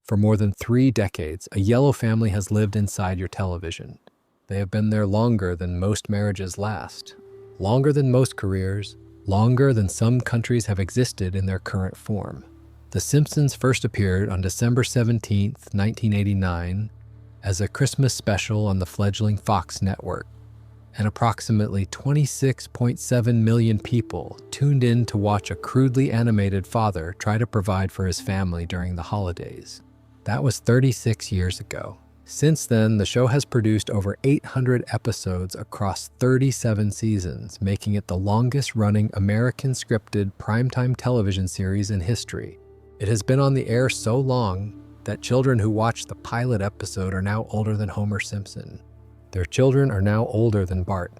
For more than 3 decades, a yellow family has lived inside your television. They have been there longer than most marriages last, longer than most careers, longer than some countries have existed in their current form. The Simpsons first appeared on December 17, 1989, as a Christmas special on the fledgling Fox network, and approximately 26.7 million people tuned in to watch a crudely animated father try to provide for his family during the holidays. That was 36 years ago. Since then, the show has produced over 800 episodes across 37 seasons, making it the longest-running American scripted primetime television series in history. It has been on the air so long that children who watched the pilot episode are now older than Homer Simpson. Their children are now older than Bart.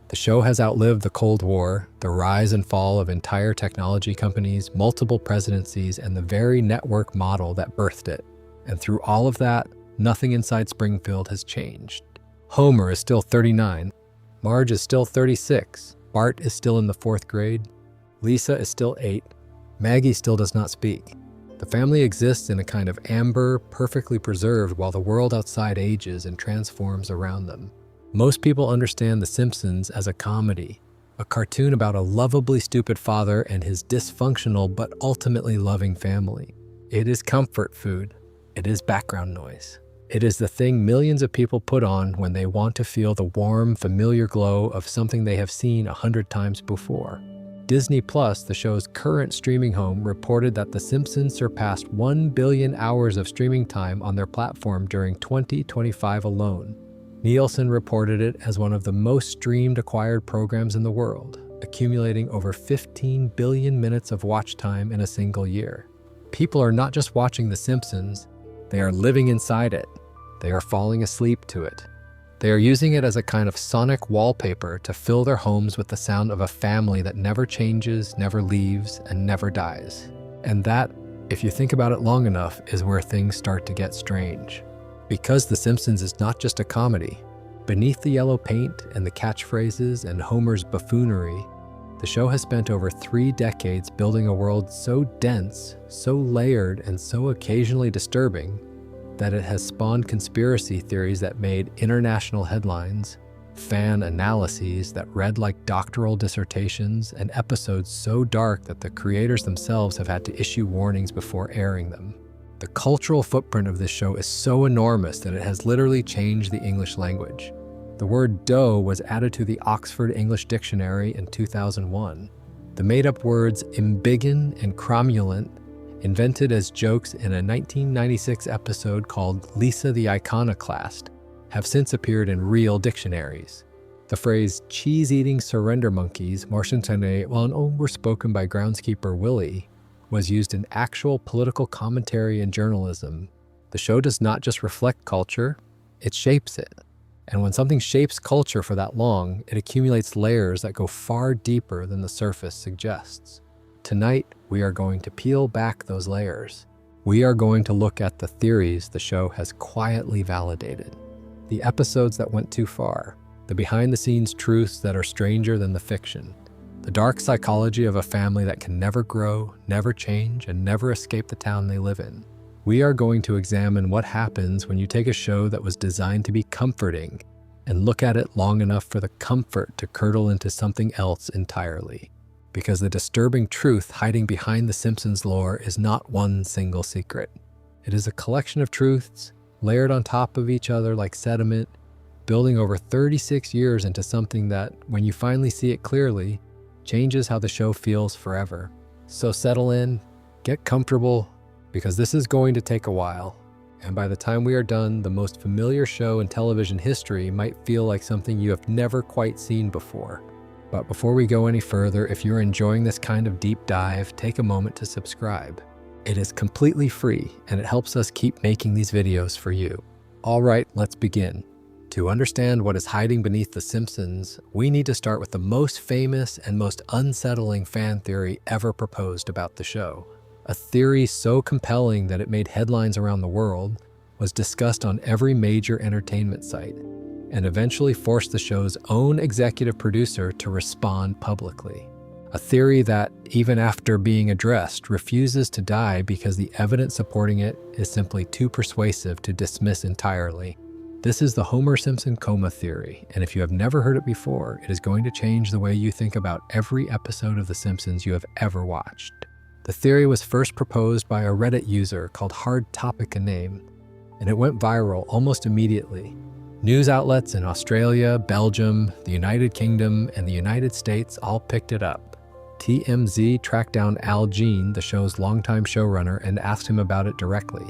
The show has outlived the Cold War, the rise and fall of entire technology companies, multiple presidencies, and the very network model that birthed it. And through all of that, nothing inside Springfield has changed. Homer is still 39, Marge is still 36, Bart is still in the 4th grade, Lisa is still 8, Maggie still does not speak. The family exists in a kind of amber, perfectly preserved while the world outside ages and transforms around them. Most people understand The Simpsons as a comedy, a cartoon about a lovably stupid father and his dysfunctional but ultimately loving family. It is comfort food. It is background noise. It is the thing millions of people put on when they want to feel the warm, familiar glow of something they have seen 100 times before. Disney Plus, the show's current streaming home, reported that The Simpsons surpassed 1 billion hours of streaming time on their platform during 2025 alone. Nielsen reported it as one of the most streamed acquired programs in the world, accumulating over 15 billion minutes of watch time in a single year. People are not just watching The Simpsons, they are living inside it. They are falling asleep to it. They are using it as a kind of sonic wallpaper to fill their homes with the sound of a family that never changes, never leaves, and never dies. And that, if you think about it long enough, is where things start to get strange. Because The Simpsons is not just a comedy, beneath the yellow paint and the catchphrases and Homer's buffoonery, the show has spent over 3 decades building a world so dense, so layered, and so occasionally disturbing that it has spawned conspiracy theories that made international headlines, fan analyses that read like doctoral dissertations, and episodes so dark that the creators themselves have had to issue warnings before airing them. The cultural footprint of this show is so enormous that it has literally changed the English language. The word dough was added to the Oxford English Dictionary in 2001. The made-up words embiggen and cromulent, invented as jokes in a 1996 episode called Lisa the Iconoclast, have since appeared in real dictionaries. The phrase cheese-eating surrender monkeys, Marchantanet, were spoken by groundskeeper Willie, was used in actual political commentary and journalism. The show does not just reflect culture, it shapes it. And when something shapes culture for that long, it accumulates layers that go far deeper than the surface suggests. Tonight, we are going to peel back those layers. We are going to look at the theories the show has quietly validated, the episodes that went too far, the behind-the-scenes truths that are stranger than the fiction, the dark psychology of a family that can never grow, never change, and never escape the town they live in. We are going to examine what happens when you take a show that was designed to be comforting and look at it long enough for the comfort to curdle into something else entirely. Because the disturbing truth hiding behind The Simpsons lore is not one single secret. It is a collection of truths, layered on top of each other like sediment, building over 36 years into something that, when you finally see it clearly, changes how the show feels forever. So settle in, get comfortable, because this is going to take a while. And by the time we are done, the most familiar show in television history might feel like something you have never quite seen before. But before we go any further, if you're enjoying this kind of deep dive, take a moment to subscribe. It is completely free, and it helps us keep making these videos for you. All right, let's begin. To understand what is hiding beneath The Simpsons, we need to start with the most famous and most unsettling fan theory ever proposed about the show. A theory so compelling that it made headlines around the world, was discussed on every major entertainment site, and eventually forced the show's own executive producer to respond publicly. a theory that, even after being addressed, refuses to die because the evidence supporting it is simply too persuasive to dismiss entirely. This is the Homer Simpson coma theory, and if you have never heard it before, it is going to change the way you think about every episode of The Simpsons you have ever watched. The theory was first proposed by a Reddit user called Hard Topic a Name, and it went viral almost immediately. News outlets in Australia, Belgium, the United Kingdom, and the United States all picked it up. TMZ tracked down Al Jean, the show's longtime showrunner, and asked him about it directly.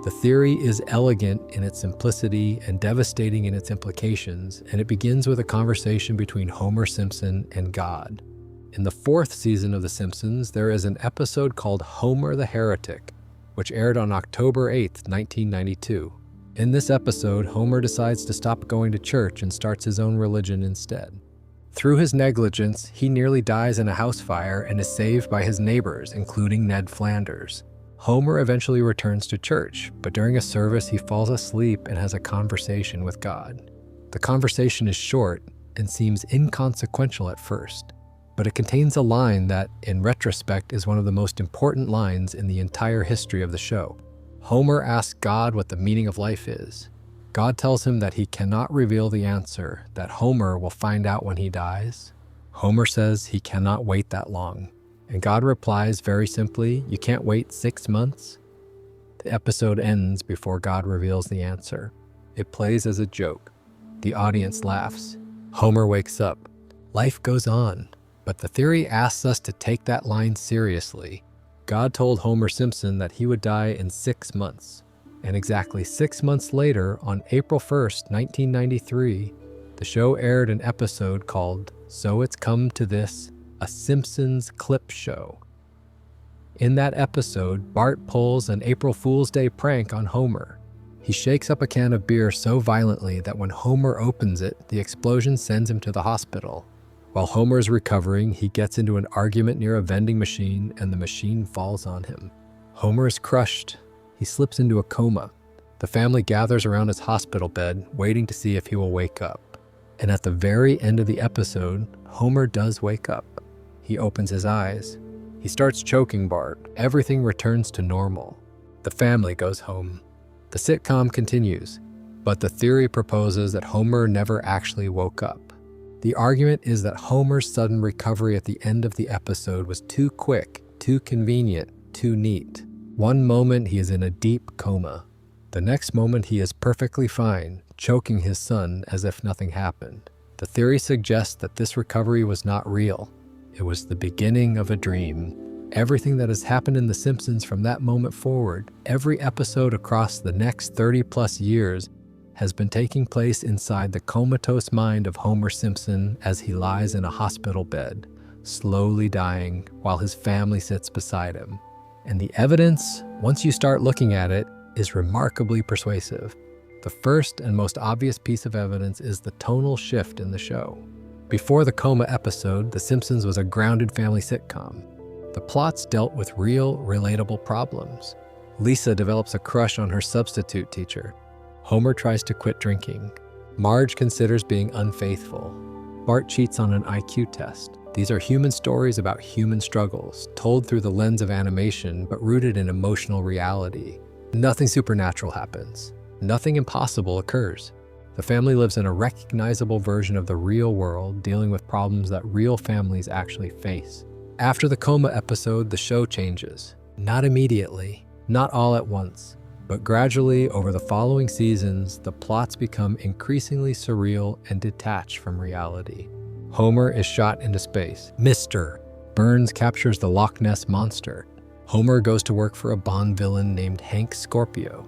The theory is elegant in its simplicity and devastating in its implications, and it begins with a conversation between Homer Simpson and God. In the 4th season of The Simpsons, there is an episode called Homer the Heretic, which aired on October 8, 1992. In this episode, Homer decides to stop going to church and starts his own religion instead. Through his negligence, he nearly dies in a house fire and is saved by his neighbors, including Ned Flanders. Homer eventually returns to church, but during a service he falls asleep and has a conversation with God. The conversation is short and seems inconsequential at first, but it contains a line that, in retrospect, is one of the most important lines in the entire history of the show. Homer asks God what the meaning of life is. God tells him that he cannot reveal the answer, that Homer will find out when he dies. Homer says he cannot wait that long. And God replies very simply, "You can't wait 6 months?" The episode ends before God reveals the answer. It plays as a joke. The audience laughs. Homer wakes up. Life goes on, but the theory asks us to take that line seriously. God told Homer Simpson that he would die in 6 months. And exactly 6 months later, on April 1st, 1993, the show aired an episode called So It's Come to This, a Simpsons clip show. In that episode, Bart pulls an April Fool's Day prank on Homer. He shakes up a can of beer so violently that when Homer opens it, the explosion sends him to the hospital. While Homer is recovering, he gets into an argument near a vending machine and the machine falls on him. Homer is crushed. He slips into a coma. The family gathers around his hospital bed, waiting to see if he will wake up. And at the very end of the episode, Homer does wake up. He opens his eyes. He starts choking Bart. Everything returns to normal. The family goes home. The sitcom continues, but the theory proposes that Homer never actually woke up. The argument is that Homer's sudden recovery at the end of the episode was too quick, too convenient, too neat. One moment he is in a deep coma. The next moment he is perfectly fine, choking his son as if nothing happened. The theory suggests that this recovery was not real. It was the beginning of a dream. Everything that has happened in The Simpsons from that moment forward, every episode across the next 30-plus years, has been taking place inside the comatose mind of Homer Simpson as he lies in a hospital bed, slowly dying while his family sits beside him. And the evidence, once you start looking at it, is remarkably persuasive. The first and most obvious piece of evidence is the tonal shift in the show. Before the coma episode, The Simpsons was a grounded family sitcom. The plots dealt with real, relatable problems. Lisa develops a crush on her substitute teacher. Homer tries to quit drinking. Marge considers being unfaithful. Bart cheats on an IQ test. These are human stories about human struggles, told through the lens of animation, but rooted in emotional reality. Nothing supernatural happens. Nothing impossible occurs. The family lives in a recognizable version of the real world, dealing with problems that real families actually face. After the coma episode, the show changes. Not immediately, not all at once, but gradually over the following seasons, the plots become increasingly surreal and detached from reality. Homer is shot into space. Mr. Burns captures the Loch Ness Monster. Homer goes to work for a Bond villain named Hank Scorpio.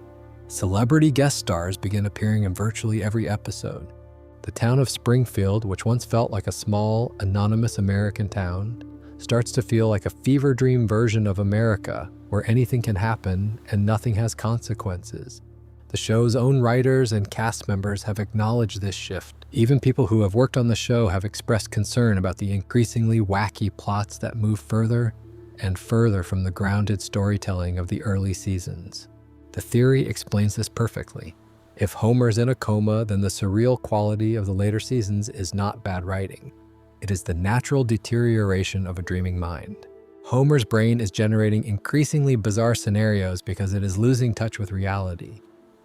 Celebrity guest stars begin appearing in virtually every episode. The town of Springfield, which once felt like a small, anonymous American town, starts to feel like a fever dream version of America, where anything can happen and nothing has consequences. The show's own writers and cast members have acknowledged this shift. Even people who have worked on the show have expressed concern about the increasingly wacky plots that move further and further from the grounded storytelling of the early seasons. The theory explains this perfectly. If Homer's in a coma, then the surreal quality of the later seasons is not bad writing. It is the natural deterioration of a dreaming mind. Homer's brain is generating increasingly bizarre scenarios because it is losing touch with reality.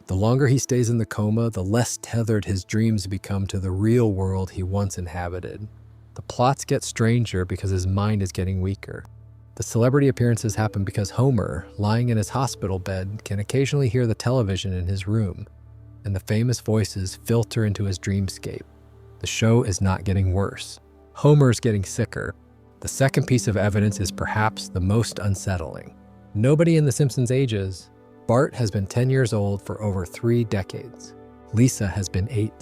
The longer he stays in the coma, the less tethered his dreams become to the real world he once inhabited. The plots get stranger because his mind is getting weaker. The celebrity appearances happen because Homer, lying in his hospital bed, can occasionally hear the television in his room, and the famous voices filter into his dreamscape. The show is not getting worse. Homer's getting sicker. The second piece of evidence is perhaps the most unsettling. Nobody in The Simpsons ages. Bart has been 10 years old for over 3 decades. Lisa has been 8.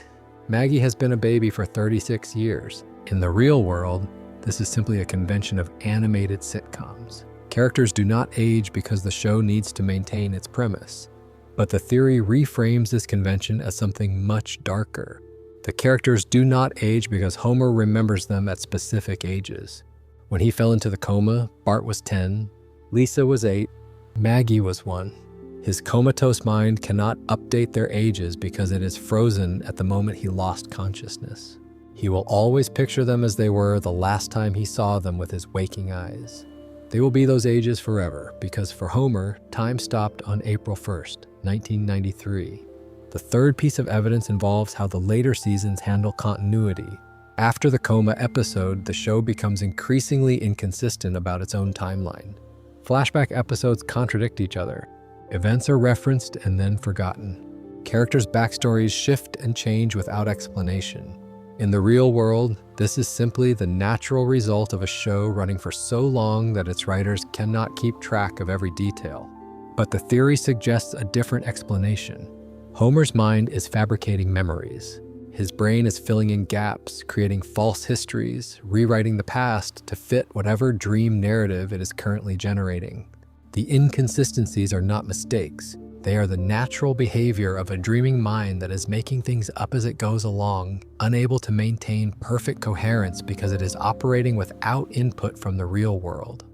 Maggie has been a baby for 36 years. In the real world, this is simply a convention of animated sitcoms. Characters do not age because the show needs to maintain its premise. But the theory reframes this convention as something much darker. The characters do not age because Homer remembers them at specific ages. When he fell into the coma, Bart was 10, Lisa was 8, Maggie was 1. His comatose mind cannot update their ages because it is frozen at the moment he lost consciousness. He will always picture them as they were the last time he saw them with his waking eyes. They will be those ages forever because for Homer, time stopped on April 1st, 1993. The third piece of evidence involves how the later seasons handle continuity. After the coma episode, the show becomes increasingly inconsistent about its own timeline. Flashback episodes contradict each other. Events are referenced and then forgotten. Characters' backstories shift and change without explanation. In the real world, this is simply the natural result of a show running for so long that its writers cannot keep track of every detail. But the theory suggests a different explanation. Homer's mind is fabricating memories. His brain is filling in gaps, creating false histories, rewriting the past to fit whatever dream narrative it is currently generating. The inconsistencies are not mistakes. They are the natural behavior of a dreaming mind that is making things up as it goes along, unable to maintain perfect coherence because it is operating without input from the real world.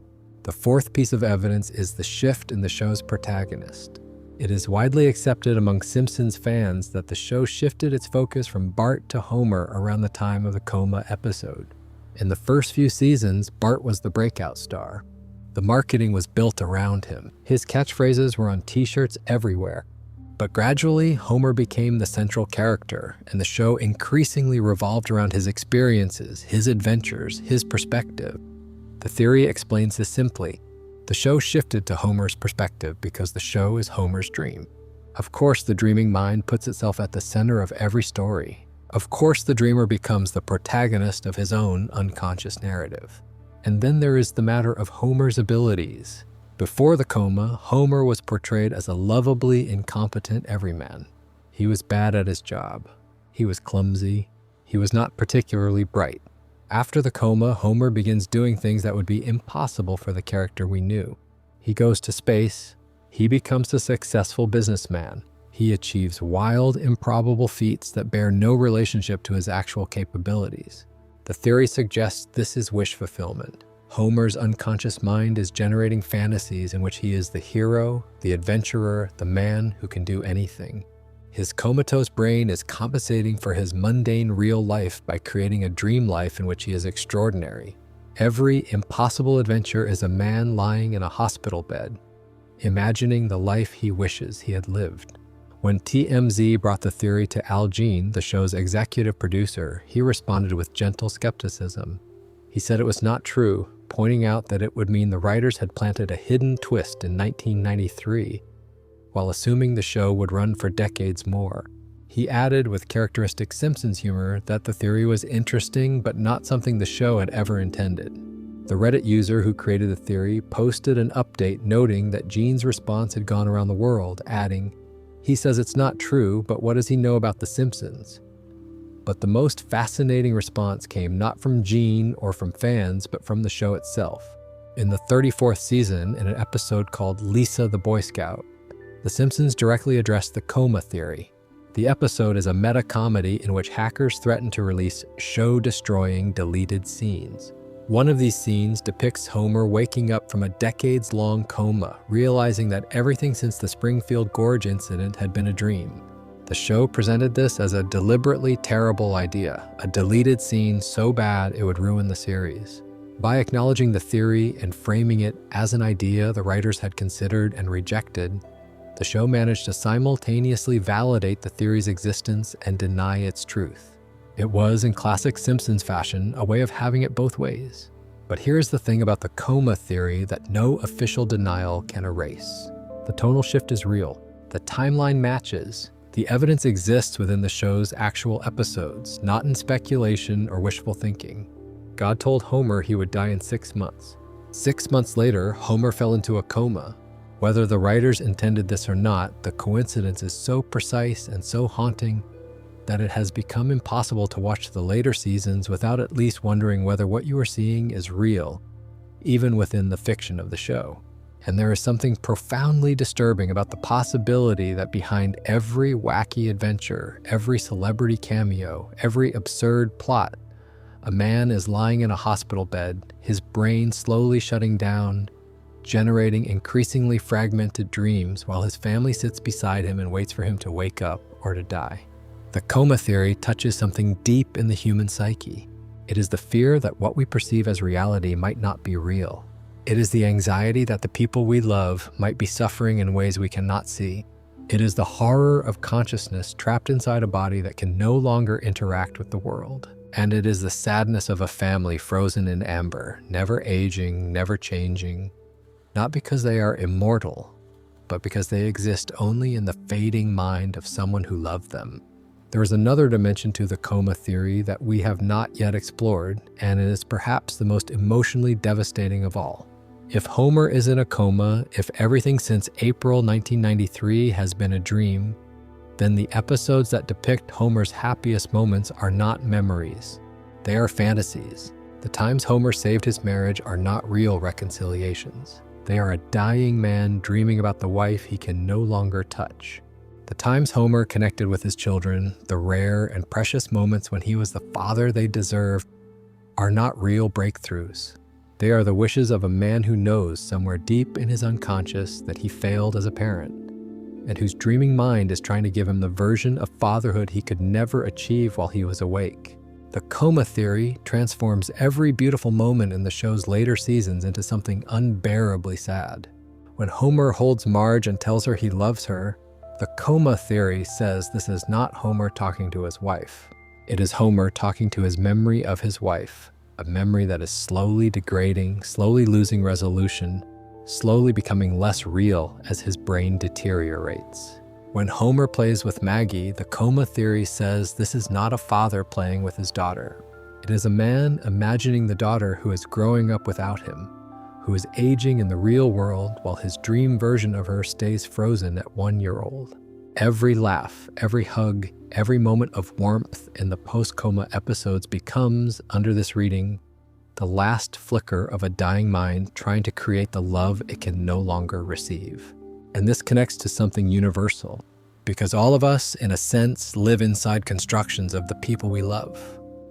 The fourth piece of evidence is the shift in the show's protagonist. It is widely accepted among Simpsons fans that the show shifted its focus from Bart to Homer around the time of the coma episode. In the first few seasons, Bart was the breakout star. The marketing was built around him. His catchphrases were on t-shirts everywhere. But gradually, Homer became the central character, and the show increasingly revolved around his experiences, his adventures, his perspective. The theory explains this simply. The show shifted to Homer's perspective because the show is Homer's dream. Of course, the dreaming mind puts itself at the center of every story. Of course, the dreamer becomes the protagonist of his own unconscious narrative. And then there is the matter of Homer's abilities. Before the coma, Homer was portrayed as a lovably incompetent everyman. He was bad at his job. He was clumsy. He was not particularly bright. After the coma, Homer begins doing things that would be impossible for the character we knew. He goes to space. He becomes a successful businessman. He achieves wild, improbable feats that bear no relationship to his actual capabilities. The theory suggests this is wish fulfillment. Homer's unconscious mind is generating fantasies in which he is the hero, the adventurer, the man who can do anything. His comatose brain is compensating for his mundane real life by creating a dream life in which he is extraordinary. Every impossible adventure is a man lying in a hospital bed, imagining the life he wishes he had lived. When TMZ brought the theory to Al Jean, the show's executive producer, he responded with gentle skepticism. He said it was not true, pointing out that it would mean the writers had planted a hidden twist in 1993, while assuming the show would run for decades more. He added with characteristic Simpsons humor that the theory was interesting but not something the show had ever intended. The Reddit user who created the theory posted an update noting that Jean's response had gone around the world, adding, "He says it's not true, but what does he know about The Simpsons?" But the most fascinating response came not from Gene or from fans, but from the show itself. In the 34th season, in an episode called Lisa the Boy Scout, The Simpsons directly addressed the coma theory. The episode is a meta-comedy in which hackers threaten to release show-destroying deleted scenes. One of these scenes depicts Homer waking up from a decades-long coma, realizing that everything since the Springfield Gorge incident had been a dream. The show presented this as a deliberately terrible idea, a deleted scene so bad it would ruin the series. By acknowledging the theory and framing it as an idea the writers had considered and rejected, the show managed to simultaneously validate the theory's existence and deny its truth. It was, in classic Simpsons fashion, a way of having it both ways. But here's the thing about the coma theory that no official denial can erase. The tonal shift is real. The timeline matches. The evidence exists within the show's actual episodes, not in speculation or wishful thinking. God told Homer he would die in 6 months. 6 months later, Homer fell into a coma. Whether the writers intended this or not, the coincidence is so precise and so haunting that it has become impossible to watch the later seasons without at least wondering whether what you are seeing is real, even within the fiction of the show. And there is something profoundly disturbing about the possibility that behind every wacky adventure, every celebrity cameo, every absurd plot, a man is lying in a hospital bed, his brain slowly shutting down, generating increasingly fragmented dreams while his family sits beside him and waits for him to wake up or to die. The coma theory touches something deep in the human psyche. It is the fear that what we perceive as reality might not be real. It is the anxiety that the people we love might be suffering in ways we cannot see. It is the horror of consciousness trapped inside a body that can no longer interact with the world. And it is the sadness of a family frozen in amber, never aging, never changing, not because they are immortal, but because they exist only in the fading mind of someone who loved them. There is another dimension to the coma theory that we have not yet explored, and it is perhaps the most emotionally devastating of all. If Homer is in a coma, if everything since April 1993 has been a dream, then the episodes that depict Homer's happiest moments are not memories. They are fantasies. The times Homer saved his marriage are not real reconciliations. They are a dying man dreaming about the wife he can no longer touch. The times Homer connected with his children, the rare and precious moments when he was the father they deserved, are not real breakthroughs. They are the wishes of a man who knows somewhere deep in his unconscious that he failed as a parent, and whose dreaming mind is trying to give him the version of fatherhood he could never achieve while he was awake. The coma theory transforms every beautiful moment in the show's later seasons into something unbearably sad. When Homer holds Marge and tells her he loves her, the coma theory says this is not Homer talking to his wife. It is Homer talking to his memory of his wife, a memory that is slowly degrading, slowly losing resolution, slowly becoming less real as his brain deteriorates. When Homer plays with Maggie, the coma theory says this is not a father playing with his daughter. It is a man imagining the daughter who is growing up without him, who is aging in the real world while his dream version of her stays frozen at 1 year old. Every laugh, every hug, every moment of warmth in the post-coma episodes becomes, under this reading, the last flicker of a dying mind trying to create the love it can no longer receive. And this connects to something universal, because all of us, in a sense, live inside constructions of the people we love.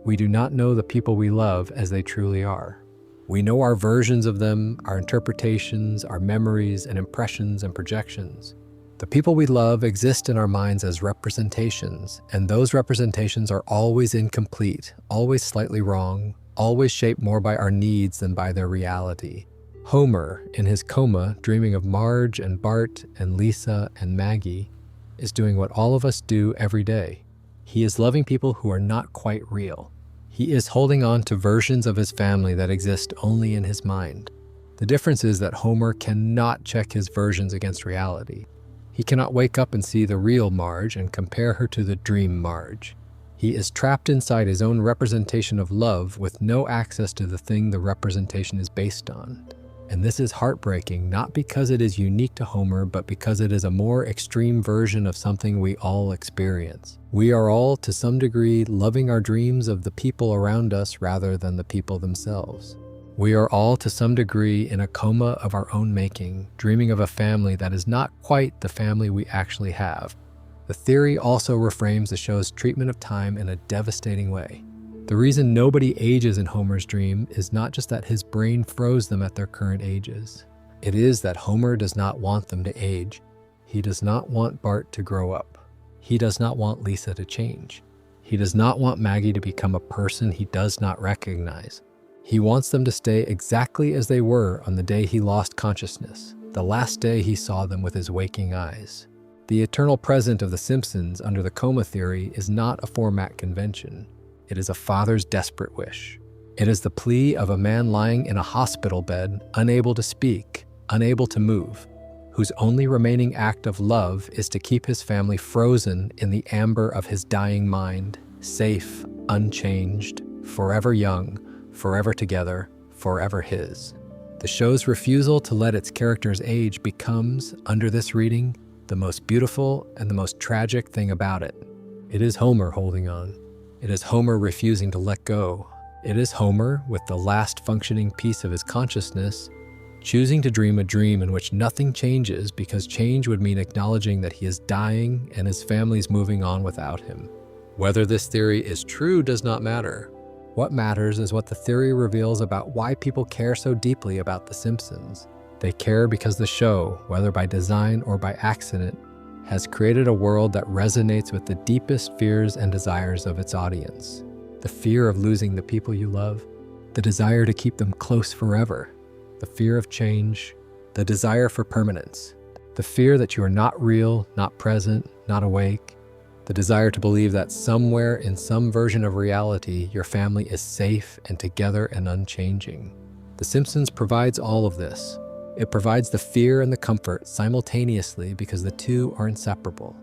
We do not know the people we love as they truly are. We know our versions of them, our interpretations, our memories and impressions and projections. The people we love exist in our minds as representations, and those representations are always incomplete, always slightly wrong, always shaped more by our needs than by their reality. Homer, in his coma, dreaming of Marge and Bart and Lisa and Maggie, is doing what all of us do every day. He is loving people who are not quite real. He is holding on to versions of his family that exist only in his mind. The difference is that Homer cannot check his versions against reality. He cannot wake up and see the real Marge and compare her to the dream Marge. He is trapped inside his own representation of love with no access to the thing the representation is based on. And this is heartbreaking, not because it is unique to Homer, but because it is a more extreme version of something we all experience. We are all, to some degree, loving our dreams of the people around us rather than the people themselves. We are all, to some degree, in a coma of our own making, dreaming of a family that is not quite the family we actually have. The theory also reframes the show's treatment of time in a devastating way. The reason nobody ages in Homer's dream is not just that his brain froze them at their current ages. It is that Homer does not want them to age. He does not want Bart to grow up. He does not want Lisa to change. He does not want Maggie to become a person he does not recognize. He wants them to stay exactly as they were on the day he lost consciousness, the last day he saw them with his waking eyes. The eternal present of The Simpsons under the coma theory is not a format convention. It is a father's desperate wish. It is the plea of a man lying in a hospital bed, unable to speak, unable to move, whose only remaining act of love is to keep his family frozen in the amber of his dying mind, safe, unchanged, forever young, forever together, forever his. The show's refusal to let its characters age becomes, under this reading, the most beautiful and the most tragic thing about it. It is Homer holding on. It is Homer refusing to let go. It is Homer, with the last functioning piece of his consciousness, choosing to dream a dream in which nothing changes because change would mean acknowledging that he is dying and his family's moving on without him. Whether this theory is true does not matter. What matters is what the theory reveals about why people care so deeply about The Simpsons. They care because the show, whether by design or by accident, has created a world that resonates with the deepest fears and desires of its audience. The fear of losing the people you love, the desire to keep them close forever, the fear of change, the desire for permanence, the fear that you are not real, not present, not awake, the desire to believe that somewhere in some version of reality, your family is safe and together and unchanging. The Simpsons provides all of this. It provides the fear and the comfort simultaneously because the two are inseparable.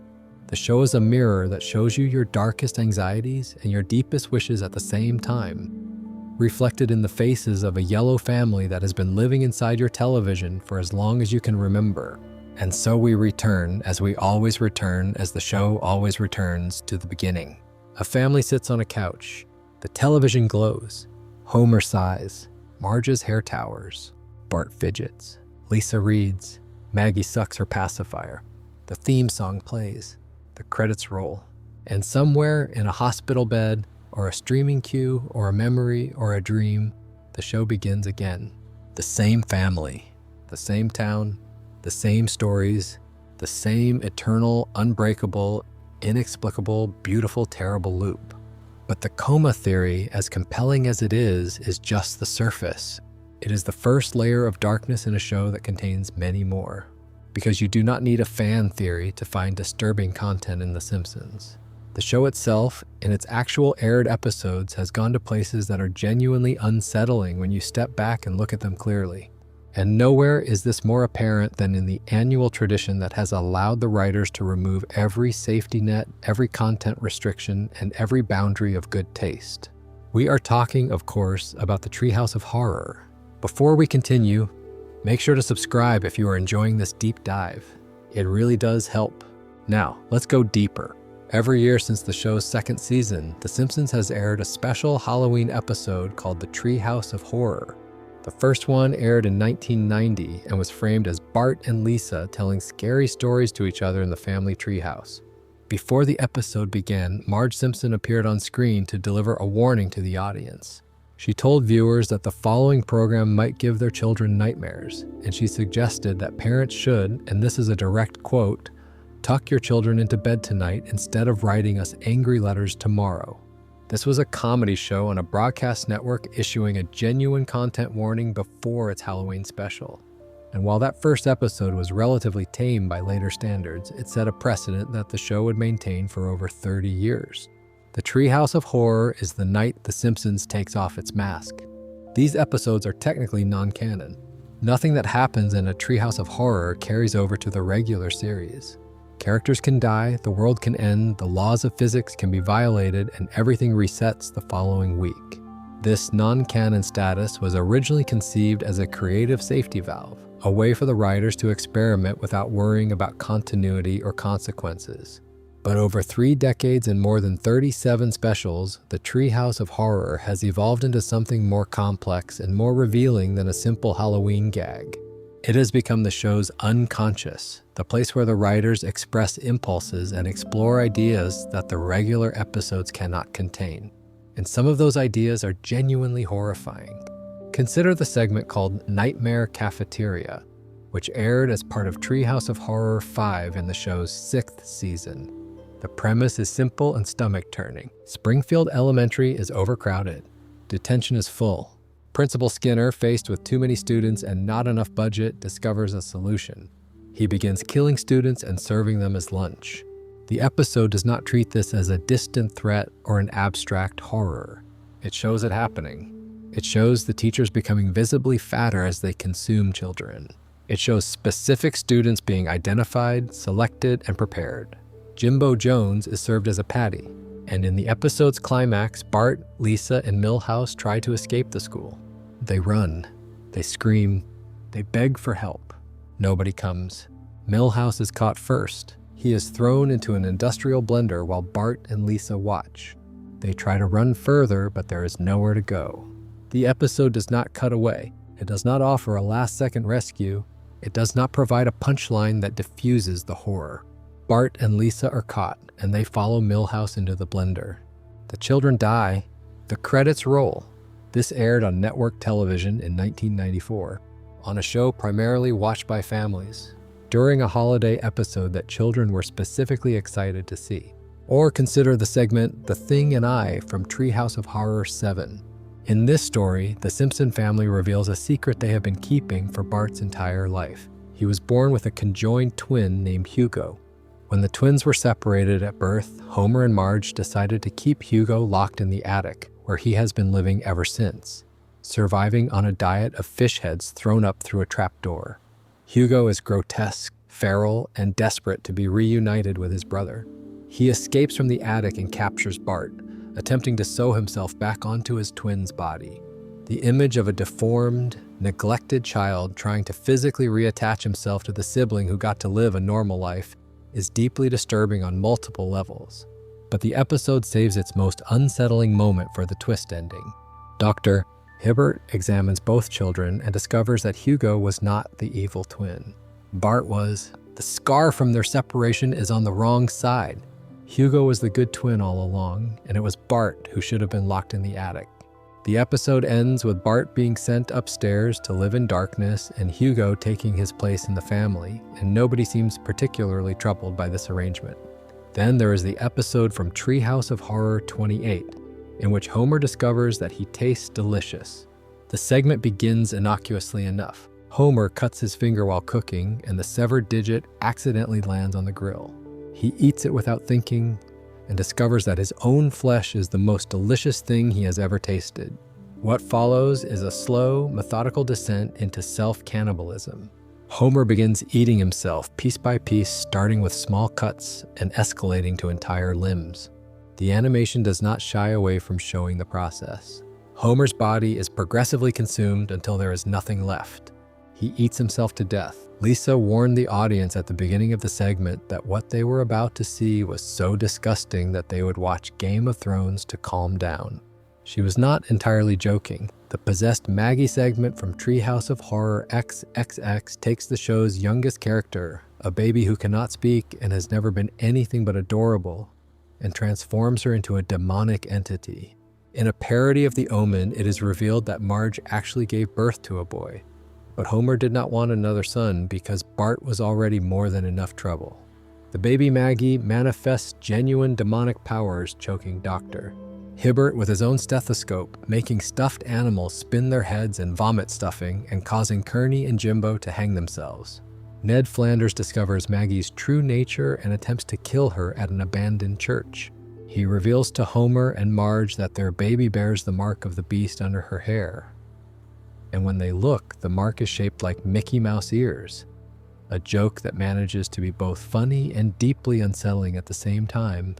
The show is a mirror that shows you your darkest anxieties and your deepest wishes at the same time, reflected in the faces of a yellow family that has been living inside your television for as long as you can remember. And so we return, as we always return, as the show always returns, to the beginning. A family sits on a couch. The television glows. Homer sighs. Marge's hair towers. Bart fidgets. Lisa reads. Maggie sucks her pacifier. The theme song plays. The credits roll. And somewhere in a hospital bed, or a streaming queue, or a memory, or a dream, the show begins again. The same family. The same town. The same stories, the same eternal, unbreakable, inexplicable, beautiful, terrible loop. But the coma theory, as compelling as it is just the surface. It is the first layer of darkness in a show that contains many more. Because you do not need a fan theory to find disturbing content in The Simpsons. The show itself, in its actual aired episodes, has gone to places that are genuinely unsettling when you step back and look at them clearly. And nowhere is this more apparent than in the annual tradition that has allowed the writers to remove every safety net, every content restriction, and every boundary of good taste. We are talking, of course, about the Treehouse of Horror. Before we continue, make sure to subscribe if you are enjoying this deep dive. It really does help. Now, let's go deeper. Every year since the show's second season, The Simpsons has aired a special Halloween episode called The Treehouse of Horror. The first one aired in 1990 and was framed as Bart and Lisa telling scary stories to each other in the family treehouse. Before the episode began, Marge Simpson appeared on screen to deliver a warning to the audience. She told viewers that the following program might give their children nightmares, and she suggested that parents should, and this is a direct quote, "tuck your children into bed tonight instead of writing us angry letters tomorrow." This was a comedy show on a broadcast network issuing a genuine content warning before its Halloween special. And while that first episode was relatively tame by later standards, it set a precedent that the show would maintain for over 30 years. The Treehouse of Horror is the night The Simpsons takes off its mask. These episodes are technically non-canon. Nothing that happens in a Treehouse of Horror carries over to the regular series. Characters can die, the world can end, the laws of physics can be violated, and everything resets the following week. This non-canon status was originally conceived as a creative safety valve, a way for the writers to experiment without worrying about continuity or consequences. But over 3 decades and more than 37 specials, the Treehouse of Horror has evolved into something more complex and more revealing than a simple Halloween gag. It has become the show's unconscious, the place where the writers express impulses and explore ideas that the regular episodes cannot contain. And some of those ideas are genuinely horrifying. Consider the segment called Nightmare Cafeteria, which aired as part of Treehouse of Horror 5 in the show's 6th season. The premise is simple and stomach-turning. Springfield Elementary is overcrowded. Detention is full. Principal Skinner, faced with too many students and not enough budget, discovers a solution. He begins killing students and serving them as lunch. The episode does not treat this as a distant threat or an abstract horror. It shows it happening. It shows the teachers becoming visibly fatter as they consume children. It shows specific students being identified, selected, and prepared. Jimbo Jones is served as a patty, and in the episode's climax, Bart, Lisa, and Milhouse try to escape the school. They run, they scream, they beg for help. Nobody comes. Milhouse is caught first. He is thrown into an industrial blender while Bart and Lisa watch. They try to run further, but there is nowhere to go. The episode does not cut away. It does not offer a last-second rescue. It does not provide a punchline that diffuses the horror. Bart and Lisa are caught, and they follow Milhouse into the blender. The children die. The credits roll. This aired on network television in 1994, on a show primarily watched by families, during a holiday episode that children were specifically excited to see. Or consider the segment The Thing and I from Treehouse of Horror 7. In this story, the Simpson family reveals a secret they have been keeping for Bart's entire life. He was born with a conjoined twin named Hugo. When the twins were separated at birth, Homer and Marge decided to keep Hugo locked in the attic, where he has been living ever since, surviving on a diet of fish heads thrown up through a trapdoor. Hugo is grotesque, feral, and desperate to be reunited with his brother. He escapes from the attic and captures Bart, attempting to sew himself back onto his twin's body. The image of a deformed, neglected child trying to physically reattach himself to the sibling who got to live a normal life is deeply disturbing on multiple levels. But the episode saves its most unsettling moment for the twist ending. Dr. Hibbert examines both children and discovers that Hugo was not the evil twin. Bart was. The scar from their separation is on the wrong side. Hugo was the good twin all along, and it was Bart who should have been locked in the attic. The episode ends with Bart being sent upstairs to live in darkness and Hugo taking his place in the family, and nobody seems particularly troubled by this arrangement. Then there is the episode from Treehouse of Horror 28, in which Homer discovers that he tastes delicious. The segment begins innocuously enough. Homer cuts his finger while cooking, and the severed digit accidentally lands on the grill. He eats it without thinking and discovers that his own flesh is the most delicious thing he has ever tasted. What follows is a slow, methodical descent into self-cannibalism. Homer begins eating himself piece by piece, starting with small cuts and escalating to entire limbs. The animation does not shy away from showing the process. Homer's body is progressively consumed until there is nothing left. He eats himself to death. Lisa warned the audience at the beginning of the segment that what they were about to see was so disgusting that they would watch Game of Thrones to calm down. She was not entirely joking. The possessed Maggie segment from Treehouse of Horror XXX takes the show's youngest character, a baby who cannot speak and has never been anything but adorable, and transforms her into a demonic entity. In a parody of The Omen, it is revealed that Marge actually gave birth to a boy. But Homer did not want another son because Bart was already more than enough trouble. The baby Maggie manifests genuine demonic powers, choking Doctor Hibbert with his own stethoscope, making stuffed animals spin their heads and vomit stuffing and causing Kearney and Jimbo to hang themselves. Ned Flanders discovers Maggie's true nature and attempts to kill her at an abandoned church. He reveals to Homer and Marge that their baby bears the mark of the beast under her hair. And when they look, the mark is shaped like Mickey Mouse ears, a joke that manages to be both funny and deeply unsettling at the same time,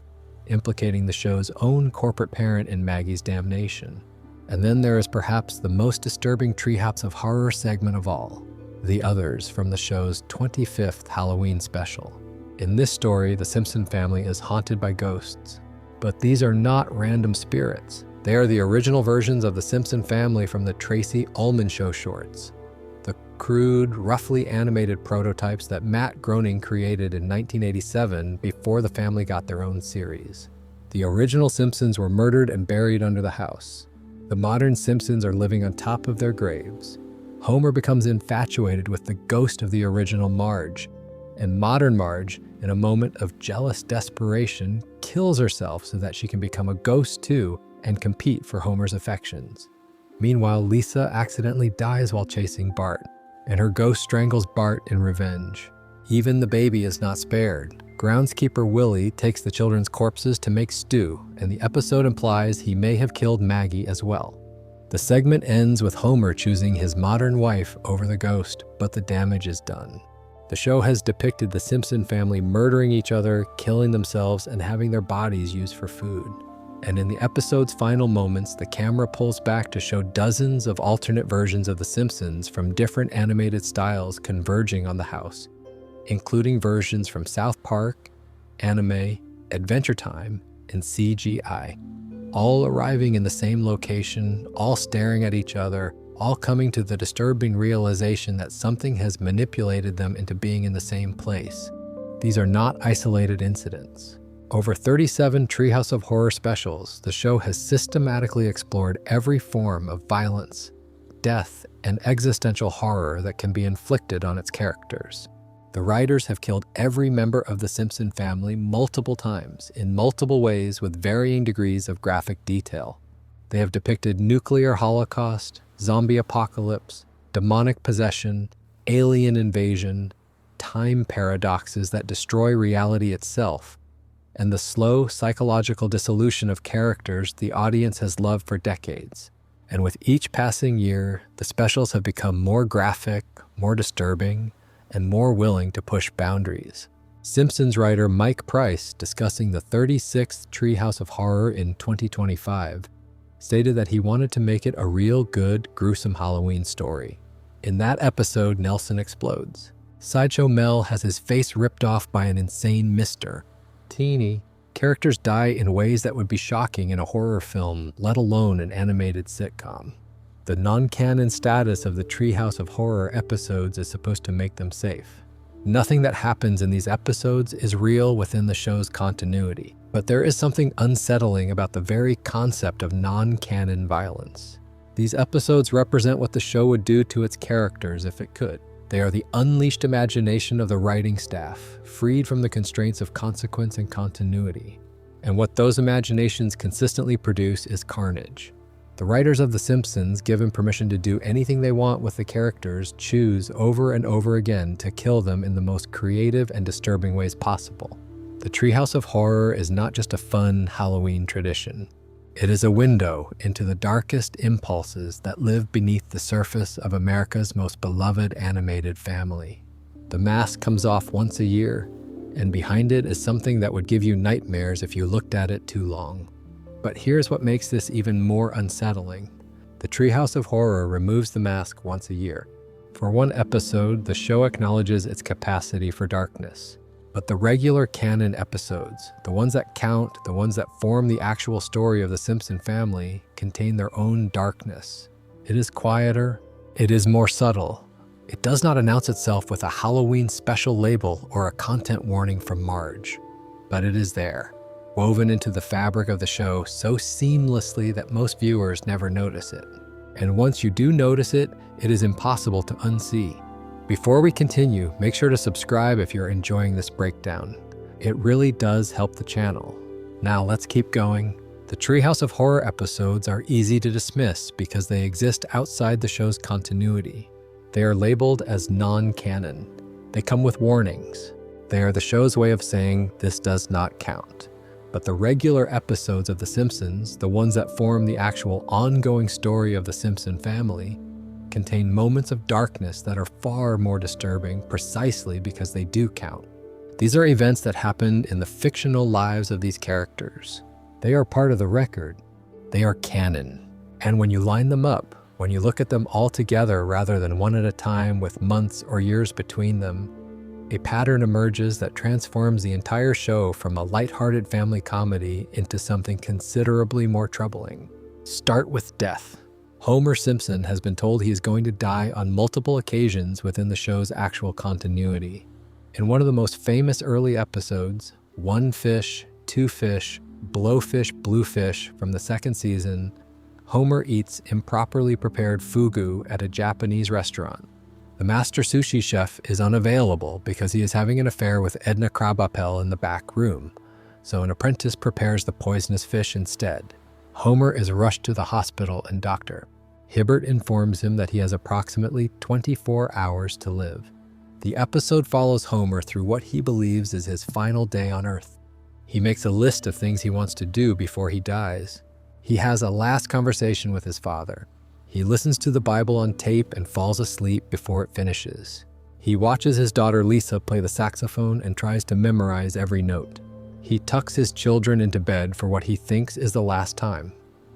implicating the show's own corporate parent in Maggie's damnation. And then there is perhaps the most disturbing Treehouse of Horror segment of all, The Others from the show's 25th Halloween special. In this story, the Simpson family is haunted by ghosts, but these are not random spirits. They are the original versions of the Simpson family from the Tracy Ullman Show shorts, the crude, roughly animated prototypes that Matt Groening created in 1987 before the family got their own series. The original Simpsons were murdered and buried under the house. The modern Simpsons are living on top of their graves. Homer becomes infatuated with the ghost of the original Marge, and modern Marge in a moment of jealous desperation, kills herself so that she can become a ghost too and compete for Homer's affections. Meanwhile, Lisa accidentally dies while chasing Bart, and her ghost strangles Bart in revenge. Even the baby is not spared. Groundskeeper Willie takes the children's corpses to make stew, and the episode implies he may have killed Maggie as well. The segment ends with Homer choosing his modern wife over the ghost, but the damage is done. The show has depicted the Simpson family murdering each other, killing themselves, and having their bodies used for food. And in the episode's final moments, the camera pulls back to show dozens of alternate versions of The Simpsons from different animated styles converging on the house, including versions from South Park, anime, Adventure Time, and CGI, all arriving in the same location, all staring at each other, all coming to the disturbing realization that something has manipulated them into being in the same place. These are not isolated incidents. Over 37 Treehouse of Horror specials, the show has systematically explored every form of violence, death, and existential horror that can be inflicted on its characters. The writers have killed every member of the Simpson family multiple times, in multiple ways with varying degrees of graphic detail. They have depicted nuclear holocaust, zombie apocalypse, demonic possession, alien invasion, time paradoxes that destroy reality itself, and the slow psychological dissolution of characters the audience has loved for decades. And with each passing year, the specials have become more graphic, more disturbing, and more willing to push boundaries. Simpsons writer Mike Price, discussing the 36th Treehouse of Horror in 2025, stated that he wanted to make it a real good, gruesome Halloween story. In that episode, Nelson explodes. Sideshow Mel has his face ripped off by an insane mister. Teeny. Characters die in ways that would be shocking in a horror film, let alone an animated sitcom. The non-canon status of the Treehouse of Horror episodes is supposed to make them safe. Nothing that happens in these episodes is real within the show's continuity, but there is something unsettling about the very concept of non-canon violence. These episodes represent what the show would do to its characters if it could. They are the unleashed imagination of the writing staff, freed from the constraints of consequence and continuity. And what those imaginations consistently produce is carnage. The writers of The Simpsons, given permission to do anything they want with the characters, choose over and over again to kill them in the most creative and disturbing ways possible. The Treehouse of Horror is not just a fun Halloween tradition. It is a window into the darkest impulses that live beneath the surface of America's most beloved animated family. The mask comes off once a year, and behind it is something that would give you nightmares if you looked at it too long. But here's what makes this even more unsettling. The Treehouse of Horror removes the mask once a year. For one episode, the show acknowledges its capacity for darkness. But the regular canon episodes, the ones that count, the ones that form the actual story of the Simpson family, contain their own darkness. It is quieter, it is more subtle. It does not announce itself with a Halloween special label or a content warning from Marge. But it is there, woven into the fabric of the show so seamlessly that most viewers never notice it. And once you do notice it, it is impossible to unsee. Before we continue, make sure to subscribe if you're enjoying this breakdown. It really does help the channel. Now let's keep going. The Treehouse of Horror episodes are easy to dismiss because they exist outside the show's continuity. They are labeled as non-canon. They come with warnings. They are the show's way of saying this does not count. But the regular episodes of The Simpsons, the ones that form the actual ongoing story of the Simpson family, contain moments of darkness that are far more disturbing precisely because they do count. These are events that happened in the fictional lives of these characters. They are part of the record. They are canon. And when you line them up, when you look at them all together rather than one at a time with months or years between them, a pattern emerges that transforms the entire show from a lighthearted family comedy into something considerably more troubling. Start with death. Homer Simpson has been told he is going to die on multiple occasions within the show's actual continuity. In one of the most famous early episodes, One Fish, Two Fish, Blowfish, Bluefish from the second season, Homer eats improperly prepared fugu at a Japanese restaurant. The master sushi chef is unavailable because he is having an affair with Edna Krabappel in the back room, so an apprentice prepares the poisonous fish instead. Homer is rushed to the hospital and doctor. Hibbert informs him that he has approximately 24 hours to live. The episode follows Homer through what he believes is his final day on Earth. He makes a list of things he wants to do before he dies. He has a last conversation with his father. He listens to the Bible on tape and falls asleep before it finishes. He watches his daughter Lisa play the saxophone and tries to memorize every note. He tucks his children into bed for what he thinks is the last time.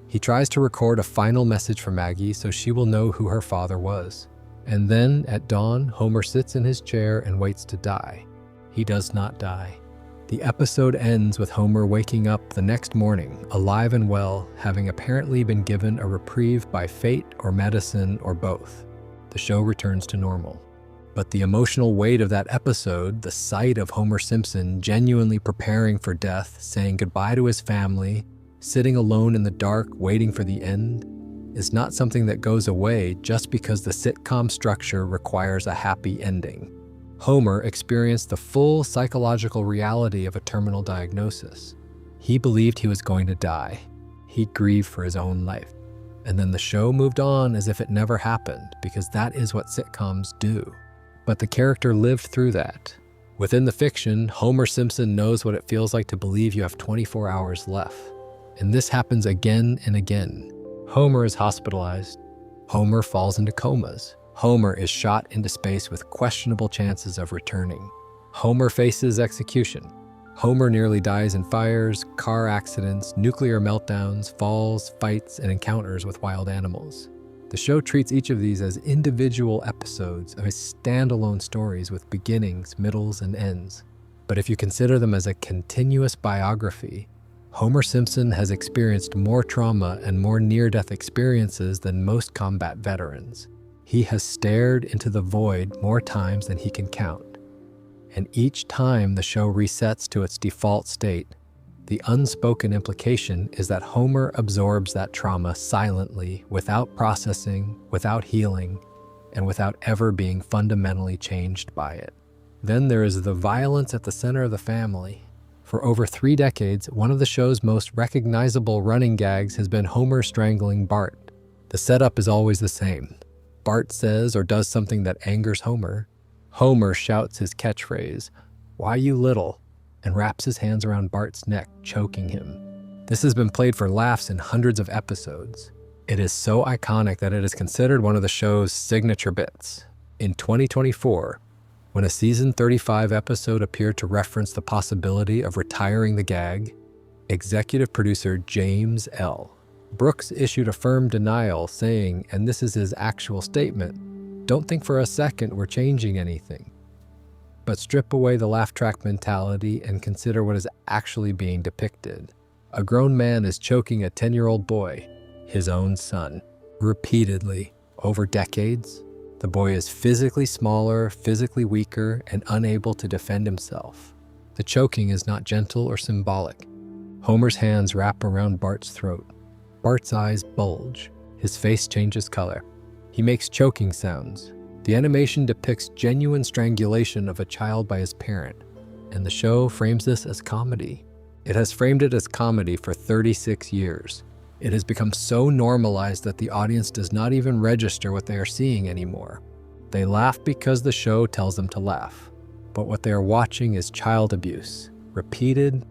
He tries to record a final message for Maggie so she will know who her father was. And then, at dawn, Homer sits in his chair and waits to die. He does not die. The episode ends with Homer waking up the next morning, alive and well, having apparently been given a reprieve by fate or medicine or both. The show returns to normal. But the emotional weight of that episode, the sight of Homer Simpson genuinely preparing for death, saying goodbye to his family, sitting alone in the dark, waiting for the end, is not something that goes away just because the sitcom structure requires a happy ending. Homer experienced the full psychological reality of a terminal diagnosis. He believed he was going to die. He grieved for his own life. And then the show moved on as if it never happened, because that is what sitcoms do. But the character lived through that. Within the fiction, Homer Simpson knows what it feels like to believe you have 24 hours left. And this happens again and again. Homer is hospitalized. Homer falls into comas. Homer is shot into space with questionable chances of returning. Homer faces execution. Homer nearly dies in fires, car accidents, nuclear meltdowns, falls, fights, and encounters with wild animals. The show treats each of these as individual episodes of standalone stories with beginnings, middles, and ends. But if you consider them as a continuous biography, Homer Simpson has experienced more trauma and more near-death experiences than most combat veterans. He has stared into the void more times than he can count. And each time the show resets to its default state, the unspoken implication is that Homer absorbs that trauma silently, without processing, without healing, and without ever being fundamentally changed by it. Then there is the violence at the center of the family. For over 3 decades, one of the show's most recognizable running gags has been Homer strangling Bart. The setup is always the same. Bart says or does something that angers Homer. Homer shouts his catchphrase, "Why you little?" and wraps his hands around Bart's neck, choking him. This has been played for laughs in hundreds of episodes. It is so iconic that it is considered one of the show's signature bits. In 2024, when a season 35 episode appeared to reference the possibility of retiring the gag, executive producer James L. Brooks issued a firm denial, saying, and this is his actual statement, "Don't think for a second we're changing anything. But strip away the laugh track mentality and consider what is actually being depicted. A grown man is choking a 10-year-old boy, his own son, repeatedly, over decades. The boy is physically smaller, physically weaker, and unable to defend himself. The choking is not gentle or symbolic. Homer's hands wrap around Bart's throat. Bart's eyes bulge. His face changes color. He makes choking sounds. The animation depicts genuine strangulation of a child by his parent, and the show frames this as comedy. It has framed it as comedy for 36 years. It has become so normalized that the audience does not even register what they are seeing anymore. They laugh because the show tells them to laugh, but what they are watching is child abuse, repeated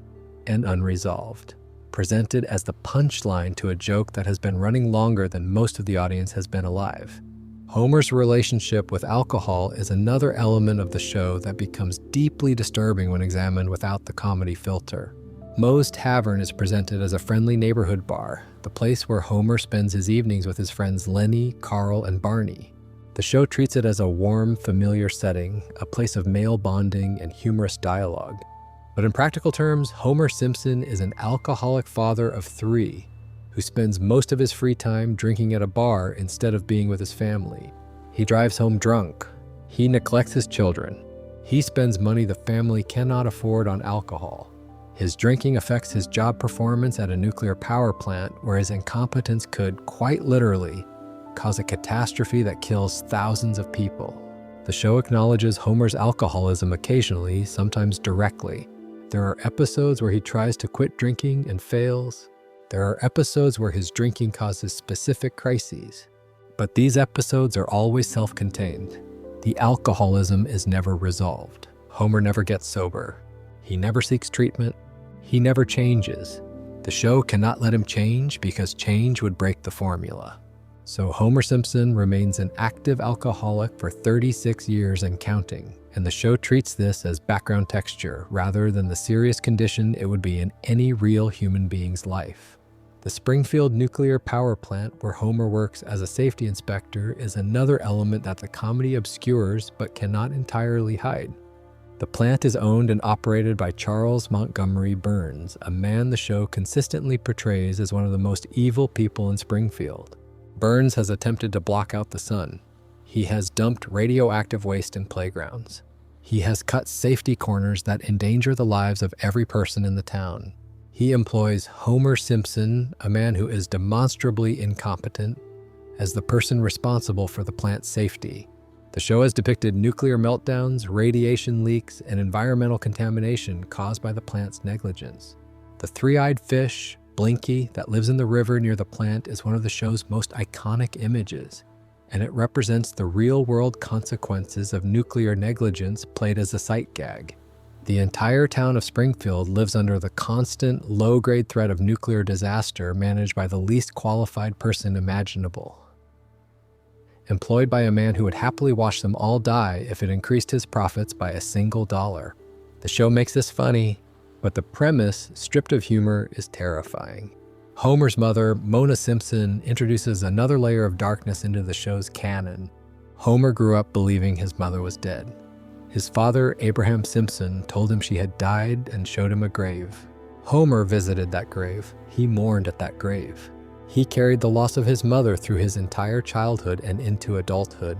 and unresolved, presented as the punchline to a joke that has been running longer than most of the audience has been alive. Homer's relationship with alcohol is another element of the show that becomes deeply disturbing when examined without the comedy filter. Moe's Tavern is presented as a friendly neighborhood bar, the place where Homer spends his evenings with his friends Lenny, Carl, and Barney. The show treats it as a warm, familiar setting, a place of male bonding and humorous dialogue. But in practical terms, Homer Simpson is an alcoholic father of 3 who spends most of his free time drinking at a bar instead of being with his family. He drives home drunk. He neglects his children. He spends money the family cannot afford on alcohol. His drinking affects his job performance at a nuclear power plant, where his incompetence could, quite literally, cause a catastrophe that kills thousands of people. The show acknowledges Homer's alcoholism occasionally, sometimes directly. There are episodes where he tries to quit drinking and fails. There are episodes where his drinking causes specific crises. But these episodes are always self-contained. The alcoholism is never resolved. Homer never gets sober. He never seeks treatment. He never changes. The show cannot let him change because change would break the formula. So Homer Simpson remains an active alcoholic for 36 years and counting, and the show treats this as background texture rather than the serious condition it would be in any real human being's life. The Springfield nuclear power plant where Homer works as a safety inspector is another element that the comedy obscures but cannot entirely hide. The plant is owned and operated by Charles Montgomery Burns, a man the show consistently portrays as one of the most evil people in Springfield. Burns has attempted to block out the sun. He has dumped radioactive waste in playgrounds. He has cut safety corners that endanger the lives of every person in the town. He employs Homer Simpson, a man who is demonstrably incompetent, as the person responsible for the plant's safety. The show has depicted nuclear meltdowns, radiation leaks, and environmental contamination caused by the plant's negligence. The three-eyed fish, Blinky, that lives in the river near the plant is one of the show's most iconic images, and it represents the real-world consequences of nuclear negligence played as a sight gag. The entire town of Springfield lives under the constant, low-grade threat of nuclear disaster managed by the least qualified person imaginable. Employed by a man who would happily watch them all die if it increased his profits by $1. The show makes this funny, but the premise, stripped of humor, is terrifying. Homer's mother, Mona Simpson, introduces another layer of darkness into the show's canon. Homer grew up believing his mother was dead. His father, Abraham Simpson, told him she had died and showed him a grave. Homer visited that grave. He mourned at that grave. He carried the loss of his mother through his entire childhood and into adulthood.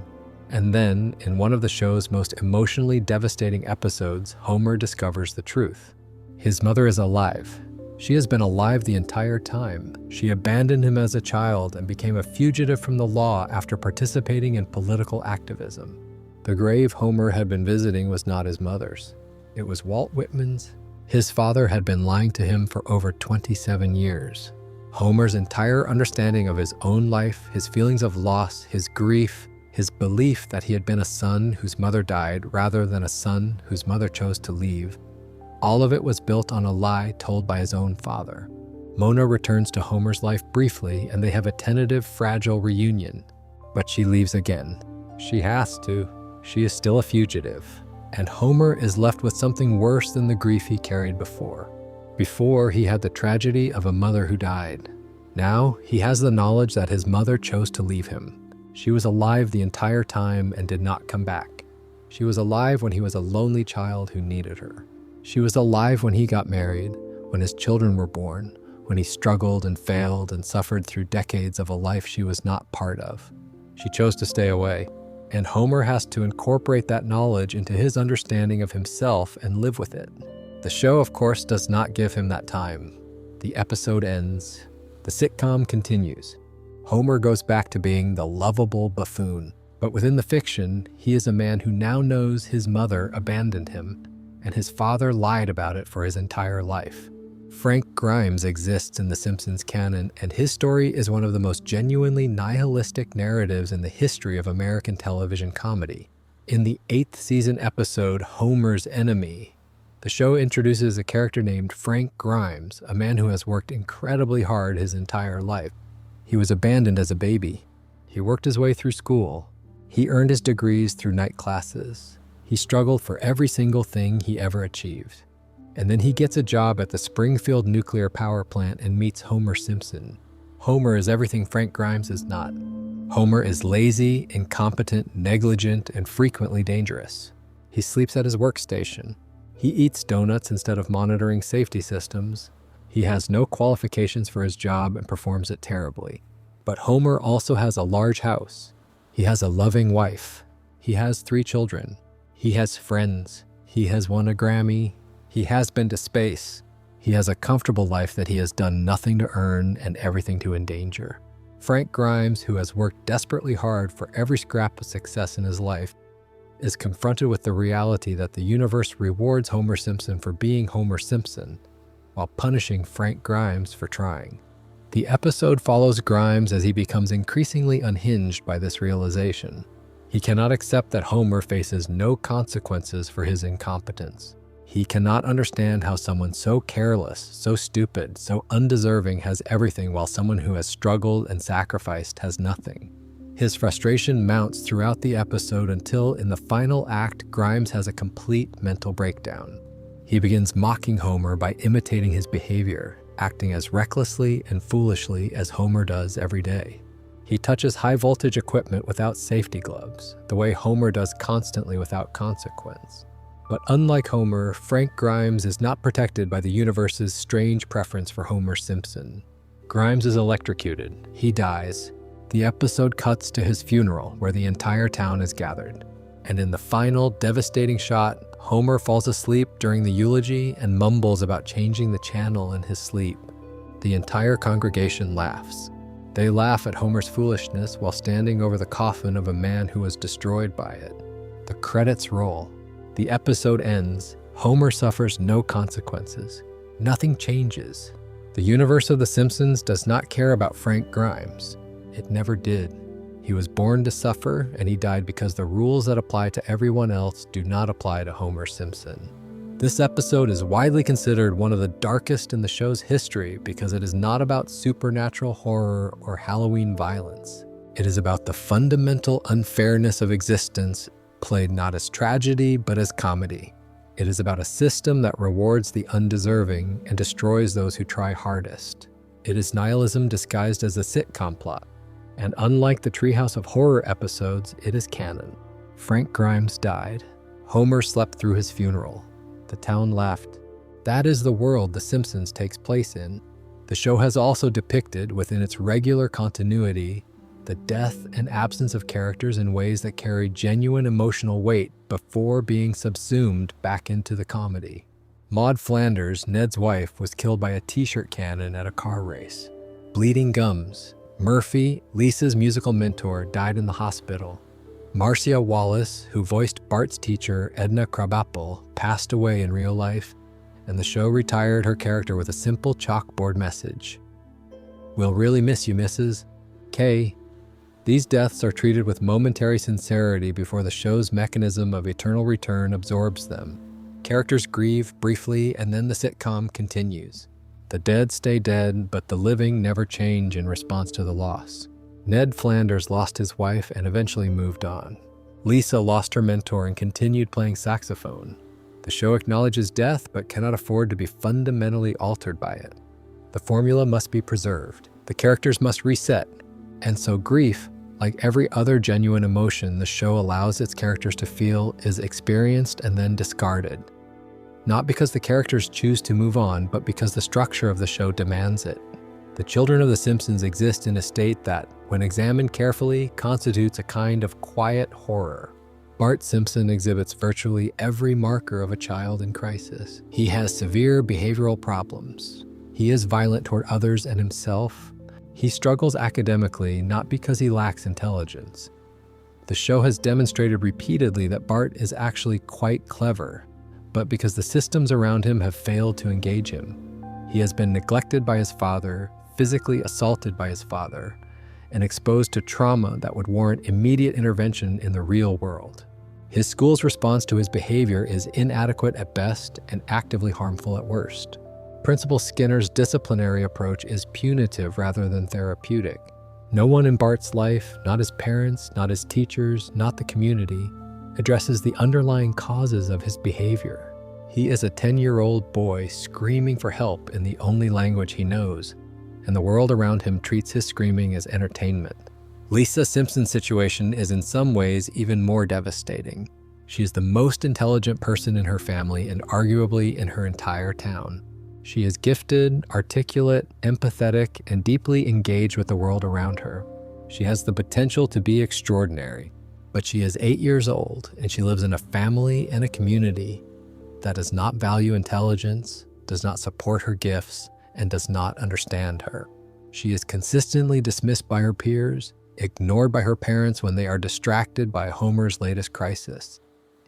And then, in one of the show's most emotionally devastating episodes, Homer discovers the truth. His mother is alive. She has been alive the entire time. She abandoned him as a child and became a fugitive from the law after participating in political activism. The grave Homer had been visiting was not his mother's. It was Walt Whitman's. His father had been lying to him for over 27 years. Homer's entire understanding of his own life, his feelings of loss, his grief, his belief that he had been a son whose mother died rather than a son whose mother chose to leave, all of it was built on a lie told by his own father. Mona returns to Homer's life briefly, and they have a tentative, fragile reunion. But she leaves again. She has to. She is still a fugitive. And Homer is left with something worse than the grief he carried before. Before, he had the tragedy of a mother who died. Now, he has the knowledge that his mother chose to leave him. She was alive the entire time and did not come back. She was alive when he was a lonely child who needed her. She was alive when he got married, when his children were born, when he struggled and failed and suffered through decades of a life she was not part of. She chose to stay away, and Homer has to incorporate that knowledge into his understanding of himself and live with it. The show, of course, does not give him that time. The episode ends. The sitcom continues. Homer goes back to being the lovable buffoon, but within the fiction, he is a man who now knows his mother abandoned him, and his father lied about it for his entire life. Frank Grimes exists in The Simpsons canon, and his story is one of the most genuinely nihilistic narratives in the history of American television comedy. In the 8th season episode, Homer's Enemy, the show introduces a character named Frank Grimes, a man who has worked incredibly hard his entire life. He was abandoned as a baby. He worked his way through school. He earned his degrees through night classes. He struggled for every single thing he ever achieved. And then he gets a job at the Springfield nuclear power plant and meets Homer Simpson. Homer is everything Frank Grimes is not. Homer is lazy, incompetent, negligent, and frequently dangerous. He sleeps at his workstation. He eats donuts instead of monitoring safety systems. He has no qualifications for his job and performs it terribly. But Homer also has a large house. He has a loving wife. He has 3 children. He has friends. He has won a Grammy. He has been to space. He has a comfortable life that he has done nothing to earn and everything to endanger. Frank Grimes, who has worked desperately hard for every scrap of success in his life, is confronted with the reality that the universe rewards Homer Simpson for being Homer Simpson, while punishing Frank Grimes for trying. The episode follows Grimes as he becomes increasingly unhinged by this realization. He cannot accept that Homer faces no consequences for his incompetence. He cannot understand how someone so careless, so stupid, so undeserving has everything while someone who has struggled and sacrificed has nothing. His frustration mounts throughout the episode until, in the final act, Grimes has a complete mental breakdown. He begins mocking Homer by imitating his behavior, acting as recklessly and foolishly as Homer does every day. He touches high-voltage equipment without safety gloves, the way Homer does constantly without consequence. But unlike Homer, Frank Grimes is not protected by the universe's strange preference for Homer Simpson. Grimes is electrocuted. He dies. The episode cuts to his funeral, where the entire town is gathered. And in the final, devastating shot, Homer falls asleep during the eulogy and mumbles about changing the channel in his sleep. The entire congregation laughs. They laugh at Homer's foolishness while standing over the coffin of a man who was destroyed by it. The credits roll. The episode ends. Homer suffers no consequences. Nothing changes. The universe of The Simpsons does not care about Frank Grimes. It never did. He was born to suffer, and he died because the rules that apply to everyone else do not apply to Homer Simpson. This episode is widely considered one of the darkest in the show's history because it is not about supernatural horror or Halloween violence. It is about the fundamental unfairness of existence, played not as tragedy but as comedy. It is about a system that rewards the undeserving and destroys those who try hardest. It is nihilism disguised as a sitcom plot. And unlike the Treehouse of Horror episodes, it is canon. Frank Grimes died. Homer slept through his funeral. The town laughed. That is the world The Simpsons takes place in. The show has also depicted, within its regular continuity, the death and absence of characters in ways that carry genuine emotional weight before being subsumed back into the comedy. Maud Flanders, Ned's wife, was killed by a t-shirt cannon at a car race. Bleeding gums. Murphy, Lisa's musical mentor, died in the hospital. Marcia Wallace, who voiced Bart's teacher, Edna Krabappel, passed away in real life, and the show retired her character with a simple chalkboard message. "We'll really miss you, Mrs. K." These deaths are treated with momentary sincerity before the show's mechanism of eternal return absorbs them. Characters grieve briefly, and then the sitcom continues. The dead stay dead, but the living never change in response to the loss. Ned Flanders lost his wife and eventually moved on. Lisa lost her mentor and continued playing saxophone. The show acknowledges death but cannot afford to be fundamentally altered by it. The formula must be preserved. The characters must reset. And so grief, like every other genuine emotion the show allows its characters to feel, is experienced and then discarded. Not because the characters choose to move on, but because the structure of the show demands it. The children of The Simpsons exist in a state that, when examined carefully, constitutes a kind of quiet horror. Bart Simpson exhibits virtually every marker of a child in crisis. He has severe behavioral problems. He is violent toward others and himself. He struggles academically, not because he lacks intelligence. The show has demonstrated repeatedly that Bart is actually quite clever, but because the systems around him have failed to engage him. He has been neglected by his father, physically assaulted by his father, and exposed to trauma that would warrant immediate intervention in the real world. His school's response to his behavior is inadequate at best and actively harmful at worst. Principal Skinner's disciplinary approach is punitive rather than therapeutic. No one in Bart's life, not his parents, not his teachers, not the community, addresses the underlying causes of his behavior. He is a 10-year-old boy screaming for help in the only language he knows, and the world around him treats his screaming as entertainment. Lisa Simpson's situation is in some ways even more devastating. She is the most intelligent person in her family and arguably in her entire town. She is gifted, articulate, empathetic, and deeply engaged with the world around her. She has the potential to be extraordinary, but she is 8 years old and she lives in a family and a community that does not value intelligence, does not support her gifts, and does not understand her. She is consistently dismissed by her peers, ignored by her parents when they are distracted by Homer's latest crisis.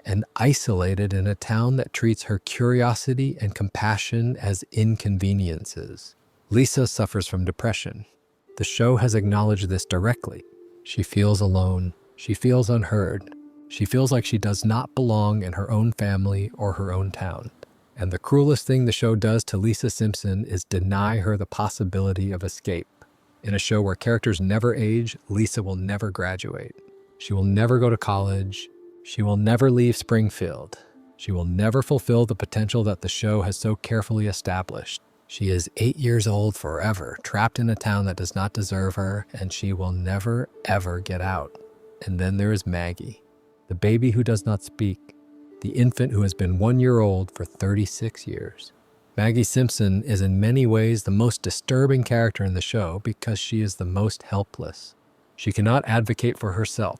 and isolated in a town that treats her curiosity and compassion as inconveniences. Lisa suffers from depression. The show has acknowledged this directly. She feels alone. She feels unheard. She feels like she does not belong in her own family or her own town. And the cruelest thing the show does to Lisa Simpson is deny her the possibility of escape. In a show where characters never age, Lisa will never graduate. She will never go to college. She will never leave Springfield. She will never fulfill the potential that the show has so carefully established. She is 8 years old forever, trapped in a town that does not deserve her, and she will never, ever get out. And then there is Maggie, the baby who does not speak, the infant who has been 1 year old for 36 years. Maggie Simpson is in many ways the most disturbing character in the show because she is the most helpless. She cannot advocate for herself.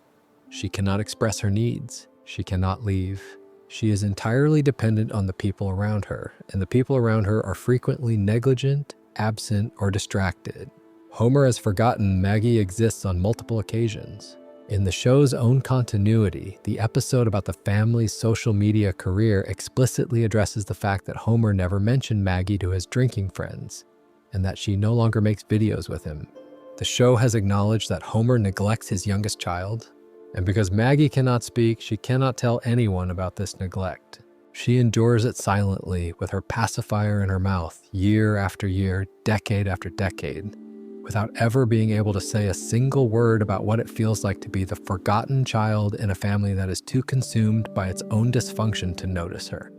She cannot express her needs. She cannot leave. She is entirely dependent on the people around her, and the people around her are frequently negligent, absent, or distracted. Homer has forgotten Maggie exists on multiple occasions. In the show's own continuity, the episode about the family's social media career explicitly addresses the fact that Homer never mentioned Maggie to his drinking friends, and that she no longer makes videos with him. The show has acknowledged that Homer neglects his youngest child, and because Maggie cannot speak, she cannot tell anyone about this neglect. She endures it silently with her pacifier in her mouth, year after year, decade after decade, without ever being able to say a single word about what it feels like to be the forgotten child in a family that is too consumed by its own dysfunction to notice her.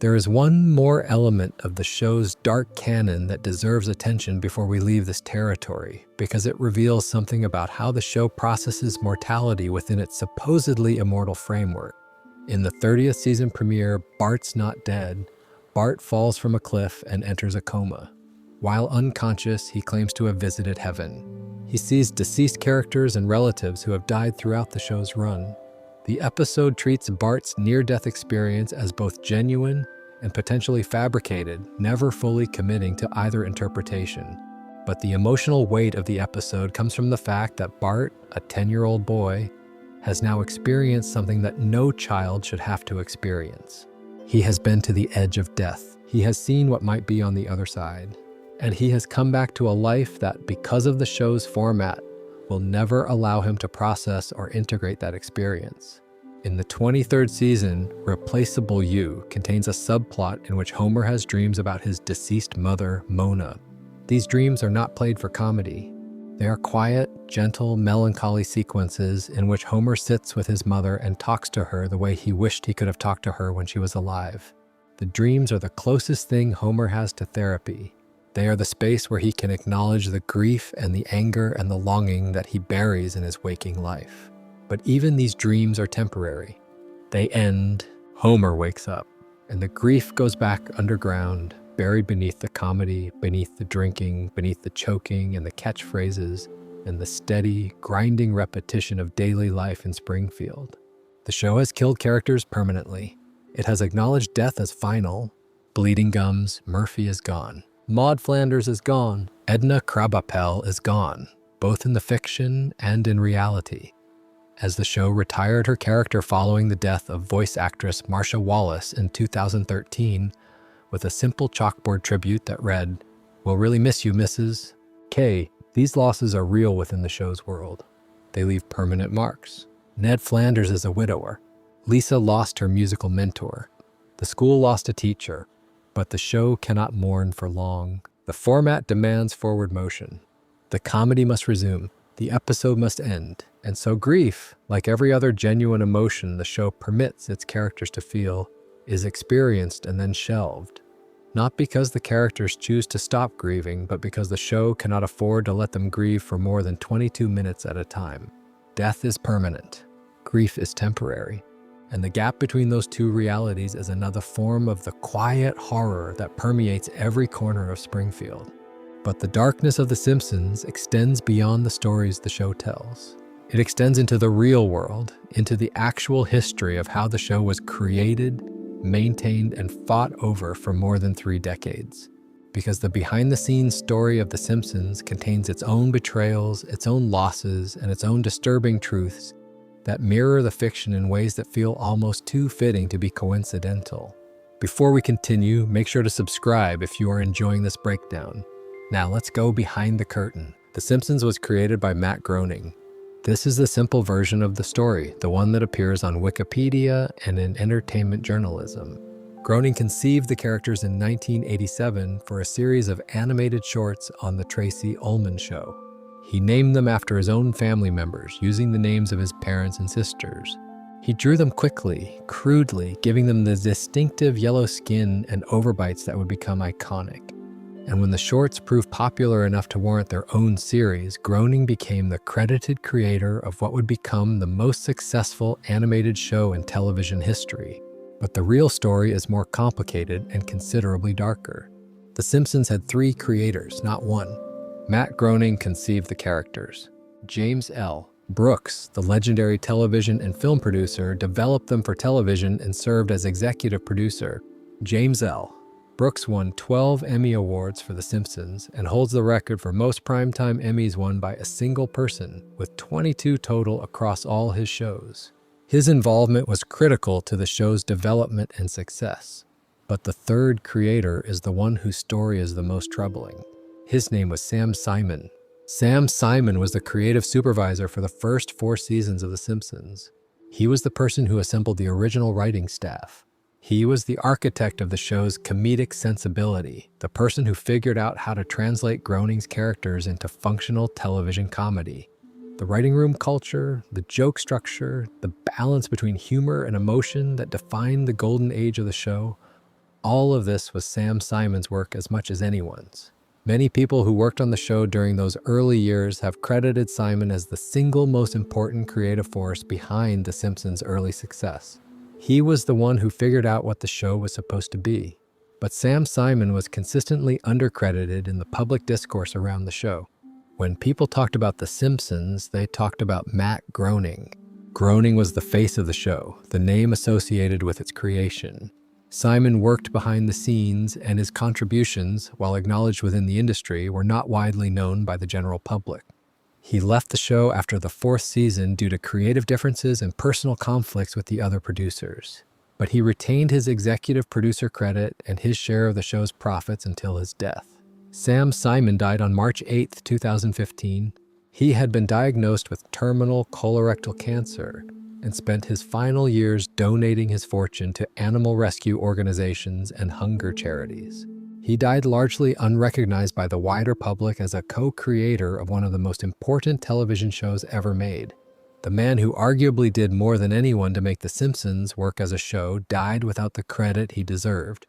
There is one more element of the show's dark canon that deserves attention before we leave this territory, because it reveals something about how the show processes mortality within its supposedly immortal framework. In the 30th season premiere, Bart's Not Dead, Bart falls from a cliff and enters a coma. While unconscious, he claims to have visited heaven. He sees deceased characters and relatives who have died throughout the show's run. The episode treats Bart's near-death experience as both genuine and potentially fabricated, never fully committing to either interpretation. But the emotional weight of the episode comes from the fact that Bart, a 10-year-old boy, has now experienced something that no child should have to experience. He has been to the edge of death. He has seen what might be on the other side. And he has come back to a life that, because of the show's format, will never allow him to process or integrate that experience. In the 23rd season, Replaceable You contains a subplot in which Homer has dreams about his deceased mother, Mona. These dreams are not played for comedy. They are quiet, gentle, melancholy sequences in which Homer sits with his mother and talks to her the way he wished he could have talked to her when she was alive. The dreams are the closest thing Homer has to therapy. They are the space where he can acknowledge the grief and the anger and the longing that he buries in his waking life. But even these dreams are temporary. They end, Homer wakes up, and the grief goes back underground, buried beneath the comedy, beneath the drinking, beneath the choking and the catchphrases, and the steady, grinding repetition of daily life in Springfield. The show has killed characters permanently. It has acknowledged death as final. Bleeding Gums, Murphy is gone. Maud Flanders is gone. Edna Krabappel is gone, both in the fiction and in reality. As the show retired her character following the death of voice actress Marsha Wallace in 2013 with a simple chalkboard tribute that read, "We'll really miss you, Mrs. K." These losses are real within the show's world. They leave permanent marks. Ned Flanders is a widower. Lisa lost her musical mentor. The school lost a teacher. But the show cannot mourn for long. The format demands forward motion. The comedy must resume. The episode must end. And so grief, like every other genuine emotion the show permits its characters to feel, is experienced and then shelved. Not because the characters choose to stop grieving, but because the show cannot afford to let them grieve for more than 22 minutes at a time. Death is permanent. Grief is temporary. And the gap between those two realities is another form of the quiet horror that permeates every corner of Springfield. But the darkness of The Simpsons extends beyond the stories the show tells. It extends into the real world, into the actual history of how the show was created, maintained, and fought over for more than 3 decades. Because the behind-the-scenes story of The Simpsons contains its own betrayals, its own losses, and its own disturbing truths, that mirror the fiction in ways that feel almost too fitting to be coincidental. Before we continue, make sure to subscribe if you are enjoying this breakdown. Now let's go behind the curtain. The Simpsons was created by Matt Groening. This is the simple version of the story, the one that appears on Wikipedia and in entertainment journalism. Groening conceived the characters in 1987 for a series of animated shorts on The Tracy Ullman Show. He named them after his own family members, using the names of his parents and sisters. He drew them quickly, crudely, giving them the distinctive yellow skin and overbites that would become iconic. And when the shorts proved popular enough to warrant their own series, Groening became the credited creator of what would become the most successful animated show in television history. But the real story is more complicated and considerably darker. The Simpsons had 3 creators, not 1. Matt Groening conceived the characters. James L. Brooks, the legendary television and film producer, developed them for television and served as executive producer. James L. Brooks won 12 Emmy Awards for The Simpsons and holds the record for most primetime Emmys won by a single person, with 22 total across all his shows. His involvement was critical to the show's development and success. But the third creator is the one whose story is the most troubling. His name was Sam Simon. Sam Simon was the creative supervisor for the first 4 seasons of The Simpsons. He was the person who assembled the original writing staff. He was the architect of the show's comedic sensibility, the person who figured out how to translate Groening's characters into functional television comedy. The writing room culture, the joke structure, the balance between humor and emotion that defined the golden age of the show, all of this was Sam Simon's work as much as anyone's. Many people who worked on the show during those early years have credited Simon as the single most important creative force behind The Simpsons' early success. He was the one who figured out what the show was supposed to be. But Sam Simon was consistently undercredited in the public discourse around the show. When people talked about The Simpsons, they talked about Matt Groening. Groening was the face of the show, the name associated with its creation. Simon worked behind the scenes, and his contributions, while acknowledged within the industry, were not widely known by the general public. He left the show after the 4th season due to creative differences and personal conflicts with the other producers. But he retained his executive producer credit and his share of the show's profits until his death. Sam Simon died on March 8, 2015. He had been diagnosed with terminal colorectal cancer and spent his final years donating his fortune to animal rescue organizations and hunger charities. He died largely unrecognized by the wider public as a co-creator of one of the most important television shows ever made. The man who arguably did more than anyone to make The Simpsons work as a show died without the credit he deserved,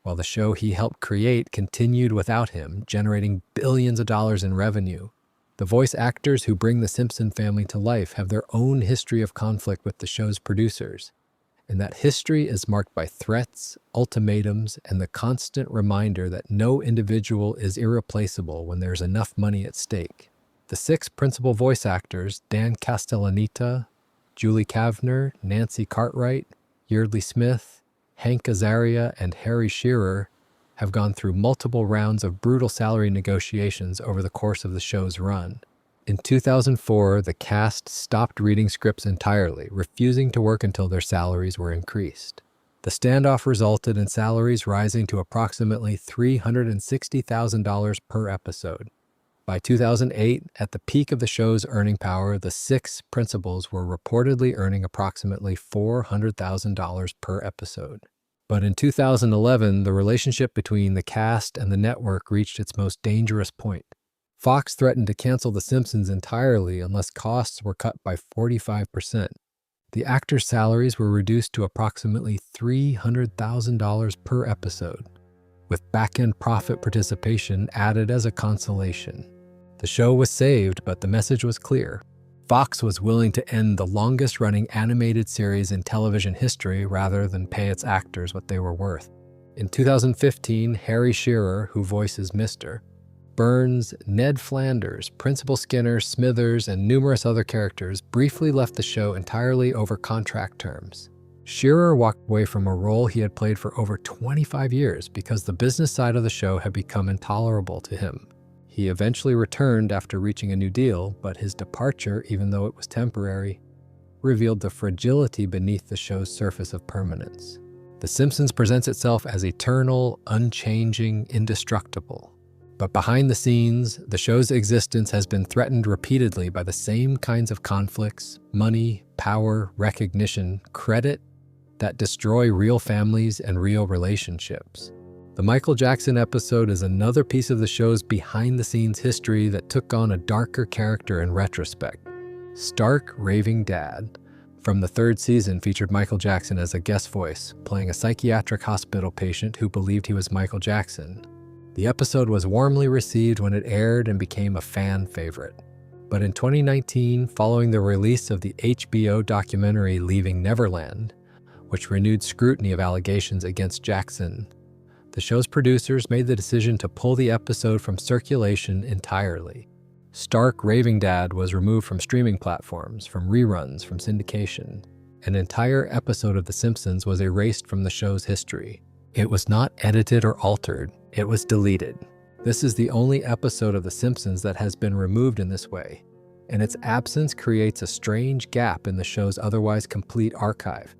while the show he helped create continued without him, generating billions of dollars in revenue. The voice actors who bring the Simpson family to life have their own history of conflict with the show's producers, and that history is marked by threats, ultimatums, and the constant reminder that no individual is irreplaceable when there's enough money at stake. The 6 principal voice actors, Dan Castellaneta, Julie Kavner, Nancy Cartwright, Yeardley Smith, Hank Azaria, and Harry Shearer, have gone through multiple rounds of brutal salary negotiations over the course of the show's run. In 2004, the cast stopped reading scripts entirely, refusing to work until their salaries were increased. The standoff resulted in salaries rising to approximately $360,000 per episode. By 2008, at the peak of the show's earning power, the 6 principals were reportedly earning approximately $400,000 per episode. But in 2011, the relationship between the cast and the network reached its most dangerous point. Fox threatened to cancel The Simpsons entirely unless costs were cut by 45%. The actors' salaries were reduced to approximately $300,000 per episode, with back-end profit participation added as a consolation. The show was saved, but the message was clear. Fox was willing to end the longest-running animated series in television history rather than pay its actors what they were worth. In 2015, Harry Shearer, who voices Mr. Burns, Ned Flanders, Principal Skinner, Smithers, and numerous other characters briefly left the show entirely over contract terms. Shearer walked away from a role he had played for over 25 years because the business side of the show had become intolerable to him. He eventually returned after reaching a new deal, but his departure, even though it was temporary, revealed the fragility beneath the show's surface of permanence. The Simpsons presents itself as eternal, unchanging, indestructible. But behind the scenes, the show's existence has been threatened repeatedly by the same kinds of conflicts, money, power, recognition, credit, that destroy real families and real relationships. The Michael Jackson episode is another piece of the show's behind-the-scenes history that took on a darker character in retrospect. Stark Raving Dad, from the third season, featured Michael Jackson as a guest voice, playing a psychiatric hospital patient who believed he was Michael Jackson. The episode was warmly received when it aired and became a fan favorite. But in 2019, following the release of the HBO documentary Leaving Neverland, which renewed scrutiny of allegations against Jackson, the show's producers made the decision to pull the episode from circulation entirely. Stark Raving Dad was removed from streaming platforms, from reruns, from syndication. An entire episode of The Simpsons was erased from the show's history. It was not edited or altered, it was deleted. This is the only episode of The Simpsons that has been removed in this way, and its absence creates a strange gap in the show's otherwise complete archive.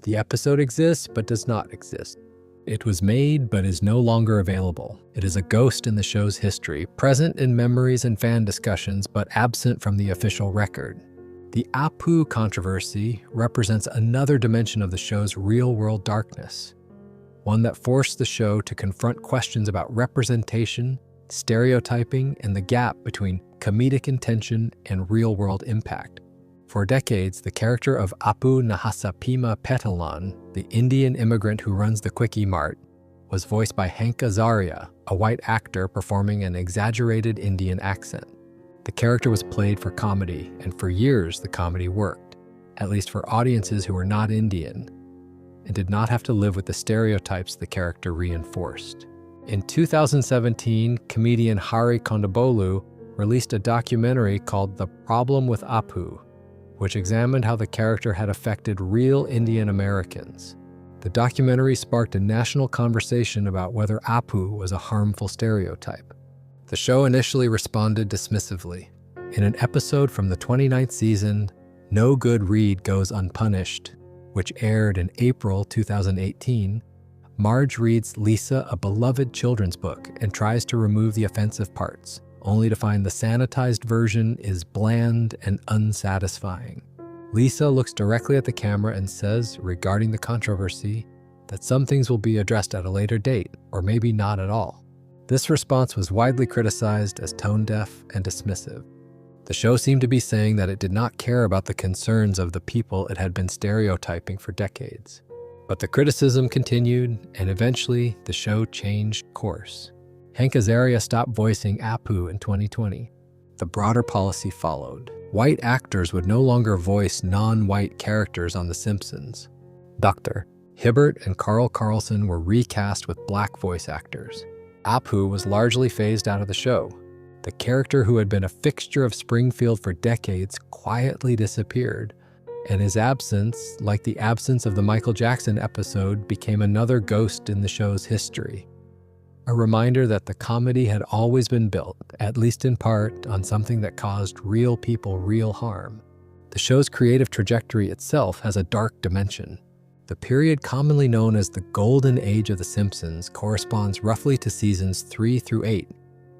The episode exists but does not exist. It was made but is no longer available. It is a ghost in the show's history, present in memories and fan discussions but absent from the official record. The Apu controversy represents another dimension of the show's real-world darkness, one that forced the show to confront questions about representation, stereotyping, and the gap between comedic intention and real-world impact. For decades, the character of Apu Nahasapima Petalan, the Indian immigrant who runs the Quickie Mart, was voiced by Hank Azaria, a white actor performing an exaggerated Indian accent. The character was played for comedy, and for years the comedy worked, at least for audiences who were not Indian, and did not have to live with the stereotypes the character reinforced. In 2017, comedian Hari Kondabolu released a documentary called The Problem with Apu, which examined how the character had affected real Indian Americans. The documentary sparked a national conversation about whether Apu was a harmful stereotype. The show initially responded dismissively. In an episode from the 29th season, No Good Read Goes Unpunished, which aired in April 2018, Marge reads Lisa a beloved children's book and tries to remove the offensive parts, only to find the sanitized version is bland and unsatisfying. Lisa looks directly at the camera and says, regarding the controversy, that some things will be addressed at a later date, or maybe not at all. This response was widely criticized as tone-deaf and dismissive. The show seemed to be saying that it did not care about the concerns of the people it had been stereotyping for decades. But the criticism continued, and eventually the show changed course. Hank Azaria stopped voicing Apu in 2020. The broader policy followed. White actors would no longer voice non-white characters on The Simpsons. Dr. Hibbert and Carl Carlson were recast with black voice actors. Apu was largely phased out of the show. The character who had been a fixture of Springfield for decades quietly disappeared, and his absence, like the absence of the Michael Jackson episode, became another ghost in the show's history. A reminder that the comedy had always been built, at least in part, on something that caused real people real harm. The show's creative trajectory itself has a dark dimension. The period commonly known as the Golden Age of The Simpsons corresponds roughly to seasons 3 through 8,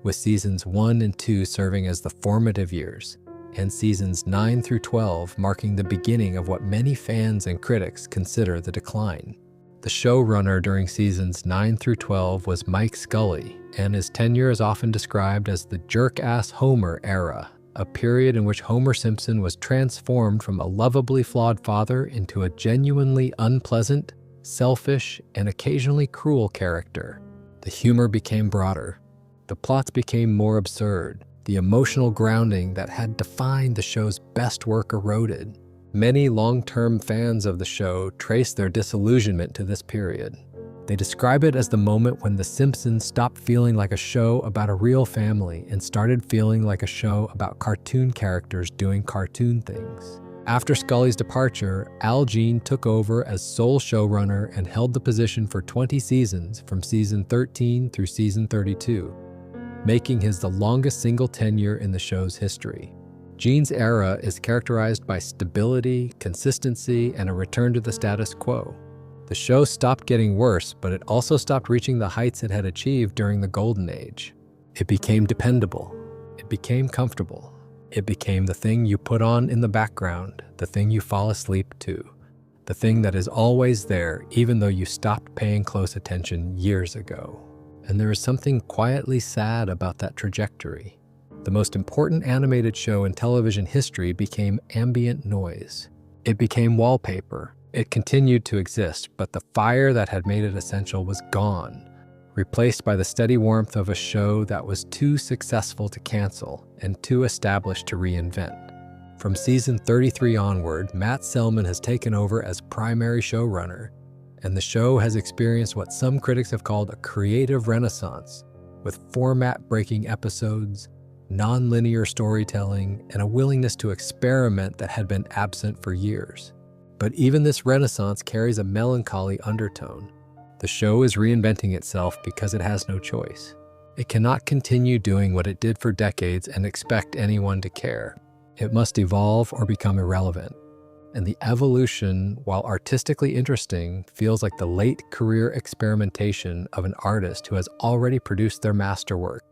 with seasons 1 and 2 serving as the formative years, and seasons 9 through 12 marking the beginning of what many fans and critics consider the decline. The showrunner during seasons 9 through 12 was Mike Scully, and his tenure is often described as the jerk-ass Homer era, a period in which Homer Simpson was transformed from a lovably flawed father into a genuinely unpleasant, selfish, and occasionally cruel character. The humor became broader. The plots became more absurd. The emotional grounding that had defined the show's best work eroded. Many long-term fans of the show trace their disillusionment to this period. They describe it as the moment when The Simpsons stopped feeling like a show about a real family and started feeling like a show about cartoon characters doing cartoon things. After Scully's departure, Al Jean took over as sole showrunner and held the position for 20 seasons from season 13 through season 32, making his the longest single tenure in the show's history. Gene's era is characterized by stability, consistency, and a return to the status quo. The show stopped getting worse, but it also stopped reaching the heights it had achieved during the Golden Age. It became dependable. It became comfortable. It became the thing you put on in the background, the thing you fall asleep to, the thing that is always there even though you stopped paying close attention years ago. And there is something quietly sad about that trajectory. The most important animated show in television history became ambient noise. It became wallpaper. It continued to exist, but the fire that had made it essential was gone, replaced by the steady warmth of a show that was too successful to cancel and too established to reinvent. From season 33 onward, Matt Selman has taken over as primary showrunner, and the show has experienced what some critics have called a creative renaissance, with format-breaking episodes, non-linear storytelling, and a willingness to experiment that had been absent for years. But even this renaissance carries a melancholy undertone. The show is reinventing itself because it has no choice. It cannot continue doing what it did for decades and expect anyone to care. It must evolve or become irrelevant. And the evolution, while artistically interesting, feels like the late career experimentation of an artist who has already produced their masterwork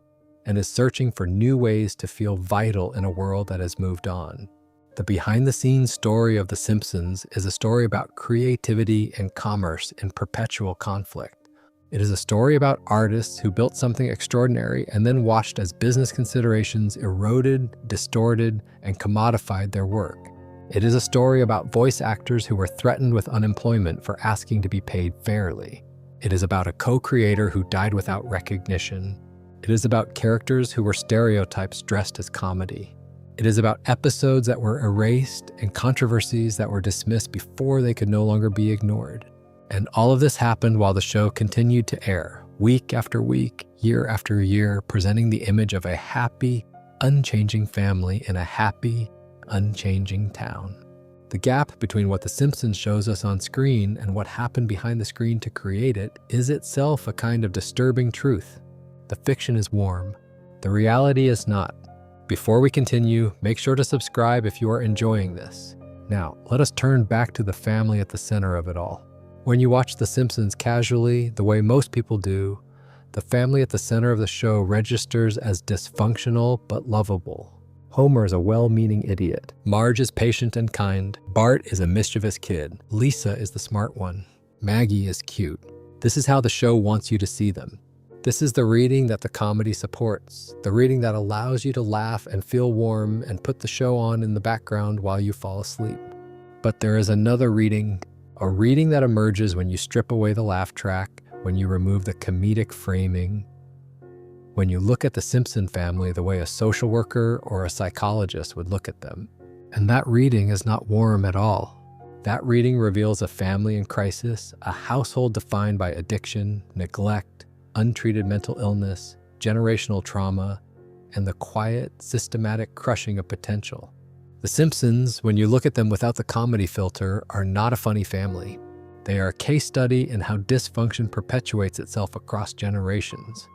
and is searching for new ways to feel vital in a world that has moved on. The behind-the-scenes story of The Simpsons is a story about creativity and commerce in perpetual conflict. It is a story about artists who built something extraordinary and then watched as business considerations eroded, distorted, and commodified their work. It is a story about voice actors who were threatened with unemployment for asking to be paid fairly. It is about a co-creator who died without recognition. It is about characters who were stereotypes dressed as comedy. It is about episodes that were erased and controversies that were dismissed before they could no longer be ignored. And all of this happened while the show continued to air, week after week, year after year, presenting the image of a happy, unchanging family in a happy, unchanging town. The gap between what The Simpsons shows us on screen and what happened behind the screen to create it is itself a kind of disturbing truth. The fiction is warm. The reality is not. Before we continue, make sure to subscribe if you are enjoying this. Now, let us turn back to the family at the center of it all. When you watch The Simpsons casually, the way most people do, the family at the center of the show registers as dysfunctional but lovable. Homer is a well-meaning idiot. Marge is patient and kind. Bart is a mischievous kid. Lisa is the smart one. Maggie is cute. This is how the show wants you to see them. This is the reading that the comedy supports, the reading that allows you to laugh and feel warm and put the show on in the background while you fall asleep. But there is another reading, a reading that emerges when you strip away the laugh track, when you remove the comedic framing, when you look at the Simpson family the way a social worker or a psychologist would look at them. And that reading is not warm at all. That reading reveals a family in crisis, a household defined by addiction, neglect, untreated mental illness, generational trauma, and the quiet, systematic crushing of potential. The Simpsons, when you look at them without the comedy filter, are not a funny family. They are a case study in how dysfunction perpetuates itself across generations.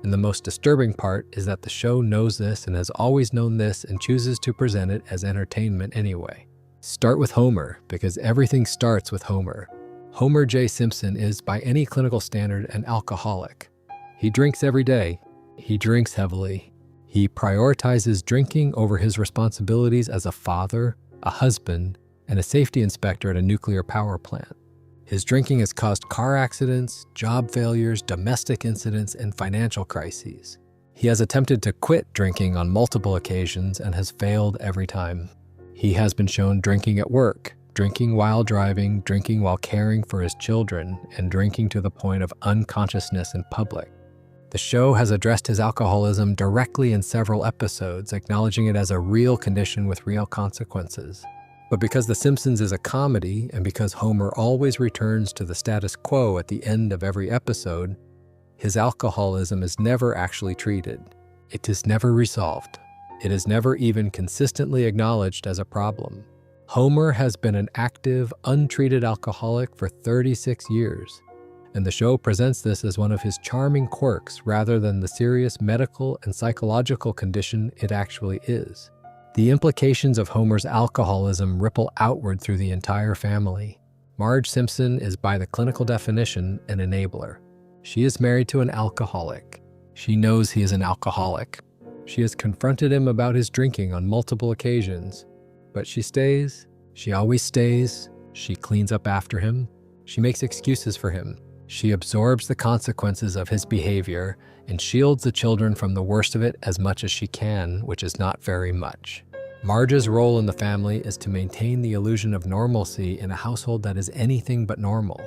And the most disturbing part is that the show knows this and has always known this and chooses to present it as entertainment anyway. Start with Homer, because everything starts with Homer. Homer J. Simpson is, by any clinical standard, an alcoholic. He drinks every day. He drinks heavily. He prioritizes drinking over his responsibilities as a father, a husband, and a safety inspector at a nuclear power plant. His drinking has caused car accidents, job failures, domestic incidents, and financial crises. He has attempted to quit drinking on multiple occasions and has failed every time. He has been shown drinking at work, drinking while driving, drinking while caring for his children, and drinking to the point of unconsciousness in public. The show has addressed his alcoholism directly in several episodes, acknowledging it as a real condition with real consequences. But because The Simpsons is a comedy, and because Homer always returns to the status quo at the end of every episode, his alcoholism is never actually treated. It is never resolved. It is never even consistently acknowledged as a problem. Homer has been an active, untreated alcoholic for 36 years, and the show presents this as one of his charming quirks rather than the serious medical and psychological condition it actually is. The implications of Homer's alcoholism ripple outward through the entire family. Marge Simpson is, by the clinical definition, an enabler. She is married to an alcoholic. She knows he is an alcoholic. She has confronted him about his drinking on multiple occasions. But she stays. She always stays. She cleans up after him. She makes excuses for him. She absorbs the consequences of his behavior and shields the children from the worst of it as much as she can, which is not very much. Marge's role in the family is to maintain the illusion of normalcy in a household that is anything but normal.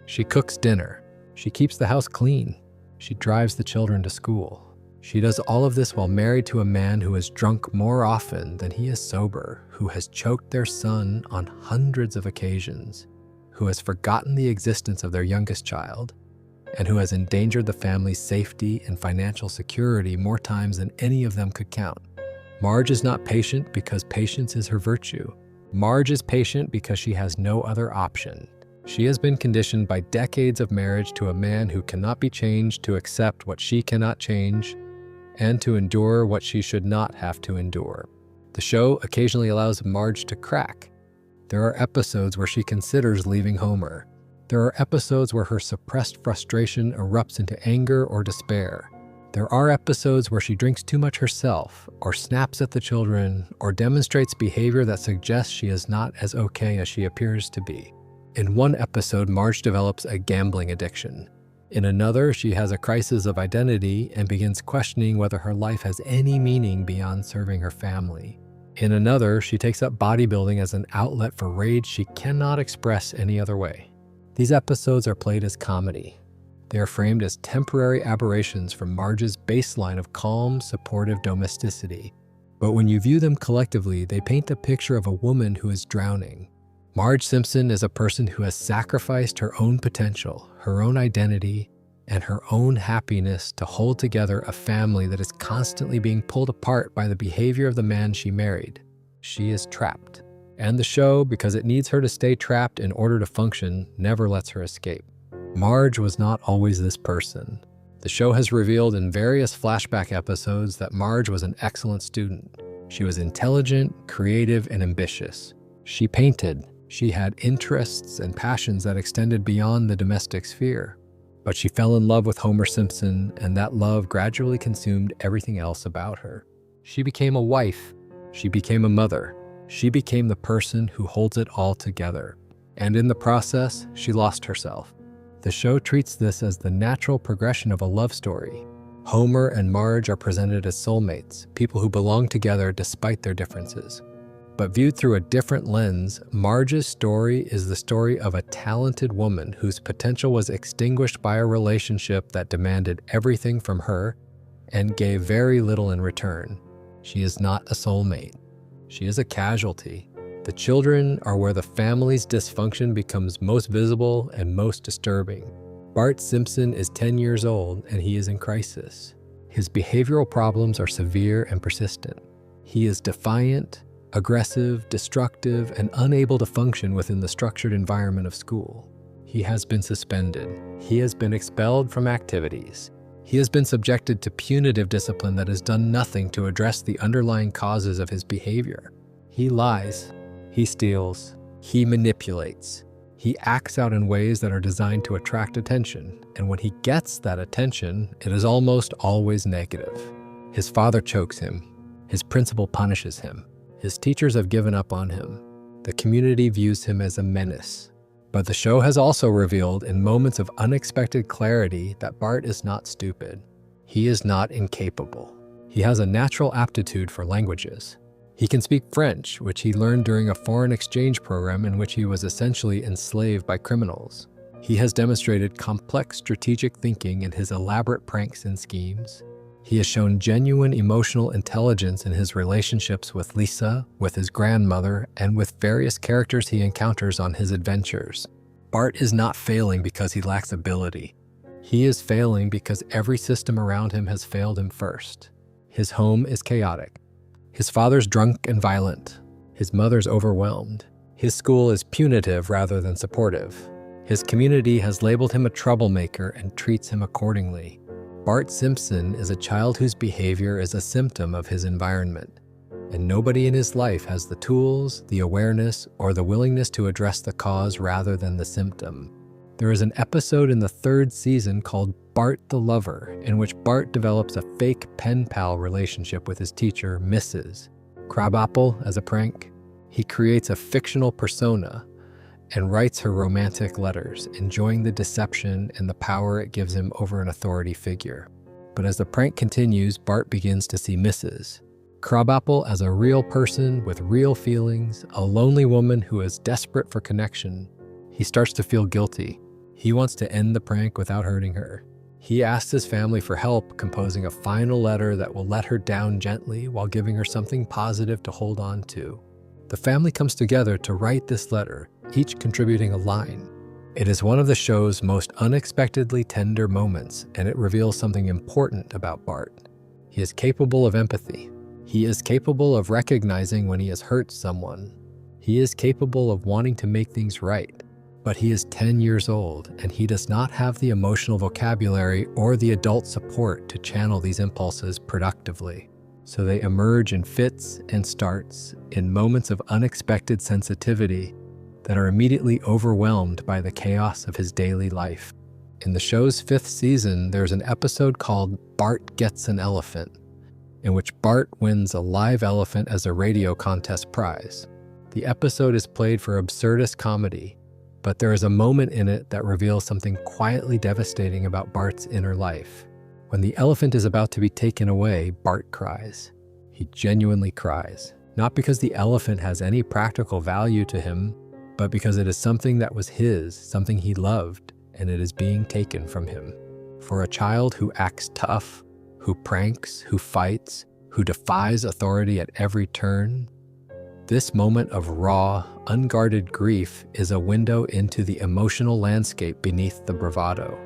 She cooks dinner. She keeps the house clean. She drives the children to school. She does all of this while married to a man who is drunk more often than he is sober, who has choked their son on hundreds of occasions, who has forgotten the existence of their youngest child, and who has endangered the family's safety and financial security more times than any of them could count. Marge is not patient because patience is her virtue. Marge is patient because she has no other option. She has been conditioned by decades of marriage to a man who cannot be changed to accept what she cannot change and to endure what she should not have to endure. The show occasionally allows Marge to crack. There are episodes where she considers leaving Homer. There are episodes where her suppressed frustration erupts into anger or despair. There are episodes where she drinks too much herself, or snaps at the children, or demonstrates behavior that suggests she is not as okay as she appears to be. In one episode, Marge develops a gambling addiction. In another, she has a crisis of identity and begins questioning whether her life has any meaning beyond serving her family. In another, she takes up bodybuilding as an outlet for rage she cannot express any other way. These episodes are played as comedy. They are framed as temporary aberrations from Marge's baseline of calm, supportive domesticity. But when you view them collectively, they paint a picture of a woman who is drowning. Marge Simpson is a person who has sacrificed her own potential, her own identity, and her own happiness to hold together a family that is constantly being pulled apart by the behavior of the man she married. She is trapped. And the show, because it needs her to stay trapped in order to function, never lets her escape. Marge was not always this person. The show has revealed in various flashback episodes that Marge was an excellent student. She was intelligent, creative, and ambitious. She painted. She had interests and passions that extended beyond the domestic sphere. But she fell in love with Homer Simpson, and that love gradually consumed everything else about her. She became a wife. She became a mother. She became the person who holds it all together. And in the process, she lost herself. The show treats this as the natural progression of a love story. Homer and Marge are presented as soulmates, people who belong together despite their differences. But viewed through a different lens, Marge's story is the story of a talented woman whose potential was extinguished by a relationship that demanded everything from her and gave very little in return. She is not a soulmate. She is a casualty. The children are where the family's dysfunction becomes most visible and most disturbing. Bart Simpson is 10 years old and he is in crisis. His behavioral problems are severe and persistent. He is defiant, aggressive, destructive, and unable to function within the structured environment of school. He has been suspended. He has been expelled from activities. He has been subjected to punitive discipline that has done nothing to address the underlying causes of his behavior. He lies. He steals. He manipulates. He acts out in ways that are designed to attract attention, and when he gets that attention, it is almost always negative. His father chokes him. His principal punishes him. His teachers have given up on him. The community views him as a menace. But the show has also revealed in moments of unexpected clarity that Bart is not stupid. He is not incapable. He has a natural aptitude for languages. He can speak French, which he learned during a foreign exchange program in which he was essentially enslaved by criminals. He has demonstrated complex strategic thinking in his elaborate pranks and schemes. He has shown genuine emotional intelligence in his relationships with Lisa, with his grandmother, and with various characters he encounters on his adventures. Bart is not failing because he lacks ability. He is failing because every system around him has failed him first. His home is chaotic. His father's drunk and violent. His mother's overwhelmed. His school is punitive rather than supportive. His community has labeled him a troublemaker and treats him accordingly. Bart Simpson is a child whose behavior is a symptom of his environment. and nobody in his life has the tools, the awareness, or the willingness to address the cause rather than the symptom. There is an episode in the 3rd season called Bart the Lover, in which Bart develops a fake pen pal relationship with his teacher, Mrs. Crabapple, as a prank. He creates a fictional persona and writes her romantic letters, enjoying the deception and the power it gives him over an authority figure. But as the prank continues, Bart begins to see Mrs. Crabapple as a real person with real feelings, a lonely woman who is desperate for connection. He starts to feel guilty. He wants to end the prank without hurting her. He asks his family for help, composing a final letter that will let her down gently while giving her something positive to hold on to. The family comes together to write this letter, each contributing a line. It is one of the show's most unexpectedly tender moments, and it reveals something important about Bart. He is capable of empathy. He is capable of recognizing when he has hurt someone. He is capable of wanting to make things right. But he is 10 years old, and he does not have the emotional vocabulary or the adult support to channel these impulses productively. So they emerge in fits and starts, in moments of unexpected sensitivity that are immediately overwhelmed by the chaos of his daily life. In the show's 5th season, there's an episode called Bart Gets an Elephant, in which Bart wins a live elephant as a radio contest prize. The episode is played for absurdist comedy, but there is a moment in it that reveals something quietly devastating about Bart's inner life. When the elephant is about to be taken away, Bart cries. He genuinely cries, not because the elephant has any practical value to him, but because it is something that was his, something he loved, and it is being taken from him. For a child who acts tough, who pranks, who fights, who defies authority at every turn, this moment of raw, unguarded grief is a window into the emotional landscape beneath the bravado.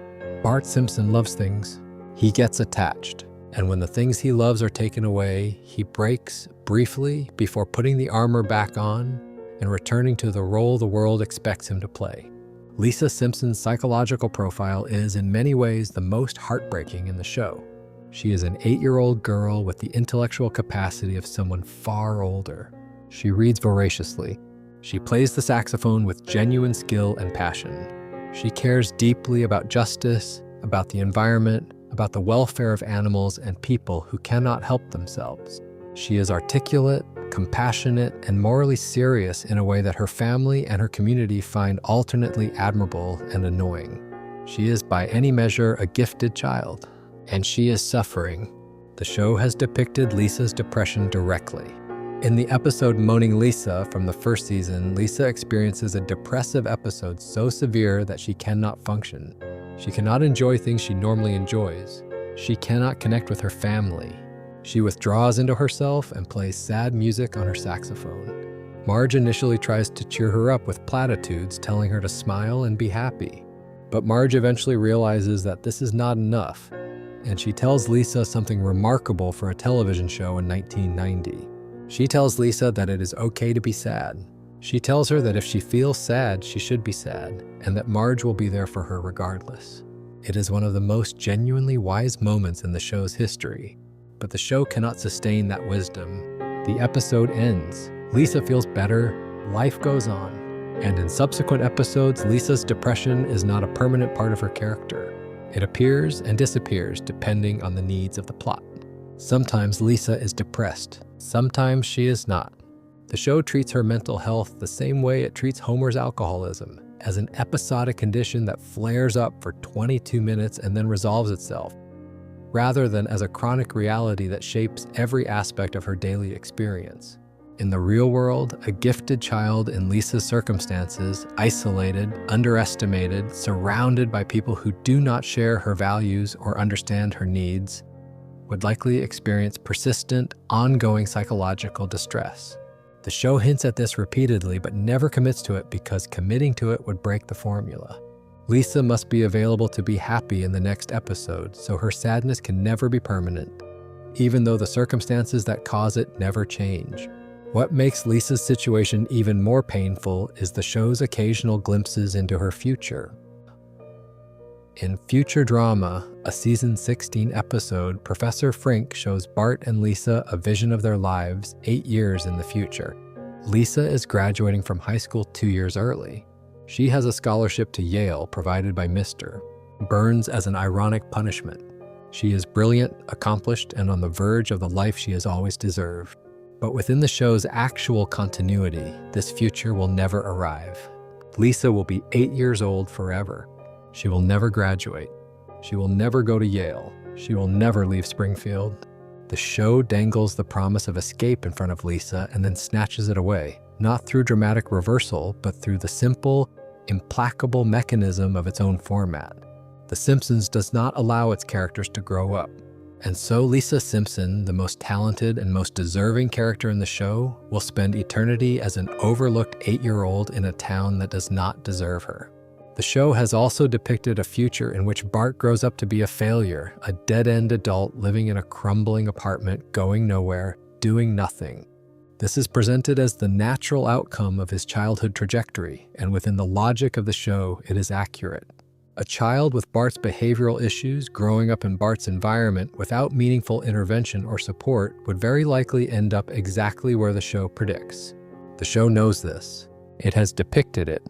Bart Simpson loves things. He gets attached, and when the things he loves are taken away, he breaks briefly before putting the armor back on and returning to the role the world expects him to play. Lisa Simpson's psychological profile is in many ways the most heartbreaking in the show. She is an 8-year-old girl with the intellectual capacity of someone far older. She reads voraciously. She plays the saxophone with genuine skill and passion. She cares deeply about justice, about the environment, about the welfare of animals and people who cannot help themselves. She is articulate, compassionate, and morally serious in a way that her family and her community find alternately admirable and annoying. She is by any measure a gifted child, and she is suffering. The show has depicted Lisa's depression directly. In the episode Moaning Lisa from the 1st season, Lisa experiences a depressive episode so severe that she cannot function. She cannot enjoy things she normally enjoys. She cannot connect with her family. She withdraws into herself and plays sad music on her saxophone. Marge initially tries to cheer her up with platitudes, telling her to smile and be happy. But Marge eventually realizes that this is not enough, and she tells Lisa something remarkable for a television show in 1990. She tells Lisa that it is okay to be sad. She tells her that if she feels sad, she should be sad, and that Marge will be there for her regardless. It is one of the most genuinely wise moments in the show's history, but the show cannot sustain that wisdom. The episode ends. Lisa feels better, life goes on, and in subsequent episodes, Lisa's depression is not a permanent part of her character. It appears and disappears depending on the needs of the plot. Sometimes Lisa is depressed, sometimes she is not. The show treats her mental health the same way it treats Homer's alcoholism, as an episodic condition that flares up for 22 minutes and then resolves itself, rather than as a chronic reality that shapes every aspect of her daily experience. In the real world, a gifted child in Lisa's circumstances, isolated, underestimated, surrounded by people who do not share her values or understand her needs, would likely experience persistent, ongoing psychological distress. The show hints at this repeatedly but never commits to it because committing to it would break the formula. Lisa must be available to be happy in the next episode, so her sadness can never be permanent, even though the circumstances that cause it never change. What makes Lisa's situation even more painful is the show's occasional glimpses into her future. In future drama, A season 16 episode, Professor Frink shows Bart and Lisa a vision of their lives 8 years in the future. Lisa is graduating from high school 2 years early. She has a scholarship to Yale provided by Mr. Burns as an ironic punishment. She is brilliant, accomplished, and on the verge of the life she has always deserved. But within the show's actual continuity, this future will never arrive. Lisa will be 8 years old forever. She will never graduate. She will never go to Yale. She will never leave Springfield. The show dangles the promise of escape in front of Lisa and then snatches it away, not through dramatic reversal, but through the simple, implacable mechanism of its own format. The Simpsons does not allow its characters to grow up. And so Lisa Simpson, the most talented and most deserving character in the show, will spend eternity as an overlooked 8-year-old in a town that does not deserve her. The show has also depicted a future in which Bart grows up to be a failure, a dead-end adult living in a crumbling apartment, going nowhere, doing nothing. This is presented as the natural outcome of his childhood trajectory, and within the logic of the show, it is accurate. A child with Bart's behavioral issues growing up in Bart's environment without meaningful intervention or support would very likely end up exactly where the show predicts. The show knows this. It has depicted it.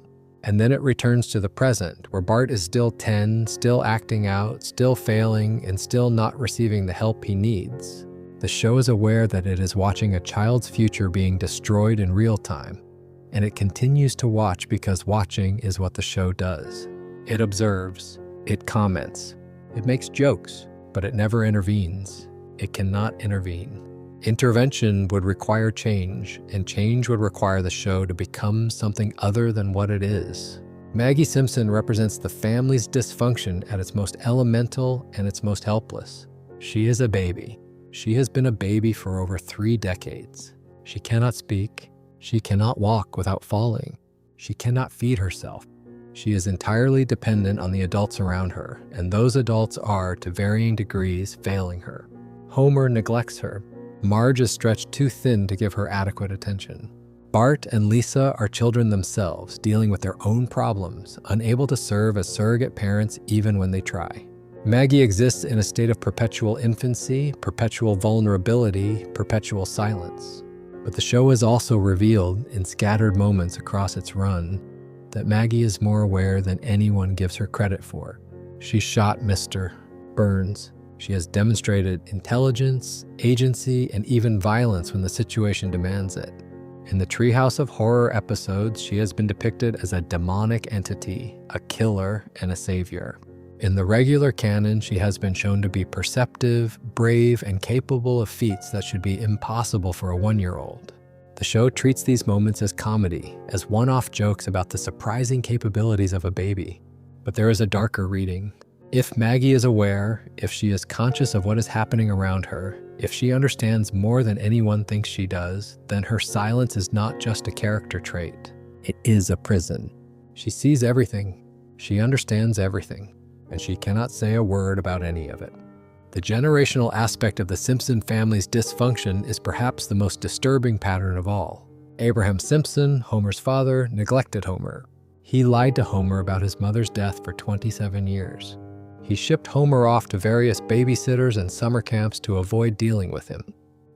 And then it returns to the present, where Bart is still 10, still acting out, still failing, and still not receiving the help he needs. The show is aware that it is watching a child's future being destroyed in real time, and it continues to watch because watching is what the show does. It observes, it comments, it makes jokes, but it never intervenes. It cannot intervene. Intervention would require change, and change would require the show to become something other than what it is. Maggie Simpson represents the family's dysfunction at its most elemental and its most helpless. She is a baby. She has been a baby for over 3 decades. She cannot speak. She cannot walk without falling. She cannot feed herself. She is entirely dependent on the adults around her, and those adults are, to varying degrees, failing her. Homer neglects her. Marge is stretched too thin to give her adequate attention. Bart and Lisa are children themselves, dealing with their own problems, unable to serve as surrogate parents even when they try. Maggie exists in a state of perpetual infancy, perpetual vulnerability, perpetual silence. But the show has also revealed, in scattered moments across its run, that Maggie is more aware than anyone gives her credit for. She shot Mr. Burns. She has demonstrated intelligence, agency, and even violence when the situation demands it. In the Treehouse of Horror episodes, she has been depicted as a demonic entity, a killer, and a savior. In the regular canon, she has been shown to be perceptive, brave, and capable of feats that should be impossible for a 1-year-old. The show treats these moments as comedy, as one-off jokes about the surprising capabilities of a baby. But there is a darker reading. If Maggie is aware, if she is conscious of what is happening around her, if she understands more than anyone thinks she does, then her silence is not just a character trait. It is a prison. She sees everything, she understands everything, and she cannot say a word about any of it. The generational aspect of the Simpson family's dysfunction is perhaps the most disturbing pattern of all. Abraham Simpson, Homer's father, neglected Homer. He lied to Homer about his mother's death for 27 years. He shipped Homer off to various babysitters and summer camps to avoid dealing with him.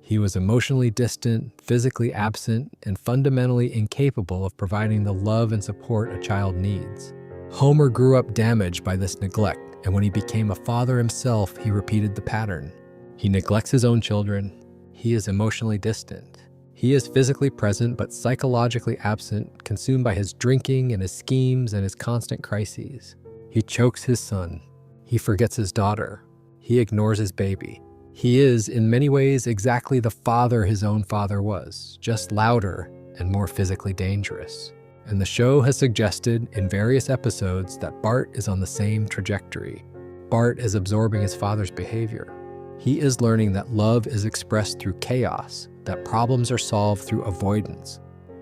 He was emotionally distant, physically absent, and fundamentally incapable of providing the love and support a child needs. Homer grew up damaged by this neglect, and when he became a father himself, he repeated the pattern. He neglects his own children. He is emotionally distant. He is physically present but psychologically absent, consumed by his drinking and his schemes and his constant crises. He chokes his son. He forgets his daughter. He ignores his baby. He is, in many ways, exactly the father his own father was, just louder and more physically dangerous. And the show has suggested in various episodes that Bart is on the same trajectory. Bart is absorbing his father's behavior. He is learning that love is expressed through chaos, that problems are solved through avoidance,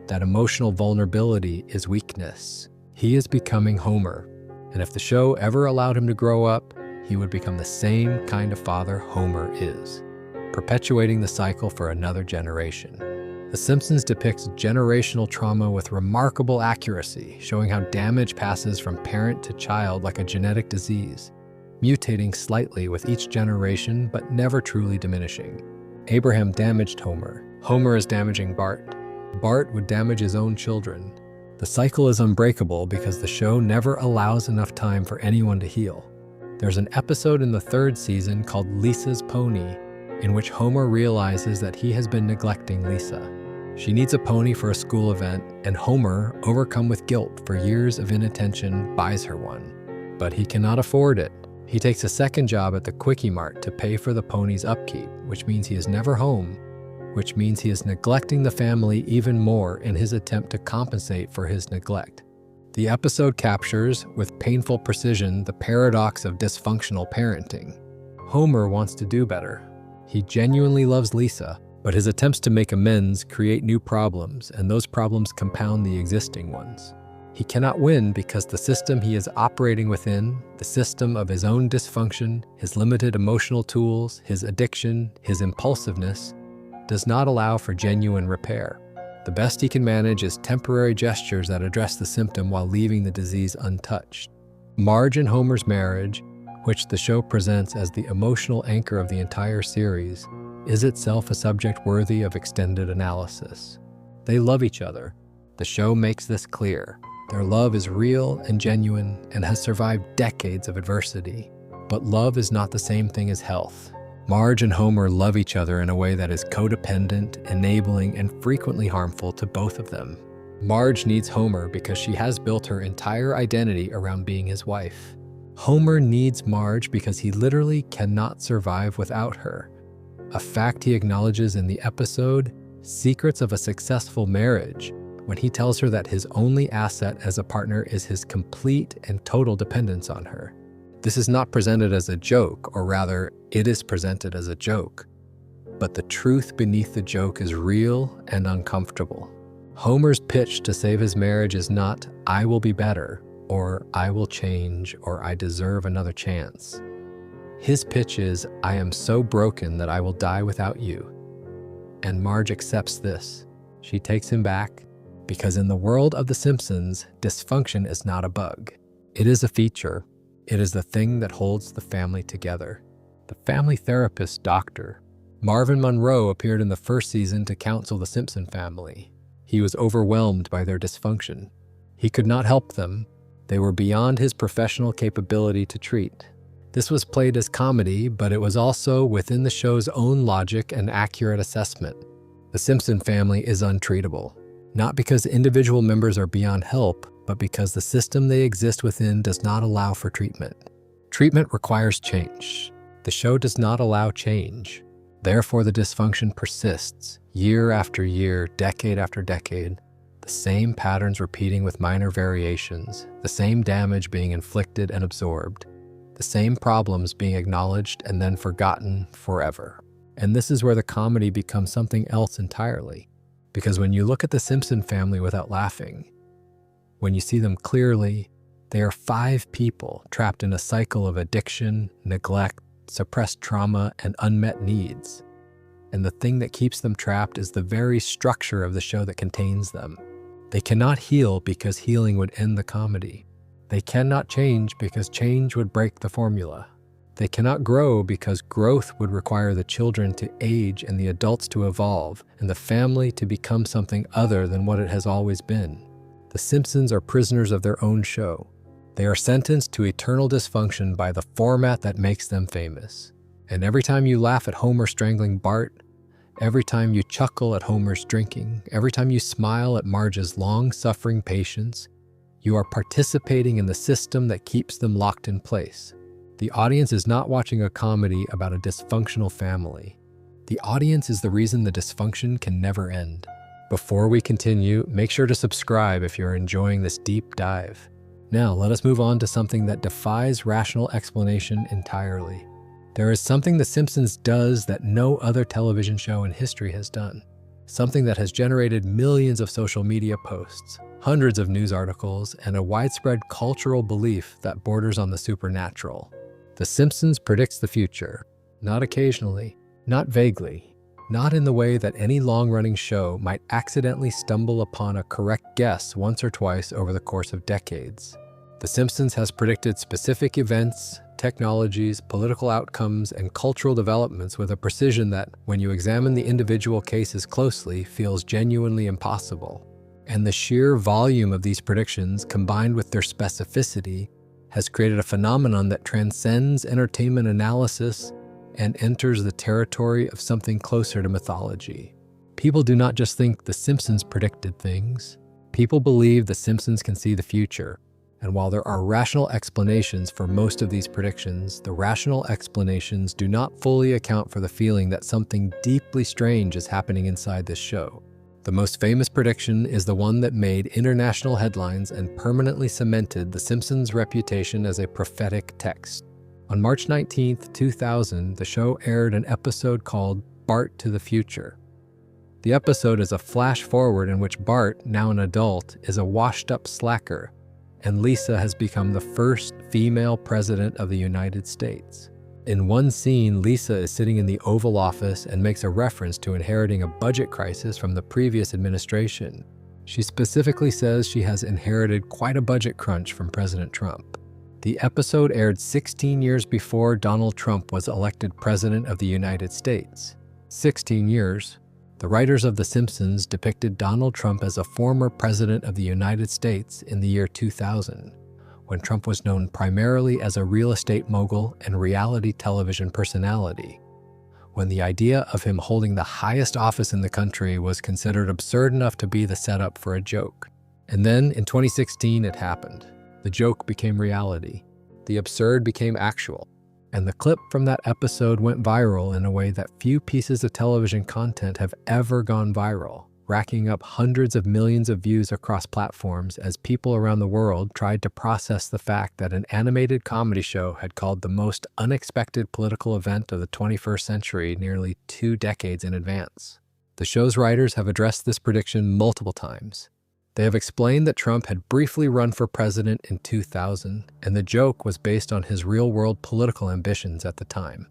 that emotional vulnerability is weakness. He is becoming Homer. And if the show ever allowed him to grow up, he would become the same kind of father Homer is, perpetuating the cycle for another generation. The Simpsons depicts generational trauma with remarkable accuracy, showing how damage passes from parent to child like a genetic disease. mutating slightly with each generation but never truly diminishing. Abraham damaged Homer. Homer is damaging Bart. Bart would damage his own children. The cycle is unbreakable because the show never allows enough time for anyone to heal. There's an episode in the third season called Lisa's Pony, in which Homer realizes that he has been neglecting Lisa. She needs a pony for a school event, and Homer, overcome with guilt for years of inattention, buys her one. But he cannot afford it. He takes a second job at the Quickie Mart to pay for the pony's upkeep, which means he is never home, which means he is neglecting the family even more in his attempt to compensate for his neglect. The episode captures, with painful precision, the paradox of dysfunctional parenting. Homer wants to do better. He genuinely loves Lisa, but his attempts to make amends create new problems, and those problems compound the existing ones. He cannot win because the system he is operating within, the system of his own dysfunction, his limited emotional tools, his addiction, his impulsiveness, does not allow for genuine repair. The best he can manage is temporary gestures that address the symptom while leaving the disease untouched. Marge and Homer's marriage, which the show presents as the emotional anchor of the entire series, is itself a subject worthy of extended analysis. They love each other. The show makes this clear. Their love is real and genuine and has survived decades of adversity. But love is not the same thing as health. Marge and Homer love each other in a way that is codependent, enabling, and frequently harmful to both of them. Marge needs Homer because she has built her entire identity around being his wife. Homer needs Marge because he literally cannot survive without her. A fact he acknowledges in the episode, Secrets of a Successful Marriage, when he tells her that his only asset as a partner is his complete and total dependence on her. This is not presented as a joke, or rather, it is presented as a joke. But the truth beneath the joke is real and uncomfortable. Homer's pitch to save his marriage is not, "I will be better," or "I will change," or "I deserve another chance." His pitch is, "I am so broken that I will die without you." And Marge accepts this. She takes him back, because in the world of The Simpsons, dysfunction is not a bug. It is a feature. It is the thing that holds the family together. The family therapist doctor. Marvin Monroe appeared in the first season to counsel the Simpson family. He was overwhelmed by their dysfunction. He could not help them. They were beyond his professional capability to treat. This was played as comedy, but it was also within the show's own logic and accurate assessment. The Simpson family is untreatable, not because individual members are beyond help, but because the system they exist within does not allow for treatment. Treatment requires change. The show does not allow change. Therefore, the dysfunction persists, year after year, decade after decade, the same patterns repeating with minor variations, the same damage being inflicted and absorbed, the same problems being acknowledged and then forgotten forever. And this is where the comedy becomes something else entirely. Because when you look at the Simpson family without laughing, when you see them clearly, they are 5 people trapped in a cycle of addiction, neglect, suppressed trauma, and unmet needs. And the thing that keeps them trapped is the very structure of the show that contains them. They cannot heal because healing would end the comedy. They cannot change because change would break the formula. They cannot grow because growth would require the children to age and the adults to evolve, and the family to become something other than what it has always been. The Simpsons are prisoners of their own show. They are sentenced to eternal dysfunction by the format that makes them famous. And every time you laugh at Homer strangling Bart, every time you chuckle at Homer's drinking, every time you smile at Marge's long-suffering patience, you are participating in the system that keeps them locked in place. The audience is not watching a comedy about a dysfunctional family. The audience is the reason the dysfunction can never end. Before we continue, make sure to subscribe if you're enjoying this deep dive. Now, let us move on to something that defies rational explanation entirely. There is something The Simpsons does that no other television show in history has done. Something that has generated millions of social media posts, hundreds of news articles, and a widespread cultural belief that borders on the supernatural. The Simpsons predicts the future, not occasionally, not vaguely, not in the way that any long-running show might accidentally stumble upon a correct guess once or twice over the course of decades. The Simpsons has predicted specific events, technologies, political outcomes, and cultural developments with a precision that, when you examine the individual cases closely, feels genuinely impossible. And the sheer volume of these predictions, combined with their specificity, has created a phenomenon that transcends entertainment analysis and enters the territory of something closer to mythology. People do not just think The Simpsons predicted things. People believe The Simpsons can see the future. And while there are rational explanations for most of these predictions, the rational explanations do not fully account for the feeling that something deeply strange is happening inside this show. The most famous prediction is the one that made international headlines and permanently cemented The Simpsons' reputation as a prophetic text. On March 19, 2000, the show aired an episode called Bart to the Future. The episode is a flash forward in which Bart, now an adult, is a washed-up slacker, and Lisa has become the first female president of the United States. In one scene, Lisa is sitting in the Oval Office and makes a reference to inheriting a budget crisis from the previous administration. She specifically says she has inherited quite a budget crunch from President Trump. The episode aired 16 years before Donald Trump was elected President of the United States. 16 years. The writers of The Simpsons depicted Donald Trump as a former President of the United States in the year 2000, when Trump was known primarily as a real estate mogul and reality television personality, when the idea of him holding the highest office in the country was considered absurd enough to be the setup for a joke. And then, in 2016, it happened. The joke became reality. The absurd became actual. And the clip from that episode went viral in a way that few pieces of television content have ever gone viral, racking up hundreds of millions of views across platforms as people around the world tried to process the fact that an animated comedy show had called the most unexpected political event of the 21st century nearly 2 decades in advance. The show's writers have addressed this prediction multiple times. They have explained that Trump had briefly run for president in 2000, and the joke was based on his real-world political ambitions at the time.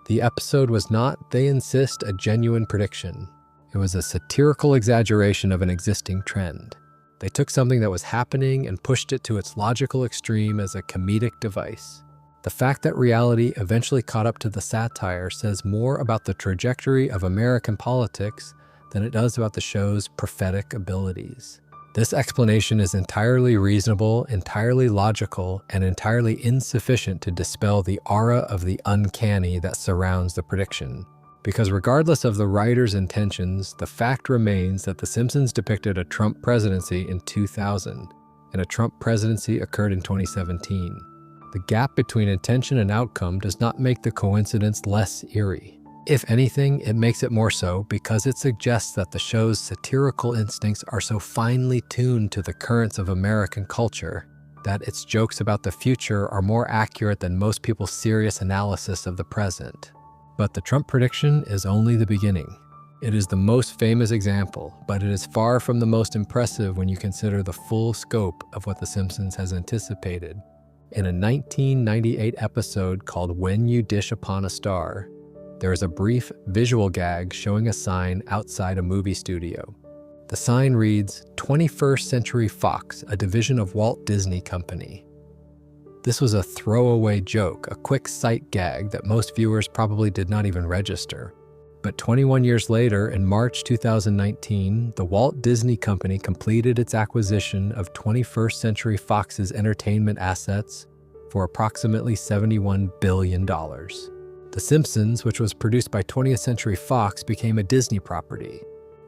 The episode was not, they insist, a genuine prediction. It was a satirical exaggeration of an existing trend. They took something that was happening and pushed it to its logical extreme as a comedic device. The fact that reality eventually caught up to the satire says more about the trajectory of American politics than it does about the show's prophetic abilities. This explanation is entirely reasonable, entirely logical, and entirely insufficient to dispel the aura of the uncanny that surrounds the prediction. Because regardless of the writer's intentions, the fact remains that The Simpsons depicted a Trump presidency in 2000, and a Trump presidency occurred in 2017. The gap between intention and outcome does not make the coincidence less eerie. If anything, it makes it more so because it suggests that the show's satirical instincts are so finely tuned to the currents of American culture that its jokes about the future are more accurate than most people's serious analysis of the present. But the Trump prediction is only the beginning. It is the most famous example, but it is far from the most impressive when you consider the full scope of what The Simpsons has anticipated. In a 1998 episode called When You Dish Upon a Star, there is a brief visual gag showing a sign outside a movie studio. The sign reads, 21st Century Fox, a division of Walt Disney Company. This was a throwaway joke, a quick sight gag that most viewers probably did not even register. But 21 years later, in March 2019, the Walt Disney Company completed its acquisition of 21st Century Fox's entertainment assets for approximately $71 billion. The Simpsons, which was produced by 20th Century Fox, became a Disney property.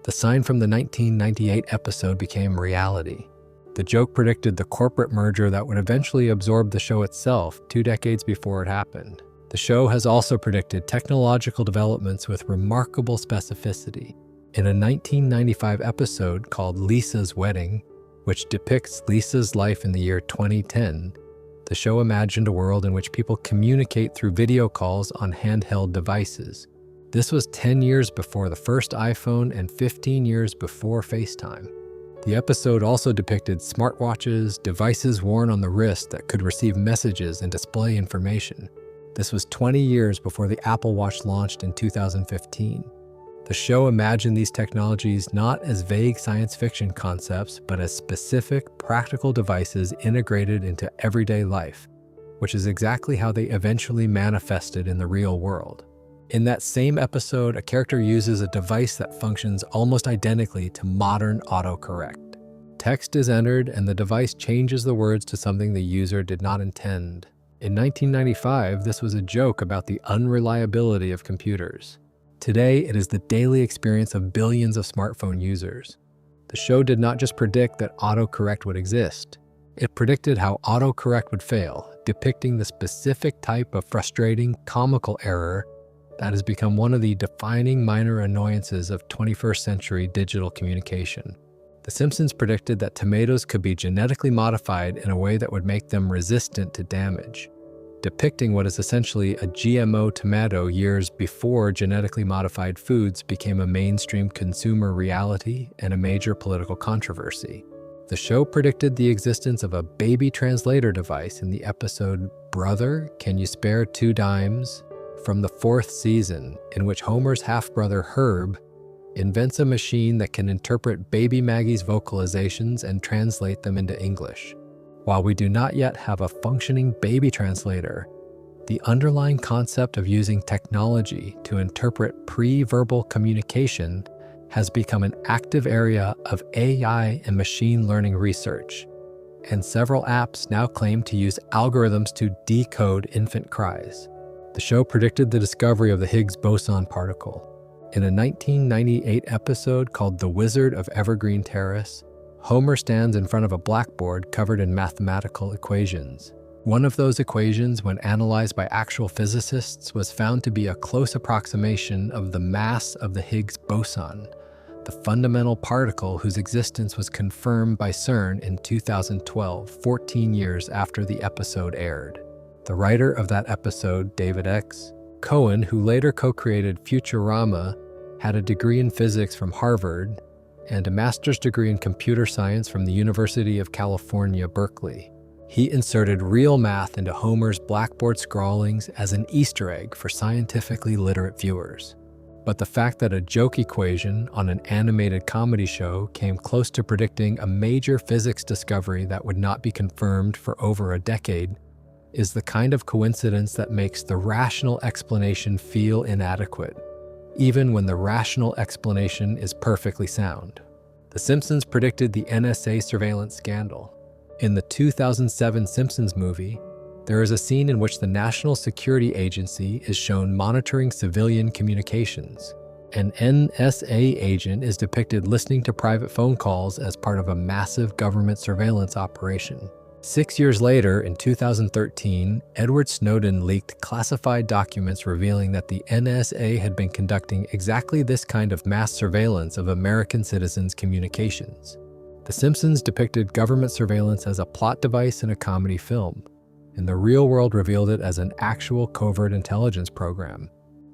The sign from the 1998 episode became reality. The joke predicted the corporate merger that would eventually absorb the show itself 2 decades before it happened. The show has also predicted technological developments with remarkable specificity. In a 1995 episode called Lisa's Wedding, which depicts Lisa's life in the year 2010, the show imagined a world in which people communicate through video calls on handheld devices. This was 10 years before the first iPhone and 15 years before FaceTime. The episode also depicted smartwatches, devices worn on the wrist that could receive messages and display information. This was 20 years before the Apple Watch launched in 2015. The show imagined these technologies not as vague science fiction concepts, but as specific, practical devices integrated into everyday life. which is exactly how they eventually manifested in the real world. In that same episode, a character uses a device that functions almost identically to modern autocorrect. Text is entered and the device changes the words to something the user did not intend. In 1995, this was a joke about the unreliability of computers. Today, it is the daily experience of billions of smartphone users. The show did not just predict that autocorrect would exist. It predicted how autocorrect would fail, depicting the specific type of frustrating, comical error that has become one of the defining minor annoyances of 21st century digital communication. The Simpsons predicted that tomatoes could be genetically modified in a way that would make them resistant to damage, depicting what is essentially a GMO tomato years before genetically modified foods became a mainstream consumer reality and a major political controversy. The show predicted the existence of a baby translator device in the episode Brother, Can You Spare 2 Dimes? From the 4th season, in which Homer's half-brother Herb invents a machine that can interpret baby Maggie's vocalizations and translate them into English. While we do not yet have a functioning baby translator, the underlying concept of using technology to interpret pre-verbal communication has become an active area of AI and machine learning research, and several apps now claim to use algorithms to decode infant cries. The show predicted the discovery of the Higgs boson particle. In a 1998 episode called The Wizard of Evergreen Terrace, Homer stands in front of a blackboard covered in mathematical equations. One of those equations, when analyzed by actual physicists, was found to be a close approximation of the mass of the Higgs boson, the fundamental particle whose existence was confirmed by CERN in 2012, 14 years after the episode aired. The writer of that episode, David X. Cohen, who later co-created Futurama, had a degree in physics from Harvard and a master's degree in computer science from the University of California, Berkeley. He inserted real math into Homer's blackboard scrawlings as an Easter egg for scientifically literate viewers. But the fact that a joke equation on an animated comedy show came close to predicting a major physics discovery that would not be confirmed for over a decade is the kind of coincidence that makes the rational explanation feel inadequate, even when the rational explanation is perfectly sound. The Simpsons predicted the NSA surveillance scandal. In the 2007 Simpsons movie, there is a scene in which the National Security Agency is shown monitoring civilian communications. An NSA agent is depicted listening to private phone calls as part of a massive government surveillance operation. 6 years later, in 2013, Edward Snowden leaked classified documents revealing that the NSA had been conducting exactly this kind of mass surveillance of American citizens' communications. The Simpsons depicted government surveillance as a plot device in a comedy film, and the real world revealed it as an actual covert intelligence program.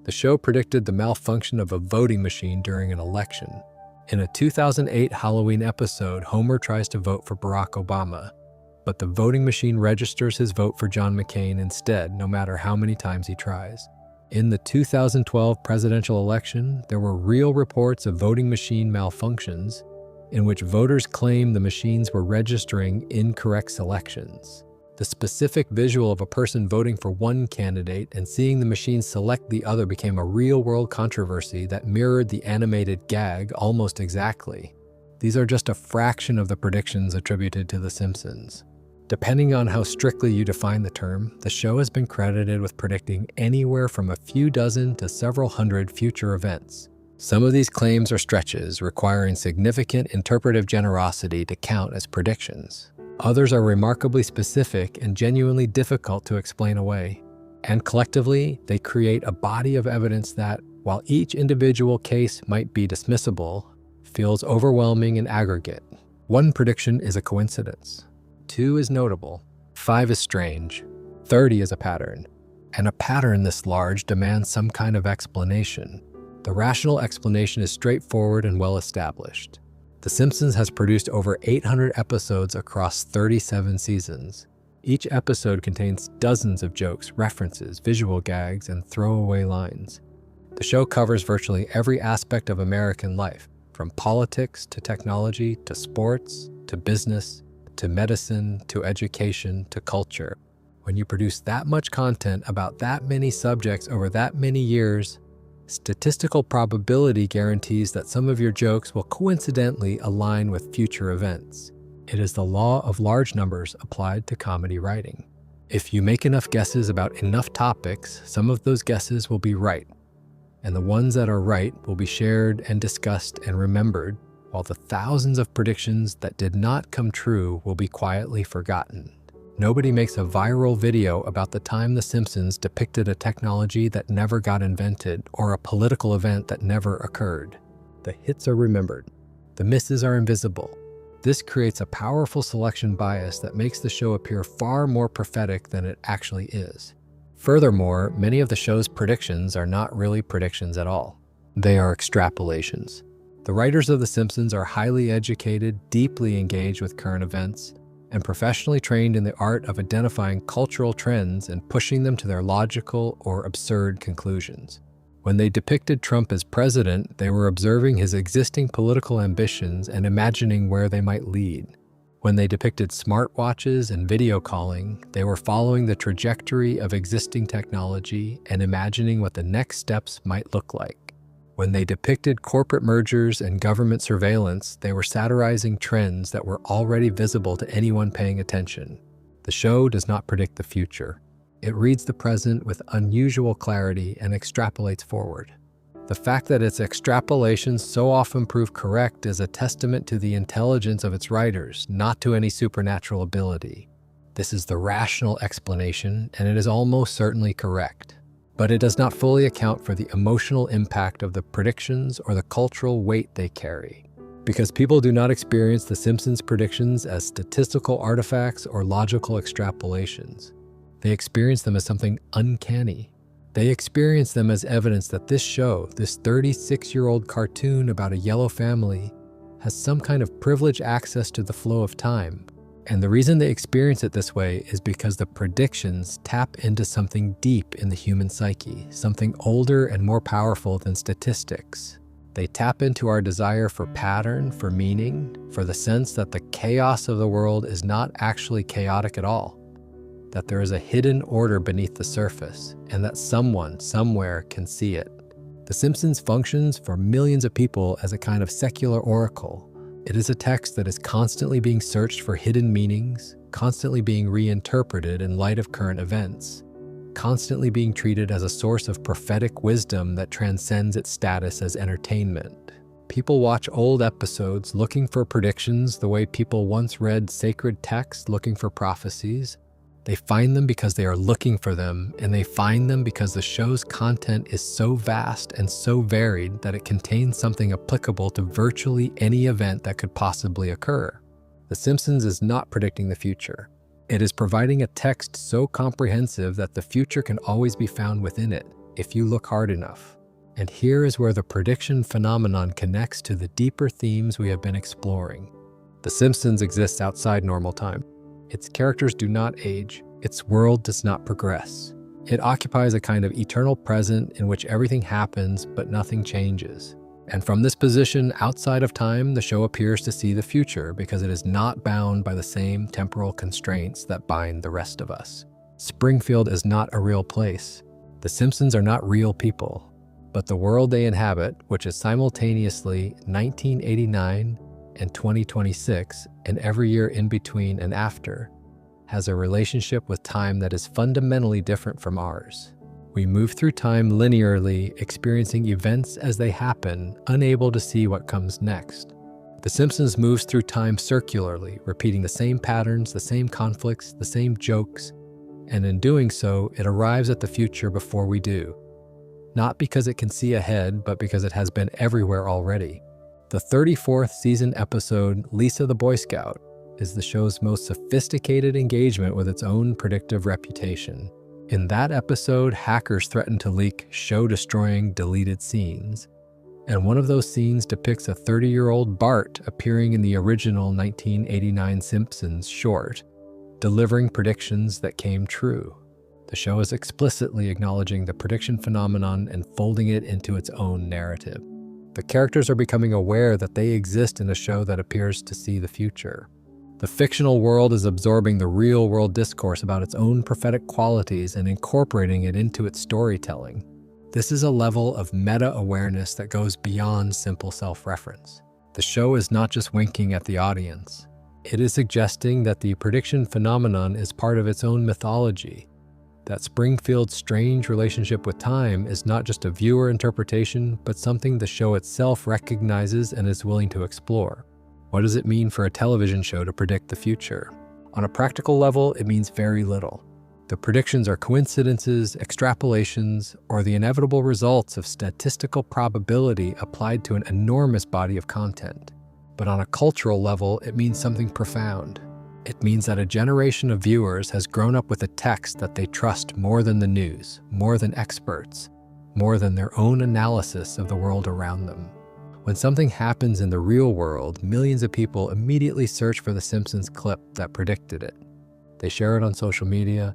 The show predicted the malfunction of a voting machine during an election. In a 2008 Halloween episode, Homer tries to vote for Barack Obama, but the voting machine registers his vote for John McCain instead, no matter how many times he tries. In the 2012 presidential election, there were real reports of voting machine malfunctions in which voters claimed the machines were registering incorrect selections. The specific visual of a person voting for one candidate and seeing the machine select the other became a real-world controversy that mirrored the animated gag almost exactly. These are just a fraction of the predictions attributed to The Simpsons. Depending on how strictly you define the term, the show has been credited with predicting anywhere from a few dozen to several hundred future events. Some of these claims are stretches, requiring significant interpretive generosity to count as predictions. Others are remarkably specific and genuinely difficult to explain away. And collectively, they create a body of evidence that, while each individual case might be dismissible, feels overwhelming in aggregate. 1 prediction is a coincidence. 2 is notable. 5 is strange. 30 is a pattern. And a pattern this large demands some kind of explanation. The rational explanation is straightforward and well established. The Simpsons has produced over 800 episodes across 37 seasons. Each episode contains dozens of jokes, references, visual gags, and throwaway lines. The show covers virtually every aspect of American life, from politics to technology to sports to business to medicine to education to culture. When you produce that much content about that many subjects over that many years, statistical probability guarantees that some of your jokes will coincidentally align with future events. It is the law of large numbers applied to comedy writing. If you make enough guesses about enough topics, some of those guesses will be right, and the ones that are right will be shared and discussed and remembered, while the thousands of predictions that did not come true will be quietly forgotten. Nobody makes a viral video about the time The Simpsons depicted a technology that never got invented or a political event that never occurred. The hits are remembered. The misses are invisible. This creates a powerful selection bias that makes the show appear far more prophetic than it actually is. Furthermore, many of the show's predictions are not really predictions at all. They are extrapolations. The writers of The Simpsons are highly educated, deeply engaged with current events, and professionally trained in the art of identifying cultural trends and pushing them to their logical or absurd conclusions. When they depicted Trump as president, they were observing his existing political ambitions and imagining where they might lead. When they depicted smartwatches and video calling, they were following the trajectory of existing technology and imagining what the next steps might look like. When they depicted corporate mergers and government surveillance, they were satirizing trends that were already visible to anyone paying attention. The show does not predict the future. It reads the present with unusual clarity and extrapolates forward. The fact that its extrapolations so often prove correct is a testament to the intelligence of its writers, not to any supernatural ability. This is the rational explanation, and it is almost certainly correct. But it does not fully account for the emotional impact of the predictions or the cultural weight they carry. Because people do not experience The Simpsons predictions as statistical artifacts or logical extrapolations. They experience them as something uncanny. They experience them as evidence that this show, this 36-year-old cartoon about a yellow family, has some kind of privileged access to the flow of time. And the reason they experience it this way is because the predictions tap into something deep in the human psyche, something older and more powerful than statistics. They tap into our desire for pattern, for meaning, for the sense that the chaos of the world is not actually chaotic at all, that there is a hidden order beneath the surface, and that someone, somewhere, can see it. The Simpsons functions for millions of people as a kind of secular oracle. It is a text that is constantly being searched for hidden meanings, constantly being reinterpreted in light of current events, constantly being treated as a source of prophetic wisdom that transcends its status as entertainment. People watch old episodes looking for predictions the way people once read sacred texts looking for prophecies. They find them because they are looking for them, and they find them because the show's content is so vast and so varied that it contains something applicable to virtually any event that could possibly occur. The Simpsons is not predicting the future. It is providing a text so comprehensive that the future can always be found within it, if you look hard enough. And here is where the prediction phenomenon connects to the deeper themes we have been exploring. The Simpsons exists outside normal time. Its characters do not age. Its world does not progress. It occupies a kind of eternal present in which everything happens but nothing changes. And from this position outside of time, the show appears to see the future because it is not bound by the same temporal constraints that bind the rest of us. Springfield is not a real place. The Simpsons are not real people. But the world they inhabit, which is simultaneously 1989 and 2026, and every year in between and after, has a relationship with time that is fundamentally different from ours. We move through time linearly, experiencing events as they happen, unable to see what comes next. The Simpsons moves through time circularly, repeating the same patterns, the same conflicts, the same jokes, and in doing so, it arrives at the future before we do. Not because it can see ahead, but because it has been everywhere already. The 34th season episode, Lisa the Boy Scout, is the show's most sophisticated engagement with its own predictive reputation. In that episode, hackers threaten to leak show-destroying deleted scenes. And one of those scenes depicts a 30-year-old Bart appearing in the original 1989 Simpsons short, delivering predictions that came true. The show is explicitly acknowledging the prediction phenomenon and folding it into its own narrative. The characters are becoming aware that they exist in a show that appears to see the future. The fictional world is absorbing the real-world discourse about its own prophetic qualities and incorporating it into its storytelling. This is a level of meta-awareness that goes beyond simple self-reference. The show is not just winking at the audience. It is suggesting that the prediction phenomenon is part of its own mythology, that Springfield's strange relationship with time is not just a viewer interpretation, but something the show itself recognizes and is willing to explore. What does it mean for a television show to predict the future? On a practical level, it means very little. The predictions are coincidences, extrapolations, or the inevitable results of statistical probability applied to an enormous body of content. But on a cultural level, it means something profound. It means that a generation of viewers has grown up with a text that they trust more than the news, more than experts, more than their own analysis of the world around them. When something happens in the real world, millions of people immediately search for the Simpsons clip that predicted it. They share it on social media.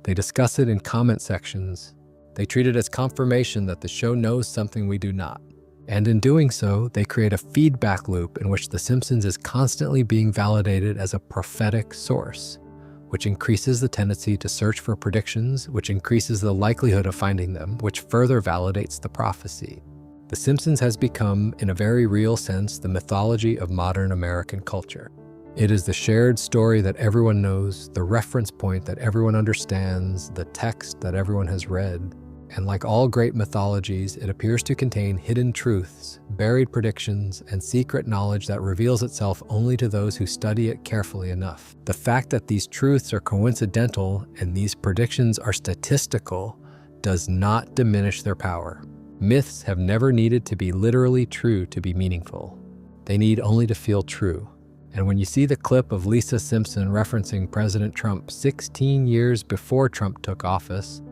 They discuss it in comment sections. They treat it as confirmation that the show knows something we do not. And in doing so, they create a feedback loop in which The Simpsons is constantly being validated as a prophetic source, which increases the tendency to search for predictions, which increases the likelihood of finding them, which further validates the prophecy. The Simpsons has become, in a very real sense, the mythology of modern American culture. It is the shared story that everyone knows, the reference point that everyone understands, the text that everyone has read. And like all great mythologies, it appears to contain hidden truths, buried predictions, and secret knowledge that reveals itself only to those who study it carefully enough. The fact that these truths are coincidental and these predictions are statistical does not diminish their power. Myths have never needed to be literally true to be meaningful. They need only to feel true. And when you see the clip of Lisa Simpson referencing President Trump 16 years before Trump took office,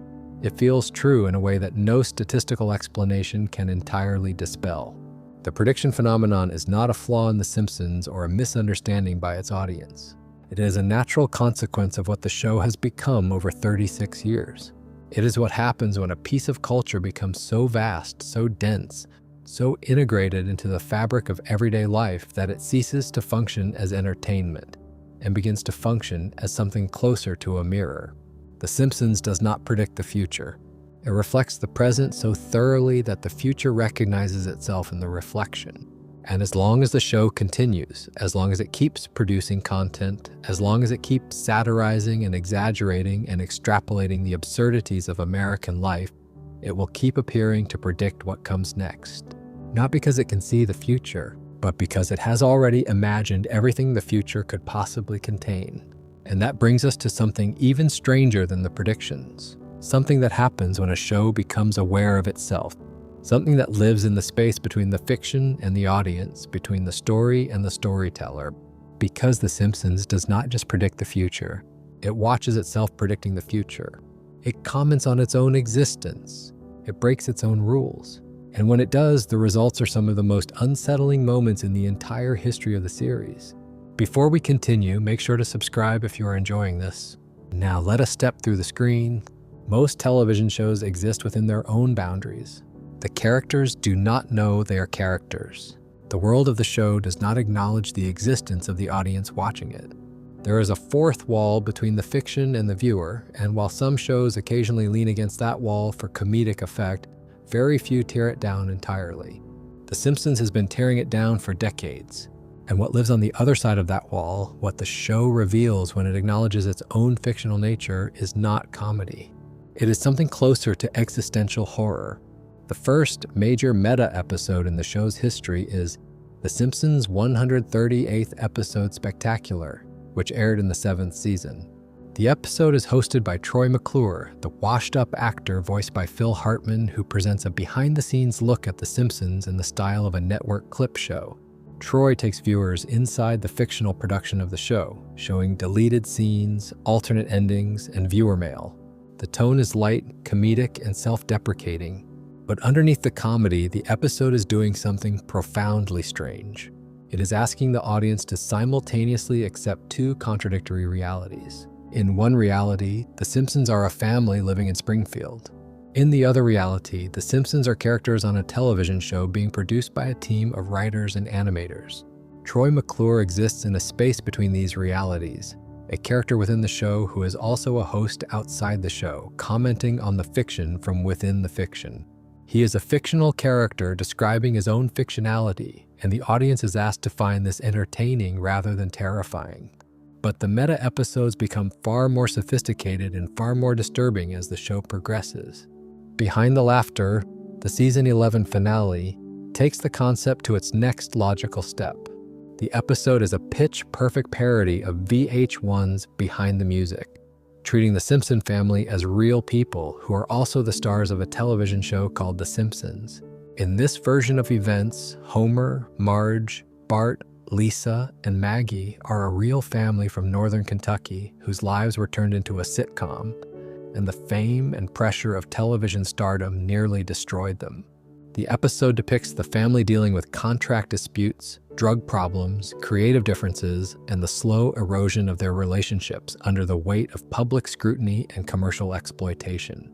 it feels true in a way that no statistical explanation can entirely dispel. The prediction phenomenon is not a flaw in The Simpsons or a misunderstanding by its audience. It is a natural consequence of what the show has become over 36 years. It is what happens when a piece of culture becomes so vast, so dense, so integrated into the fabric of everyday life that it ceases to function as entertainment and begins to function as something closer to a mirror. The Simpsons does not predict the future. It reflects the present so thoroughly that the future recognizes itself in the reflection. And as long as the show continues, as long as it keeps producing content, as long as it keeps satirizing and exaggerating and extrapolating the absurdities of American life, it will keep appearing to predict what comes next. Not because it can see the future, but because it has already imagined everything the future could possibly contain. And that brings us to something even stranger than the predictions. Something that happens when a show becomes aware of itself. Something that lives in the space between the fiction and the audience, between the story and the storyteller. Because The Simpsons does not just predict the future, it watches itself predicting the future. It comments on its own existence. It breaks its own rules. And when it does, the results are some of the most unsettling moments in the entire history of the series. Before we continue, make sure to subscribe if you are enjoying this. Now let us step through the screen. Most television shows exist within their own boundaries. The characters do not know they are characters. The world of the show does not acknowledge the existence of the audience watching it. There is a fourth wall between the fiction and the viewer, and while some shows occasionally lean against that wall for comedic effect, very few tear it down entirely. The Simpsons has been tearing it down for decades. And what lives on the other side of that wall, what the show reveals when it acknowledges its own fictional nature, is not comedy. It is something closer to existential horror. The first major meta episode in the show's history is The Simpsons' 138th episode Spectacular, which aired in the 7th season. The episode is hosted by Troy McClure, the washed-up actor voiced by Phil Hartman, who presents a behind-the-scenes look at The Simpsons in the style of a network clip show. Troy takes viewers inside the fictional production of the show, showing deleted scenes, alternate endings, and viewer mail. The tone is light, comedic, and self-deprecating. But underneath the comedy, the episode is doing something profoundly strange. It is asking the audience to simultaneously accept two contradictory realities. In one reality, the Simpsons are a family living in Springfield. In the other reality, the Simpsons are characters on a television show being produced by a team of writers and animators. Troy McClure exists in a space between these realities, a character within the show who is also a host outside the show, commenting on the fiction from within the fiction. He is a fictional character describing his own fictionality, and the audience is asked to find this entertaining rather than terrifying. But the meta episodes become far more sophisticated and far more disturbing as the show progresses. Behind the Laughter, the season 11 finale, takes the concept to its next logical step. The episode is a pitch-perfect parody of VH1's Behind the Music, treating the Simpson family as real people who are also the stars of a television show called The Simpsons. In this version of events, Homer, Marge, Bart, Lisa, and Maggie are a real family from northern Kentucky whose lives were turned into a sitcom, and the fame and pressure of television stardom nearly destroyed them. The episode depicts the family dealing with contract disputes, drug problems, creative differences, and the slow erosion of their relationships under the weight of public scrutiny and commercial exploitation.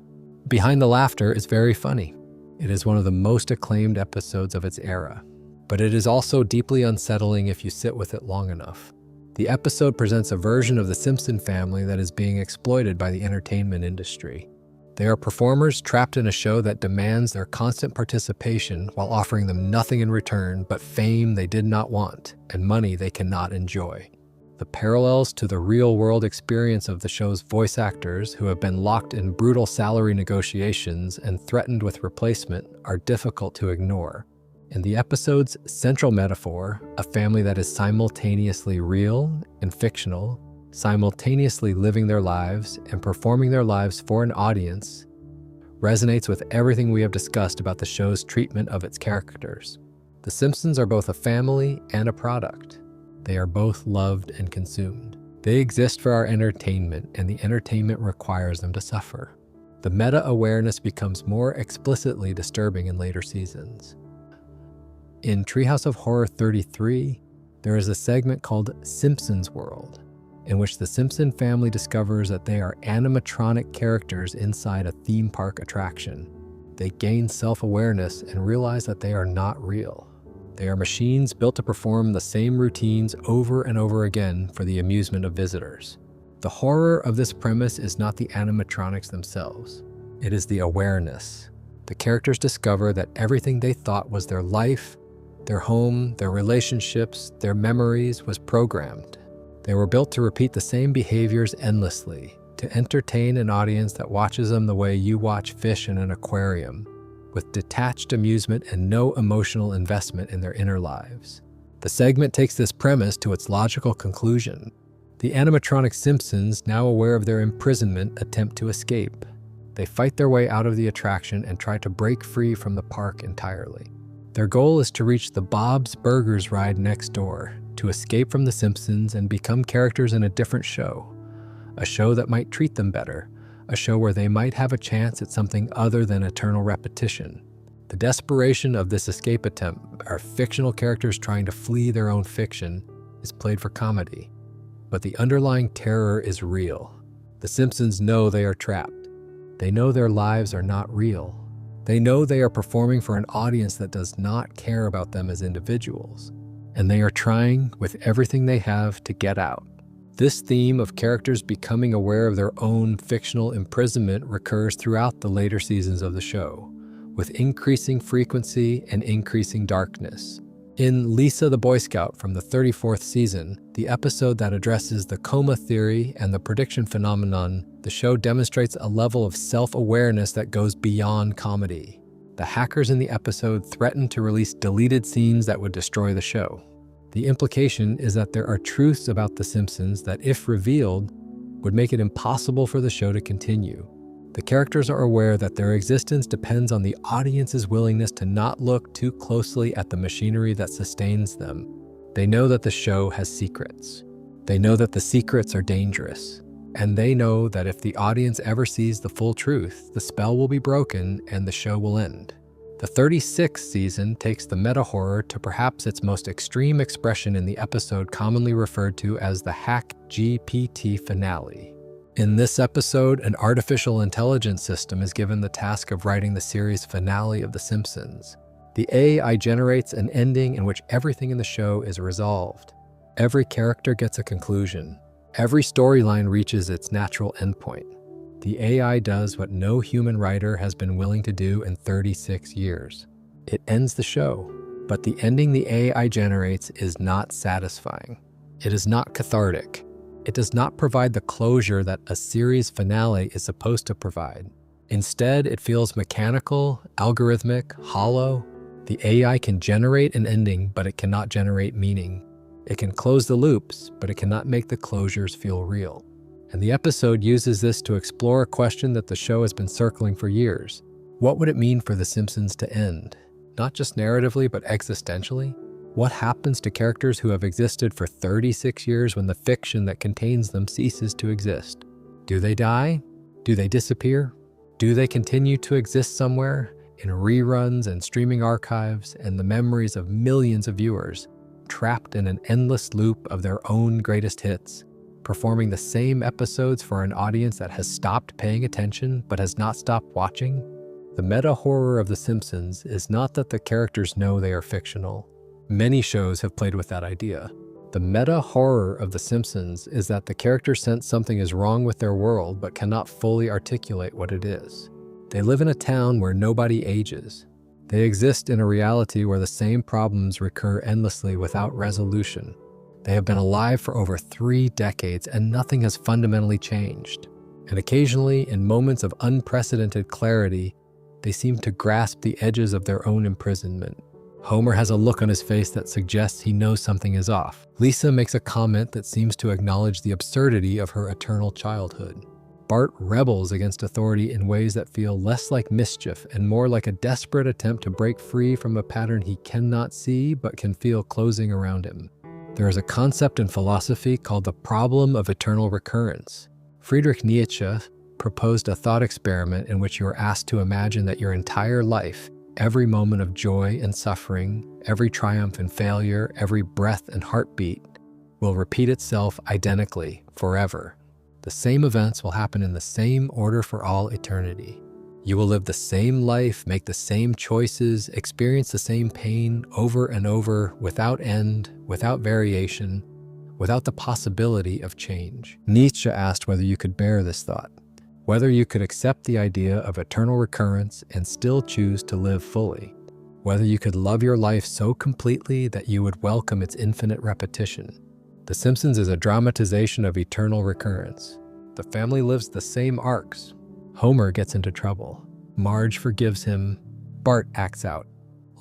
Behind the Laughter is very funny. It is one of the most acclaimed episodes of its era, but it is also deeply unsettling if you sit with it long enough. The episode presents a version of the Simpson family that is being exploited by the entertainment industry. They are performers trapped in a show that demands their constant participation while offering them nothing in return but fame they did not want and money they cannot enjoy. The parallels to the real-world experience of the show's voice actors who have been locked in brutal salary negotiations and threatened with replacement are difficult to ignore. In the episode's central metaphor, a family that is simultaneously real and fictional, simultaneously living their lives and performing their lives for an audience, resonates with everything we have discussed about the show's treatment of its characters. The Simpsons are both a family and a product. They are both loved and consumed. They exist for our entertainment, and the entertainment requires them to suffer. The meta-awareness becomes more explicitly disturbing in later seasons. In Treehouse of Horror 33, there is a segment called Simpsons World, in which the Simpson family discovers that they are animatronic characters inside a theme park attraction. They gain self-awareness and realize that they are not real. They are machines built to perform the same routines over and over again for the amusement of visitors. The horror of this premise is not the animatronics themselves. It is the awareness. The characters discover that everything they thought was their life, their home, their relationships, their memories was programmed. They were built to repeat the same behaviors endlessly, to entertain an audience that watches them the way you watch fish in an aquarium, with detached amusement and no emotional investment in their inner lives. The segment takes this premise to its logical conclusion. The animatronic Simpsons, now aware of their imprisonment, attempt to escape. They fight their way out of the attraction and try to break free from the park entirely. Their goal is to reach the Bob's Burgers ride next door, to escape from The Simpsons and become characters in a different show. A show that might treat them better. A show where they might have a chance at something other than eternal repetition. The desperation of this escape attempt, our fictional characters trying to flee their own fiction, is played for comedy. But the underlying terror is real. The Simpsons know they are trapped. They know their lives are not real. They know they are performing for an audience that does not care about them as individuals. And they are trying, with everything they have, to get out. This theme of characters becoming aware of their own fictional imprisonment recurs throughout the later seasons of the show, with increasing frequency and increasing darkness. In Lisa the Boy Scout from the 34th season, the episode that addresses the coma theory and the prediction phenomenon, the show demonstrates a level of self-awareness that goes beyond comedy. The hackers in the episode threaten to release deleted scenes that would destroy the show. The implication is that there are truths about The Simpsons that, if revealed, would make it impossible for the show to continue. The characters are aware that their existence depends on the audience's willingness to not look too closely at the machinery that sustains them. They know that the show has secrets. They know that the secrets are dangerous. And they know that if the audience ever sees the full truth, the spell will be broken and the show will end. The 36th season takes the meta-horror to perhaps its most extreme expression in the episode commonly referred to as the Hack GPT finale. In this episode, an artificial intelligence system is given the task of writing the series finale of The Simpsons. The AI generates an ending in which everything in the show is resolved. Every character gets a conclusion. Every storyline reaches its natural endpoint. The AI does what no human writer has been willing to do in 36 years. It ends the show, but the ending the AI generates is not satisfying. It is not cathartic. It does not provide the closure that a series finale is supposed to provide. Instead, it feels mechanical, algorithmic, hollow. The AI can generate an ending, but it cannot generate meaning. It can close the loops, but it cannot make the closures feel real. And the episode uses this to explore a question that the show has been circling for years. What would it mean for The Simpsons to end? Not just narratively, but existentially? What happens to characters who have existed for 36 years when the fiction that contains them ceases to exist? Do they die? Do they disappear? Do they continue to exist somewhere in reruns and streaming archives and the memories of millions of viewers, trapped in an endless loop of their own greatest hits, performing the same episodes for an audience that has stopped paying attention but has not stopped watching? The meta-horror of The Simpsons is not that the characters know they are fictional. Many shows have played with that idea. The meta-horror of The Simpsons is that the characters sense something is wrong with their world but cannot fully articulate what it is. They live in a town where nobody ages. They exist in a reality where the same problems recur endlessly without resolution. They have been alive for over 3 decades and nothing has fundamentally changed. And occasionally, in moments of unprecedented clarity, they seem to grasp the edges of their own imprisonment. Homer has a look on his face that suggests he knows something is off. Lisa makes a comment that seems to acknowledge the absurdity of her eternal childhood. Bart rebels against authority in ways that feel less like mischief and more like a desperate attempt to break free from a pattern he cannot see but can feel closing around him. There is a concept in philosophy called the problem of eternal recurrence. Friedrich Nietzsche proposed a thought experiment in which you are asked to imagine that your entire life, every moment of joy and suffering, every triumph and failure, every breath and heartbeat, will repeat itself identically forever. The same events will happen in the same order for all eternity. You will live the same life, make the same choices, experience the same pain over and over, without end, without variation, without the possibility of change. Nietzsche asked whether you could bear this thought, whether you could accept the idea of eternal recurrence and still choose to live fully, whether you could love your life so completely that you would welcome its infinite repetition. The Simpsons is a dramatization of eternal recurrence. The family lives the same arcs. Homer gets into trouble. Marge forgives him. Bart acts out.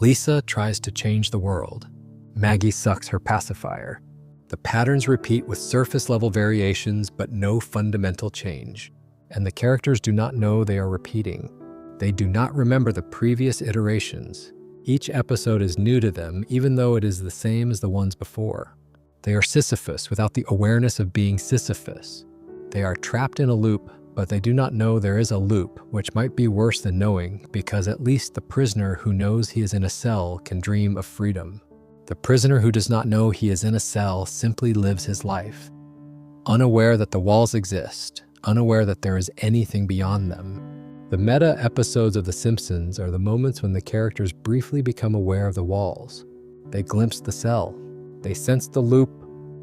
Lisa tries to change the world. Maggie sucks her pacifier. The patterns repeat with surface-level variations, but no fundamental change. And the characters do not know they are repeating. They do not remember the previous iterations. Each episode is new to them, even though it is the same as the ones before. They are Sisyphus without the awareness of being Sisyphus. They are trapped in a loop, but they do not know there is a loop, which might be worse than knowing, because at least the prisoner who knows he is in a cell can dream of freedom. The prisoner who does not know he is in a cell simply lives his life, unaware that the walls exist, unaware that there is anything beyond them. The meta episodes of The Simpsons are the moments when the characters briefly become aware of the walls. They glimpse the cell. They sense the loop.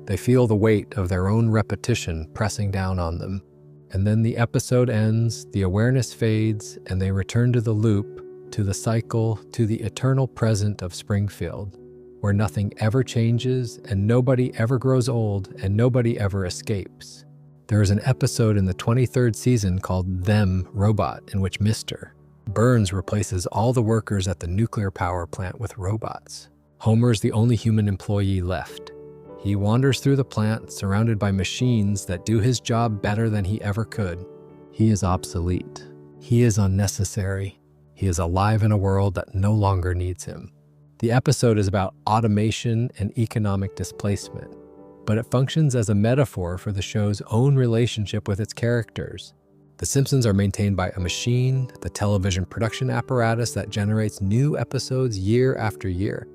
They feel the weight of their own repetition pressing down on them. And then the episode ends, the awareness fades, and they return to the loop, to the cycle, to the eternal present of Springfield, where nothing ever changes and nobody ever grows old and nobody ever escapes. There is an episode in the 23rd season called Them Robot, in which Mr. Burns replaces all the workers at the nuclear power plant with robots. Homer is the only human employee left. He wanders through the plant, surrounded by machines that do his job better than he ever could. He is obsolete. He is unnecessary. He is alive in a world that no longer needs him. The episode is about automation and economic displacement, but it functions as a metaphor for the show's own relationship with its characters. The Simpsons are maintained by a machine, the television production apparatus that generates new episodes year after year.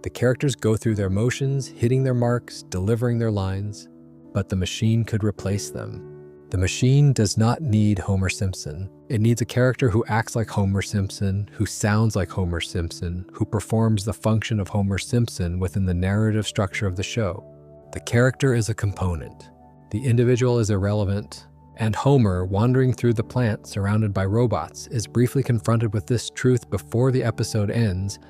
The characters go through their motions, hitting their marks, delivering their lines, but the machine could replace them. The machine does not need Homer Simpson. It needs a character who acts like Homer Simpson, who sounds like Homer Simpson, who performs the function of Homer Simpson within the narrative structure of the show. The character is a component. The individual is irrelevant. And Homer, wandering through the plant surrounded by robots, is briefly confronted with this truth before the episode ends,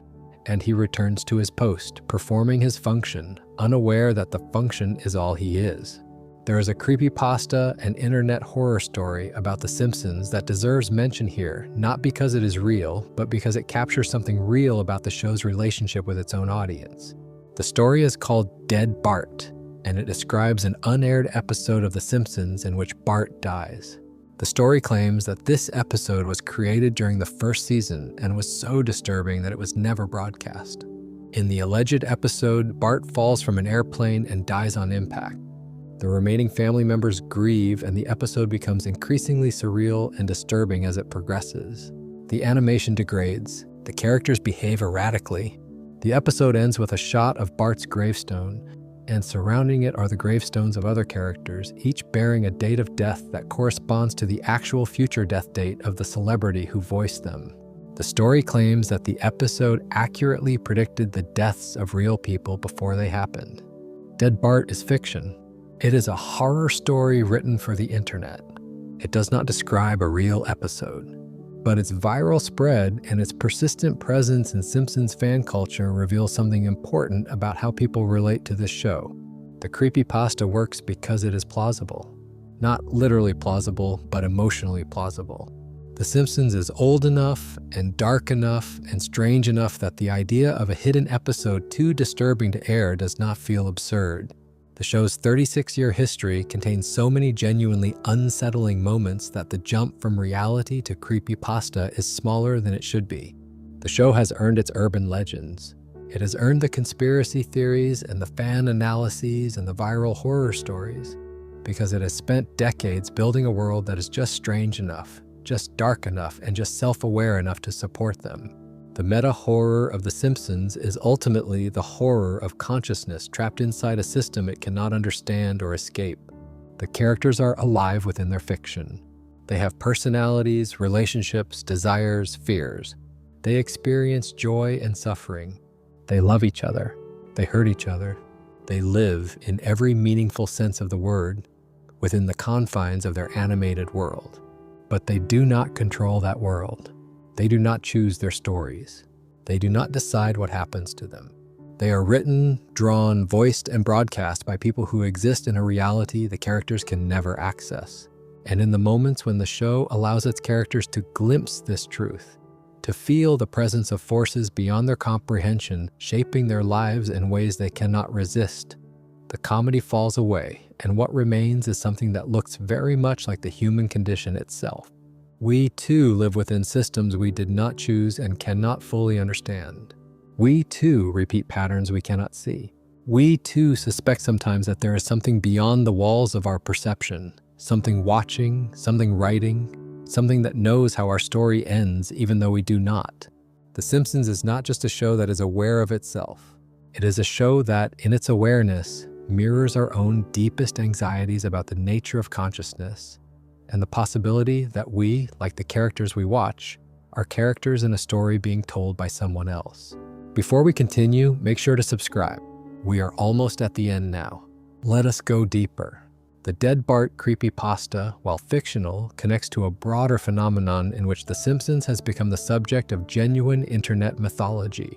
and he returns to his post, performing his function, unaware that the function is all he is. There is a creepypasta and internet horror story about The Simpsons that deserves mention here, not because it is real, but because it captures something real about the show's relationship with its own audience. The story is called Dead Bart, and it describes an unaired episode of The Simpsons in which Bart dies. The story claims that this episode was created during the first season and was so disturbing that it was never broadcast. In the alleged episode, Bart falls from an airplane and dies on impact. The remaining family members grieve, and the episode becomes increasingly surreal and disturbing as it progresses. The animation degrades. The characters behave erratically. The episode ends with a shot of Bart's gravestone, and surrounding it are the gravestones of other characters, each bearing a date of death that corresponds to the actual future death date of the celebrity who voiced them. The story claims that the episode accurately predicted the deaths of real people before they happened. Dead Bart is fiction. It is a horror story written for the internet. It does not describe a real episode, but its viral spread and its persistent presence in Simpsons fan culture reveals something important about how people relate to this show. The creepypasta works because it is plausible. Not literally plausible, but emotionally plausible. The Simpsons is old enough and dark enough and strange enough that the idea of a hidden episode too disturbing to air does not feel absurd. The show's 36-year history contains so many genuinely unsettling moments that the jump from reality to creepypasta is smaller than it should be. The show has earned its urban legends. It has earned the conspiracy theories and the fan analyses and the viral horror stories because it has spent decades building a world that is just strange enough, just dark enough, and just self-aware enough to support them. The meta-horror of The Simpsons is ultimately the horror of consciousness trapped inside a system it cannot understand or escape. The characters are alive within their fiction. They have personalities, relationships, desires, fears. They experience joy and suffering. They love each other. They hurt each other. They live, in every meaningful sense of the word, within the confines of their animated world. But they do not control that world. They do not choose their stories. They do not decide what happens to them. They are written, drawn, voiced, and broadcast by people who exist in a reality the characters can never access. And in the moments when the show allows its characters to glimpse this truth, to feel the presence of forces beyond their comprehension shaping their lives in ways they cannot resist, the comedy falls away, and what remains is something that looks very much like the human condition itself. We too live within systems we did not choose and cannot fully understand. We too repeat patterns we cannot see. We too suspect sometimes that there is something beyond the walls of our perception, something watching, something writing, something that knows how our story ends even though we do not. The Simpsons is not just a show that is aware of itself. It is a show that, in its awareness, mirrors our own deepest anxieties about the nature of consciousness and the possibility that we, like the characters we watch, are characters in a story being told by someone else. Before we continue, make sure to subscribe. We are almost at the end now. Let us go deeper. The Dead Bart creepypasta, while fictional, connects to a broader phenomenon in which The Simpsons has become the subject of genuine internet mythology.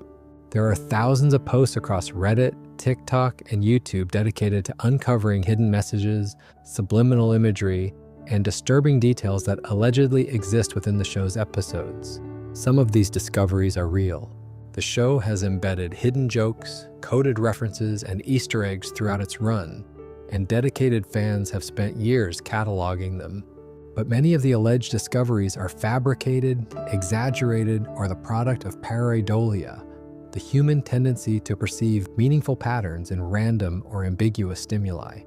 There are thousands of posts across Reddit, TikTok, and YouTube dedicated to uncovering hidden messages, subliminal imagery, and disturbing details that allegedly exist within the show's episodes. Some of these discoveries are real. The show has embedded hidden jokes, coded references, and Easter eggs throughout its run, and dedicated fans have spent years cataloging them. But many of the alleged discoveries are fabricated, exaggerated, or the product of pareidolia, the human tendency to perceive meaningful patterns in random or ambiguous stimuli.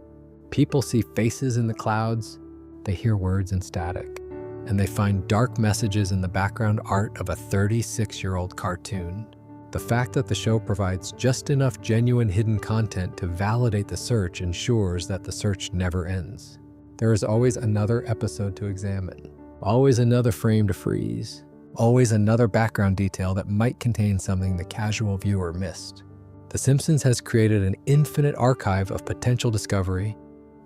People see faces in the clouds, they hear words in static, and they find dark messages in the background art of a 36-year-old cartoon. The fact that the show provides just enough genuine hidden content to validate the search ensures that the search never ends. There is always another episode to examine, always another frame to freeze, always another background detail that might contain something the casual viewer missed. The Simpsons has created an infinite archive of potential discovery,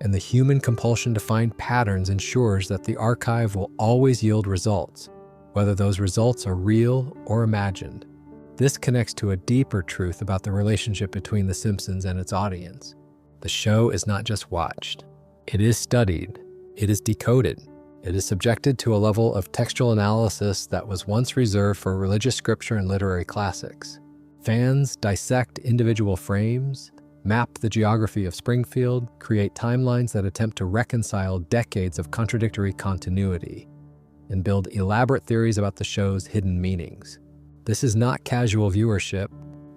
and the human compulsion to find patterns ensures that the archive will always yield results, whether those results are real or imagined. This connects to a deeper truth about the relationship between The Simpsons and its audience. The show is not just watched. It is studied. It is decoded. It is subjected to a level of textual analysis that was once reserved for religious scripture and literary classics. Fans dissect individual frames, map the geography of Springfield, create timelines that attempt to reconcile decades of contradictory continuity, and build elaborate theories about the show's hidden meanings. This is not casual viewership,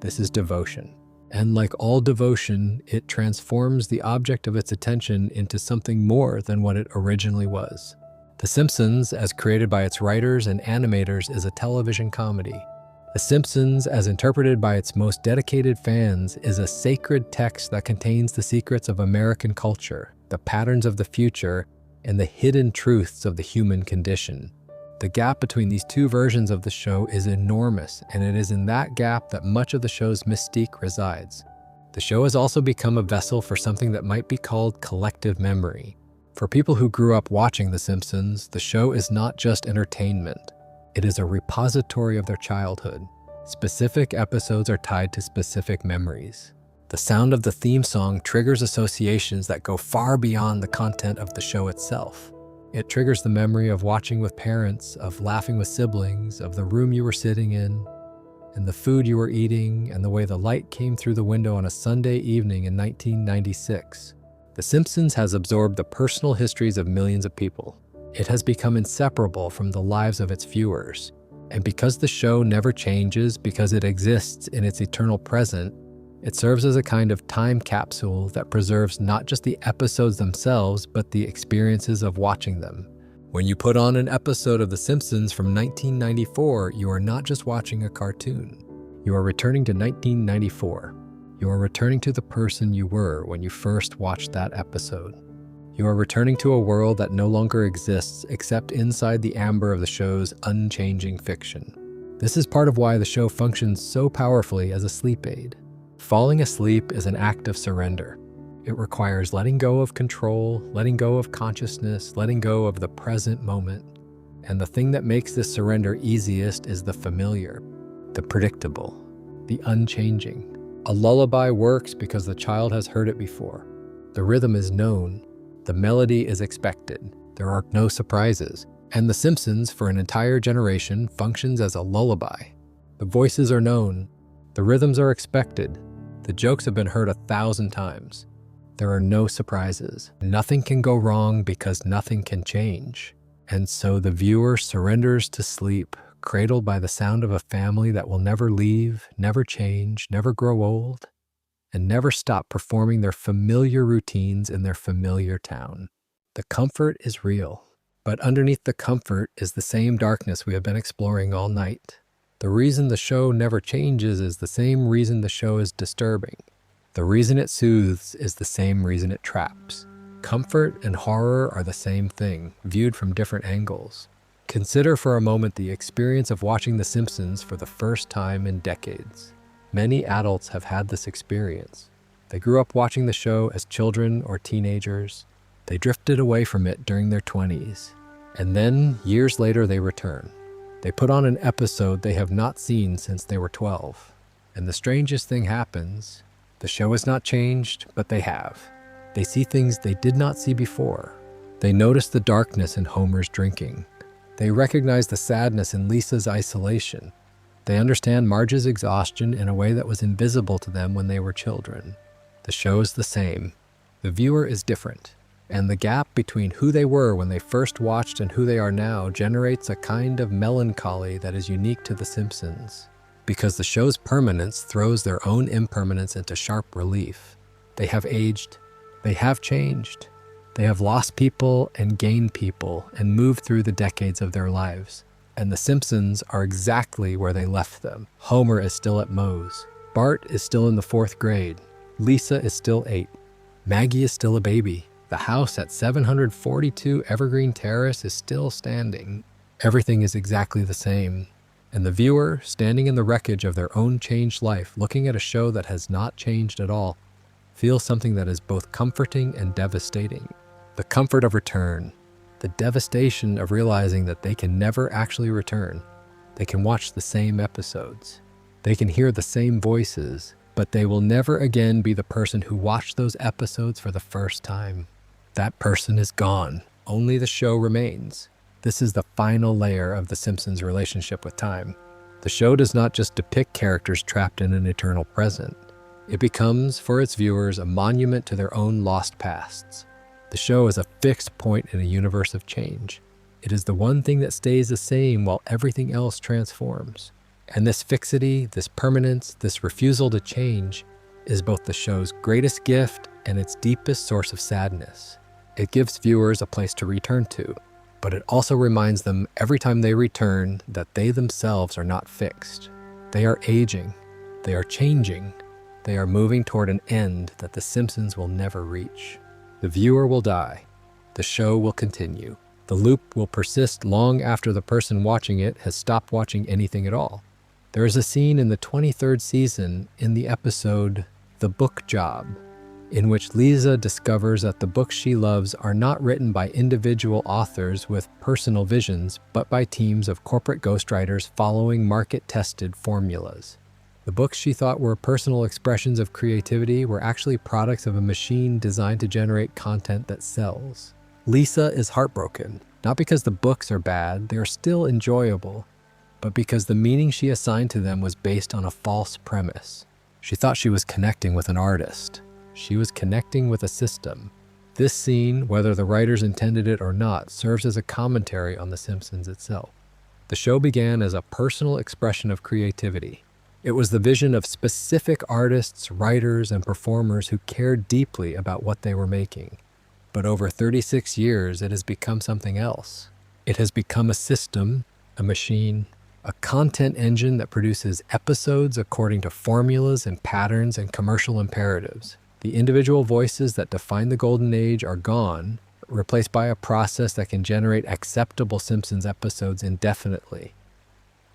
this is devotion. And like all devotion, it transforms the object of its attention into something more than what it originally was. The Simpsons, as created by its writers and animators, is a television comedy. The Simpsons, as interpreted by its most dedicated fans, is a sacred text that contains the secrets of American culture, the patterns of the future, and the hidden truths of the human condition. The gap between these two versions of the show is enormous, and it is in that gap that much of the show's mystique resides. The show has also become a vessel for something that might be called collective memory. For people who grew up watching The Simpsons, the show is not just entertainment. It is a repository of their childhood. Specific episodes are tied to specific memories. The sound of the theme song triggers associations that go far beyond the content of the show itself. It triggers the memory of watching with parents, of laughing with siblings, of the room you were sitting in, and the food you were eating, and the way the light came through the window on a Sunday evening in 1996. The Simpsons has absorbed the personal histories of millions of people. It has become inseparable from the lives of its viewers. And because the show never changes, because it exists in its eternal present, it serves as a kind of time capsule that preserves not just the episodes themselves, but the experiences of watching them. When you put on an episode of The Simpsons from 1994, you are not just watching a cartoon. You are returning to 1994. You are returning to the person you were when you first watched that episode. You are returning to a world that no longer exists except inside the amber of the show's unchanging fiction. This is part of why the show functions so powerfully as a sleep aid. Falling asleep is an act of surrender. It requires letting go of control, letting go of consciousness, letting go of the present moment. And the thing that makes this surrender easiest is the familiar, the predictable, the unchanging. A lullaby works because the child has heard it before. The rhythm is known. The melody is expected. There are no surprises. And The Simpsons, for an entire generation, functions as a lullaby. The voices are known. The rhythms are expected. The jokes have been heard 1,000 times. There are no surprises. Nothing can go wrong because nothing can change. And so the viewer surrenders to sleep, cradled by the sound of a family that will never leave, never change, never grow old, and never stop performing their familiar routines in their familiar town. The comfort is real, but underneath the comfort is the same darkness we have been exploring all night. The reason the show never changes is the same reason the show is disturbing. The reason it soothes is the same reason it traps. Comfort and horror are the same thing, viewed from different angles. Consider for a moment the experience of watching The Simpsons for the first time in decades. Many adults have had this experience. They grew up watching the show as children or teenagers. They drifted away from it during their 20s. And then, years later, they return. They put on an episode they have not seen since they were 12. And the strangest thing happens. The show has not changed, but they have. They see things they did not see before. They notice the darkness in Homer's drinking. They recognize the sadness in Lisa's isolation. They understand Marge's exhaustion in a way that was invisible to them when they were children. The show is the same. The viewer is different. And the gap between who they were when they first watched and who they are now generates a kind of melancholy that is unique to The Simpsons. Because the show's permanence throws their own impermanence into sharp relief. They have aged. They have changed. They have lost people and gained people and moved through the decades of their lives. And The Simpsons are exactly where they left them. Homer is still at Moe's. Bart is still in the 4th grade. Lisa is still 8. Maggie is still a baby. The house at 742 Evergreen Terrace is still standing. Everything is exactly the same. And the viewer, standing in the wreckage of their own changed life, looking at a show that has not changed at all, feels something that is both comforting and devastating. The comfort of return, the devastation of realizing that they can never actually return. They can watch the same episodes. They can hear the same voices, but they will never again be the person who watched those episodes for the first time. That person is gone. Only the show remains. This is the final layer of The Simpsons' relationship with time. The show does not just depict characters trapped in an eternal present. It becomes, for its viewers, a monument to their own lost pasts. The show is a fixed point in a universe of change. It is the one thing that stays the same while everything else transforms. And this fixity, this permanence, this refusal to change is both the show's greatest gift and its deepest source of sadness. It gives viewers a place to return to, but it also reminds them every time they return that they themselves are not fixed. They are aging. They are changing. They are moving toward an end that The Simpsons will never reach. The viewer will die. The show will continue. The loop will persist long after the person watching it has stopped watching anything at all. There is a scene in the 23rd season in the episode The Book Job, in which Lisa discovers that the books she loves are not written by individual authors with personal visions, but by teams of corporate ghostwriters following market-tested formulas. The books she thought were personal expressions of creativity were actually products of a machine designed to generate content that sells. Lisa is heartbroken, not because the books are bad, they are still enjoyable, but because the meaning she assigned to them was based on a false premise. She thought she was connecting with an artist. She was connecting with a system. This scene, whether the writers intended it or not, serves as a commentary on The Simpsons itself. The show began as a personal expression of creativity. It was the vision of specific artists, writers, and performers who cared deeply about what they were making. But over 36 years, it has become something else. It has become a system, a machine, a content engine that produces episodes according to formulas and patterns and commercial imperatives. The individual voices that define the golden age are gone, replaced by a process that can generate acceptable Simpsons episodes indefinitely.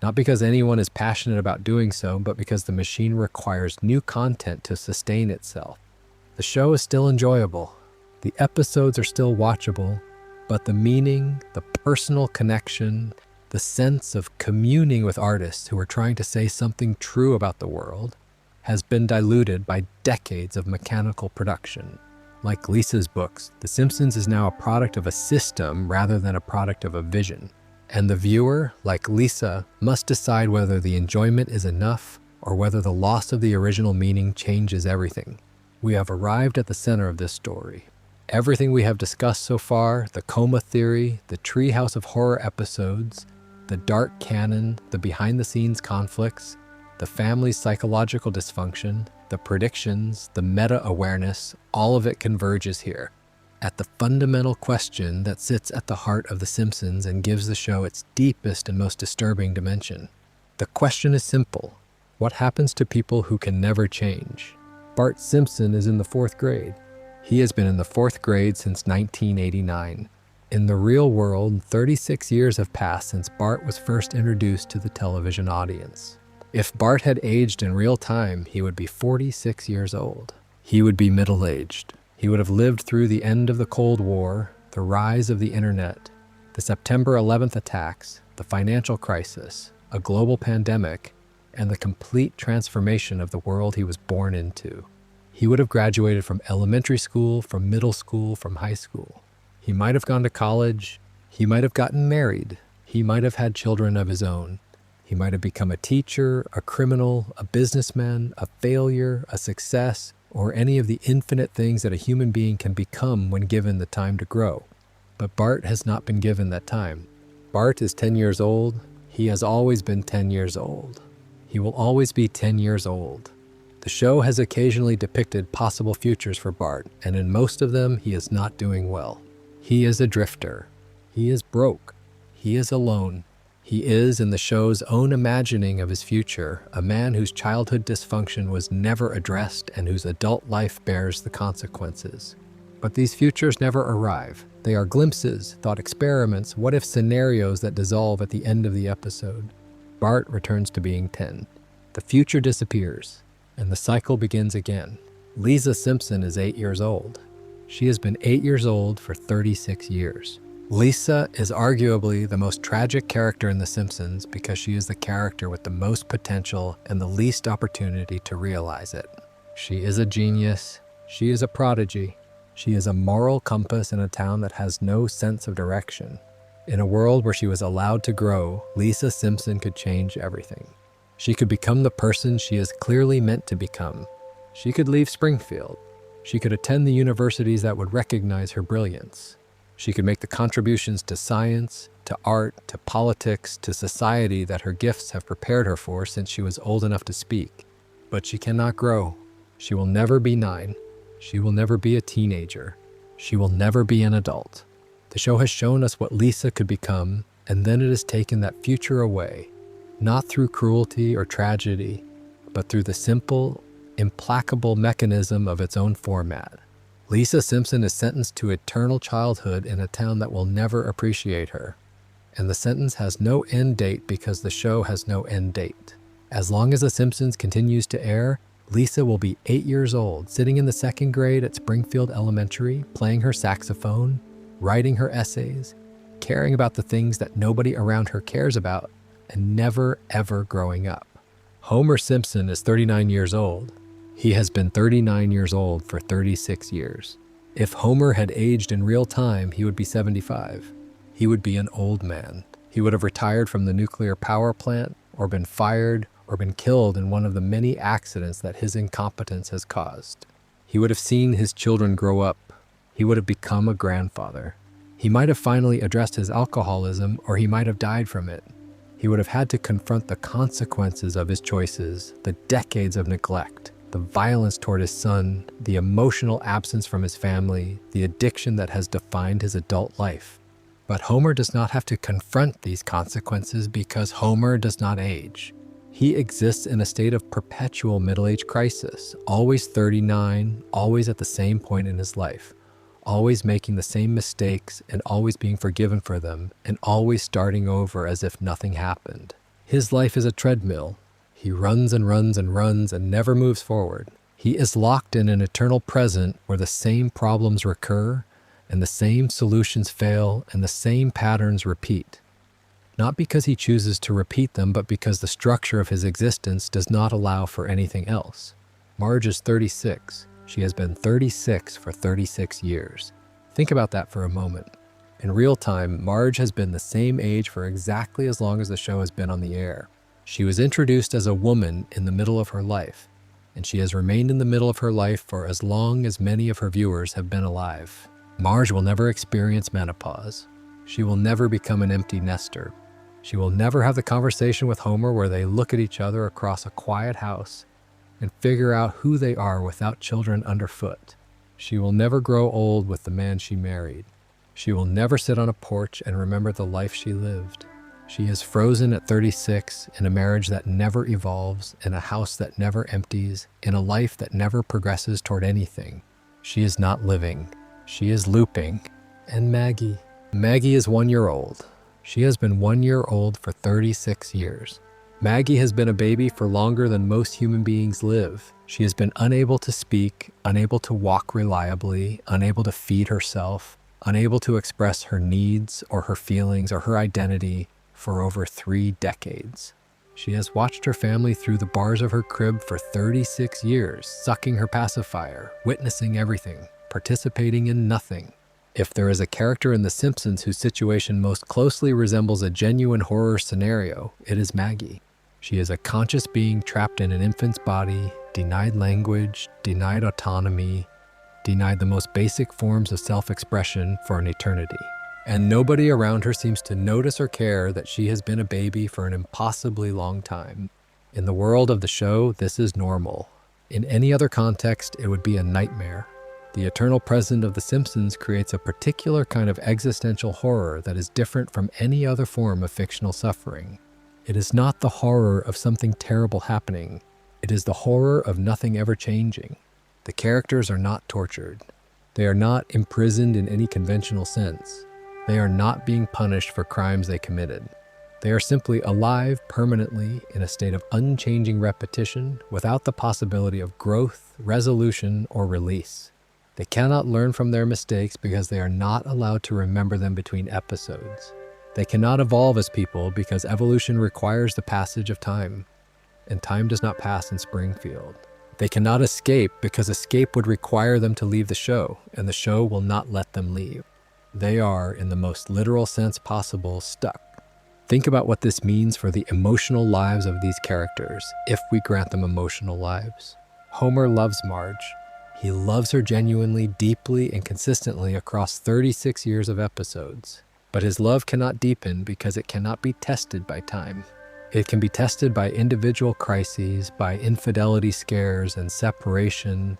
Not because anyone is passionate about doing so, but because the machine requires new content to sustain itself. The show is still enjoyable. The episodes are still watchable, but the meaning, the personal connection, the sense of communing with artists who are trying to say something true about the world has been diluted by decades of mechanical production. Like Lisa's books, The Simpsons is now a product of a system rather than a product of a vision. And the viewer, like Lisa, must decide whether the enjoyment is enough or whether the loss of the original meaning changes everything. We have arrived at the center of this story. Everything we have discussed so far, the coma theory, the treehouse of horror episodes, the dark canon, the behind-the-scenes conflicts, the family's psychological dysfunction, the predictions, the meta-awareness, all of it converges here, at the fundamental question that sits at the heart of The Simpsons and gives the show its deepest and most disturbing dimension. The question is simple. What happens to people who can never change? Bart Simpson is in the 4th grade. He has been in the 4th grade since 1989. In the real world, 36 years have passed since Bart was first introduced to the television audience. If Bart had aged in real time, he would be 46 years old. He would be middle-aged. He would have lived through the end of the Cold War, the rise of the internet, the September 11th attacks, the financial crisis, a global pandemic, and the complete transformation of the world he was born into. He would have graduated from elementary school, from middle school, from high school. He might have gone to college. He might have gotten married. He might have had children of his own. He might have become a teacher, a criminal, a businessman, a failure, a success, or any of the infinite things that a human being can become when given the time to grow. But Bart has not been given that time. Bart is 10 years old. He has always been 10 years old. He will always be 10 years old. The show has occasionally depicted possible futures for Bart, and in most of them, he is not doing well. He is a drifter. He is broke. He is alone. He is, in the show's own imagining of his future, a man whose childhood dysfunction was never addressed and whose adult life bears the consequences. But these futures never arrive. They are glimpses, thought experiments, what-if scenarios that dissolve at the end of the episode. Bart returns to being 10. The future disappears, and the cycle begins again. Lisa Simpson is 8 years old. She has been 8 years old for 36 years. Lisa is arguably the most tragic character in The Simpsons because she is the character with the most potential and the least opportunity to realize it. She is a genius. She is a prodigy. She is a moral compass in a town that has no sense of direction. In a world where she was allowed to grow, Lisa Simpson could change everything. She could become the person she is clearly meant to become. She could leave Springfield. She could attend the universities that would recognize her brilliance. She could make the contributions to science, to art, to politics, to society that her gifts have prepared her for since she was old enough to speak. But she cannot grow. She will never be 9. She will never be a teenager. She will never be an adult. The show has shown us what Lisa could become, and then it has taken that future away, not through cruelty or tragedy, but through the simple, implacable mechanism of its own format. Lisa Simpson is sentenced to eternal childhood in a town that will never appreciate her. And the sentence has no end date because the show has no end date. As long as The Simpsons continues to air, Lisa will be 8 years old, sitting in the 2nd grade at Springfield Elementary, playing her saxophone, writing her essays, caring about the things that nobody around her cares about, and never, ever growing up. Homer Simpson is 39 years old. He has been 39 years old for 36 years. If Homer had aged in real time, he would be 75. He would be an old man. He would have retired from the nuclear power plant, or been fired, or been killed in one of the many accidents that his incompetence has caused. He would have seen his children grow up. He would have become a grandfather. He might have finally addressed his alcoholism, or he might have died from it. He would have had to confront the consequences of his choices, the decades of neglect, the violence toward his son, the emotional absence from his family, the addiction that has defined his adult life. But Homer does not have to confront these consequences because Homer does not age. He exists in a state of perpetual middle-age crisis, always 39, always at the same point in his life, always making the same mistakes and always being forgiven for them, and always starting over as if nothing happened. His life is a treadmill. He runs and runs and runs and never moves forward. He is locked in an eternal present where the same problems recur, and the same solutions fail, and the same patterns repeat. Not because he chooses to repeat them, but because the structure of his existence does not allow for anything else. Marge is 36. She has been 36 for 36 years. Think about that for a moment. In real time, Marge has been the same age for exactly as long as the show has been on the air. She was introduced as a woman in the middle of her life, and she has remained in the middle of her life for as long as many of her viewers have been alive. Marge will never experience menopause. She will never become an empty nester. She will never have the conversation with Homer where they look at each other across a quiet house and figure out who they are without children underfoot. She will never grow old with the man she married. She will never sit on a porch and remember the life she lived. She is frozen at 36 in a marriage that never evolves, in a house that never empties, in a life that never progresses toward anything. She is not living. She is looping. And Maggie. Maggie is 1 year old. She has been 1 year old for 36 years. Maggie has been a baby for longer than most human beings live. She has been unable to speak, unable to walk reliably, unable to feed herself, unable to express her needs or her feelings or her identity for over 3 decades. She has watched her family through the bars of her crib for 36 years, sucking her pacifier, witnessing everything, participating in nothing. If there is a character in The Simpsons whose situation most closely resembles a genuine horror scenario, it is Maggie. She is a conscious being trapped in an infant's body, denied language, denied autonomy, denied the most basic forms of self-expression for an eternity. And nobody around her seems to notice or care that she has been a baby for an impossibly long time. In the world of the show, this is normal. In any other context, it would be a nightmare. The eternal present of The Simpsons creates a particular kind of existential horror that is different from any other form of fictional suffering. It is not the horror of something terrible happening. It is the horror of nothing ever changing. The characters are not tortured. They are not imprisoned in any conventional sense. They are not being punished for crimes they committed. They are simply alive permanently in a state of unchanging repetition without the possibility of growth, resolution, or release. They cannot learn from their mistakes because they are not allowed to remember them between episodes. They cannot evolve as people because evolution requires the passage of time, and time does not pass in Springfield. They cannot escape because escape would require them to leave the show, and the show will not let them leave. They are, in the most literal sense possible, stuck. Think about what this means for the emotional lives of these characters, if we grant them emotional lives. Homer loves Marge. He loves her genuinely, deeply, and consistently across 36 years of episodes. But his love cannot deepen because it cannot be tested by time. It can be tested by individual crises, by infidelity scares and separation,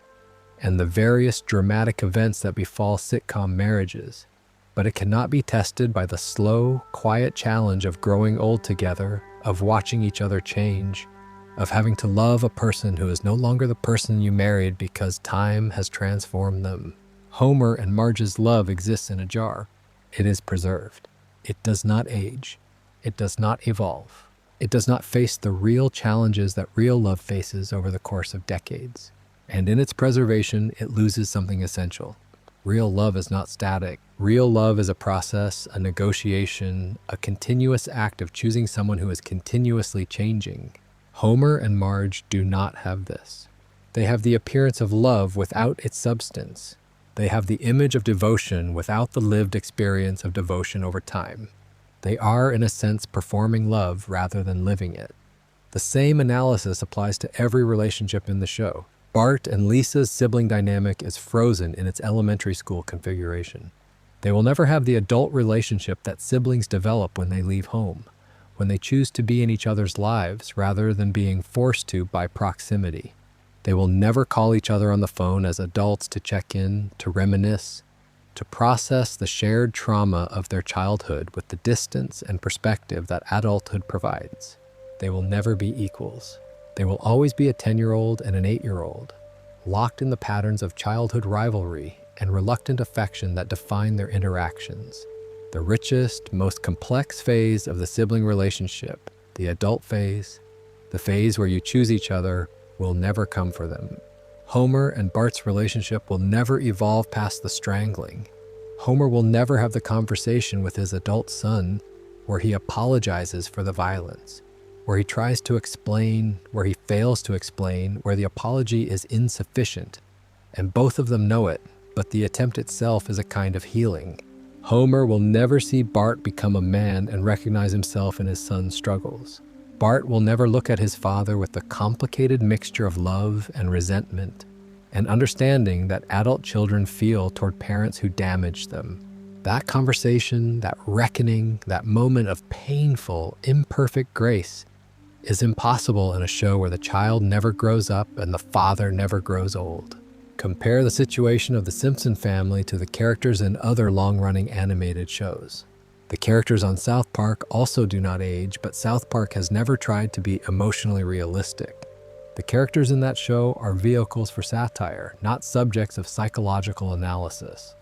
and the various dramatic events that befall sitcom marriages. But it cannot be tested by the slow, quiet challenge of growing old together, of watching each other change, of having to love a person who is no longer the person you married because time has transformed them. Homer and Marge's love exists in a jar. It is preserved. It does not age. It does not evolve. It does not face the real challenges that real love faces over the course of decades. And in its preservation, it loses something essential. Real love is not static. Real love is a process, a negotiation, a continuous act of choosing someone who is continuously changing. Homer and Marge do not have this. They have the appearance of love without its substance. They have the image of devotion without the lived experience of devotion over time. They are, in a sense, performing love rather than living it. The same analysis applies to every relationship in the show. Bart and Lisa's sibling dynamic is frozen in its elementary school configuration. They will never have the adult relationship that siblings develop when they leave home, when they choose to be in each other's lives rather than being forced to by proximity. They will never call each other on the phone as adults to check in, to reminisce, to process the shared trauma of their childhood with the distance and perspective that adulthood provides. They will never be equals. They will always be a 10-year-old and an 8-year-old, locked in the patterns of childhood rivalry and reluctant affection that define their interactions. The richest, most complex phase of the sibling relationship, the adult phase, the phase where you choose each other, will never come for them. Homer and Bart's relationship will never evolve past the strangling. Homer will never have the conversation with his adult son where he apologizes for the violence, where he tries to explain, where he fails to explain, where the apology is insufficient. And both of them know it, but the attempt itself is a kind of healing. Homer will never see Bart become a man and recognize himself in his son's struggles. Bart will never look at his father with the complicated mixture of love and resentment and understanding that adult children feel toward parents who damaged them. That conversation, that reckoning, that moment of painful, imperfect grace is impossible in a show where the child never grows up and the father never grows old. Compare the situation of the Simpson family to the characters in other long-running animated shows. The characters on South Park also do not age, but South Park has never tried to be emotionally realistic. The characters in that show are vehicles for satire, not subjects of psychological analysis.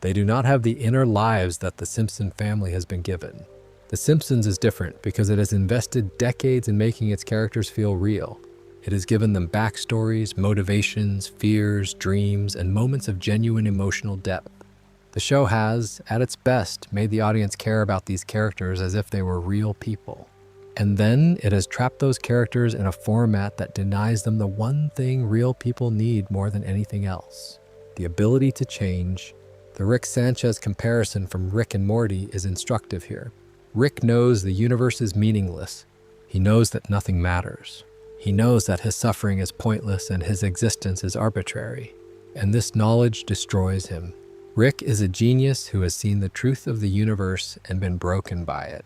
They do not have the inner lives that the Simpson family has been given. The Simpsons is different because it has invested decades in making its characters feel real. It has given them backstories, motivations, fears, dreams, and moments of genuine emotional depth. The show has, at its best, made the audience care about these characters as if they were real people. And then it has trapped those characters in a format that denies them the one thing real people need more than anything else: the ability to change. The Rick Sanchez comparison from Rick and Morty is instructive here. Rick knows the universe is meaningless. He knows that nothing matters. He knows that his suffering is pointless and his existence is arbitrary. And this knowledge destroys him. Rick is a genius who has seen the truth of the universe and been broken by it.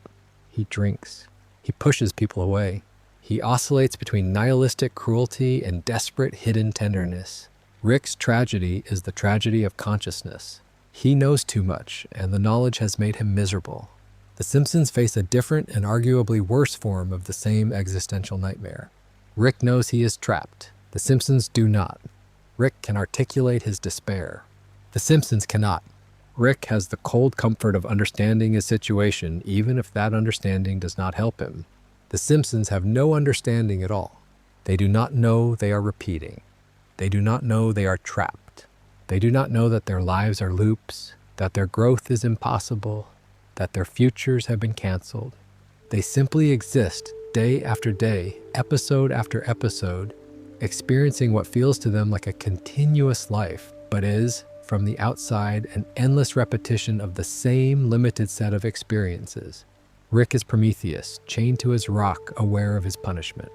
He drinks. He pushes people away. He oscillates between nihilistic cruelty and desperate hidden tenderness. Rick's tragedy is the tragedy of consciousness. He knows too much, and the knowledge has made him miserable. The Simpsons face a different and arguably worse form of the same existential nightmare. Rick knows he is trapped. The Simpsons do not. Rick can articulate his despair. The Simpsons cannot. Rick has the cold comfort of understanding his situation, even if that understanding does not help him. The Simpsons have no understanding at all. They do not know they are repeating. They do not know they are trapped. They do not know that their lives are loops, that their growth is impossible, that their futures have been canceled. They simply exist day after day, episode after episode, experiencing what feels to them like a continuous life, but is, from the outside, an endless repetition of the same limited set of experiences. Rick is Prometheus, chained to his rock, aware of his punishment.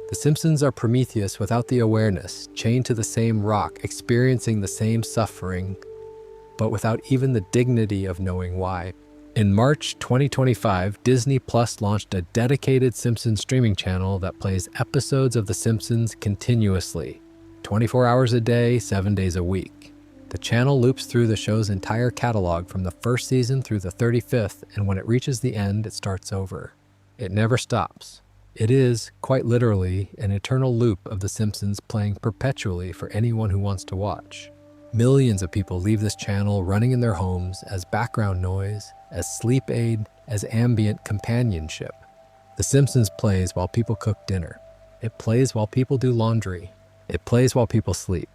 The Simpsons are Prometheus without the awareness, chained to the same rock, experiencing the same suffering, but without even the dignity of knowing why. In March 2025, Disney Plus launched a dedicated Simpsons streaming channel that plays episodes of The Simpsons continuously, 24 hours a day, 7 days a week. The channel loops through the show's entire catalog from the first season through the 35th, and when it reaches the end, it starts over. It never stops. It is, quite literally, an eternal loop of The Simpsons playing perpetually for anyone who wants to watch. Millions of people leave this channel running in their homes as background noise, as sleep aid, as ambient companionship. The Simpsons plays while people cook dinner. It plays while people do laundry. It plays while people sleep.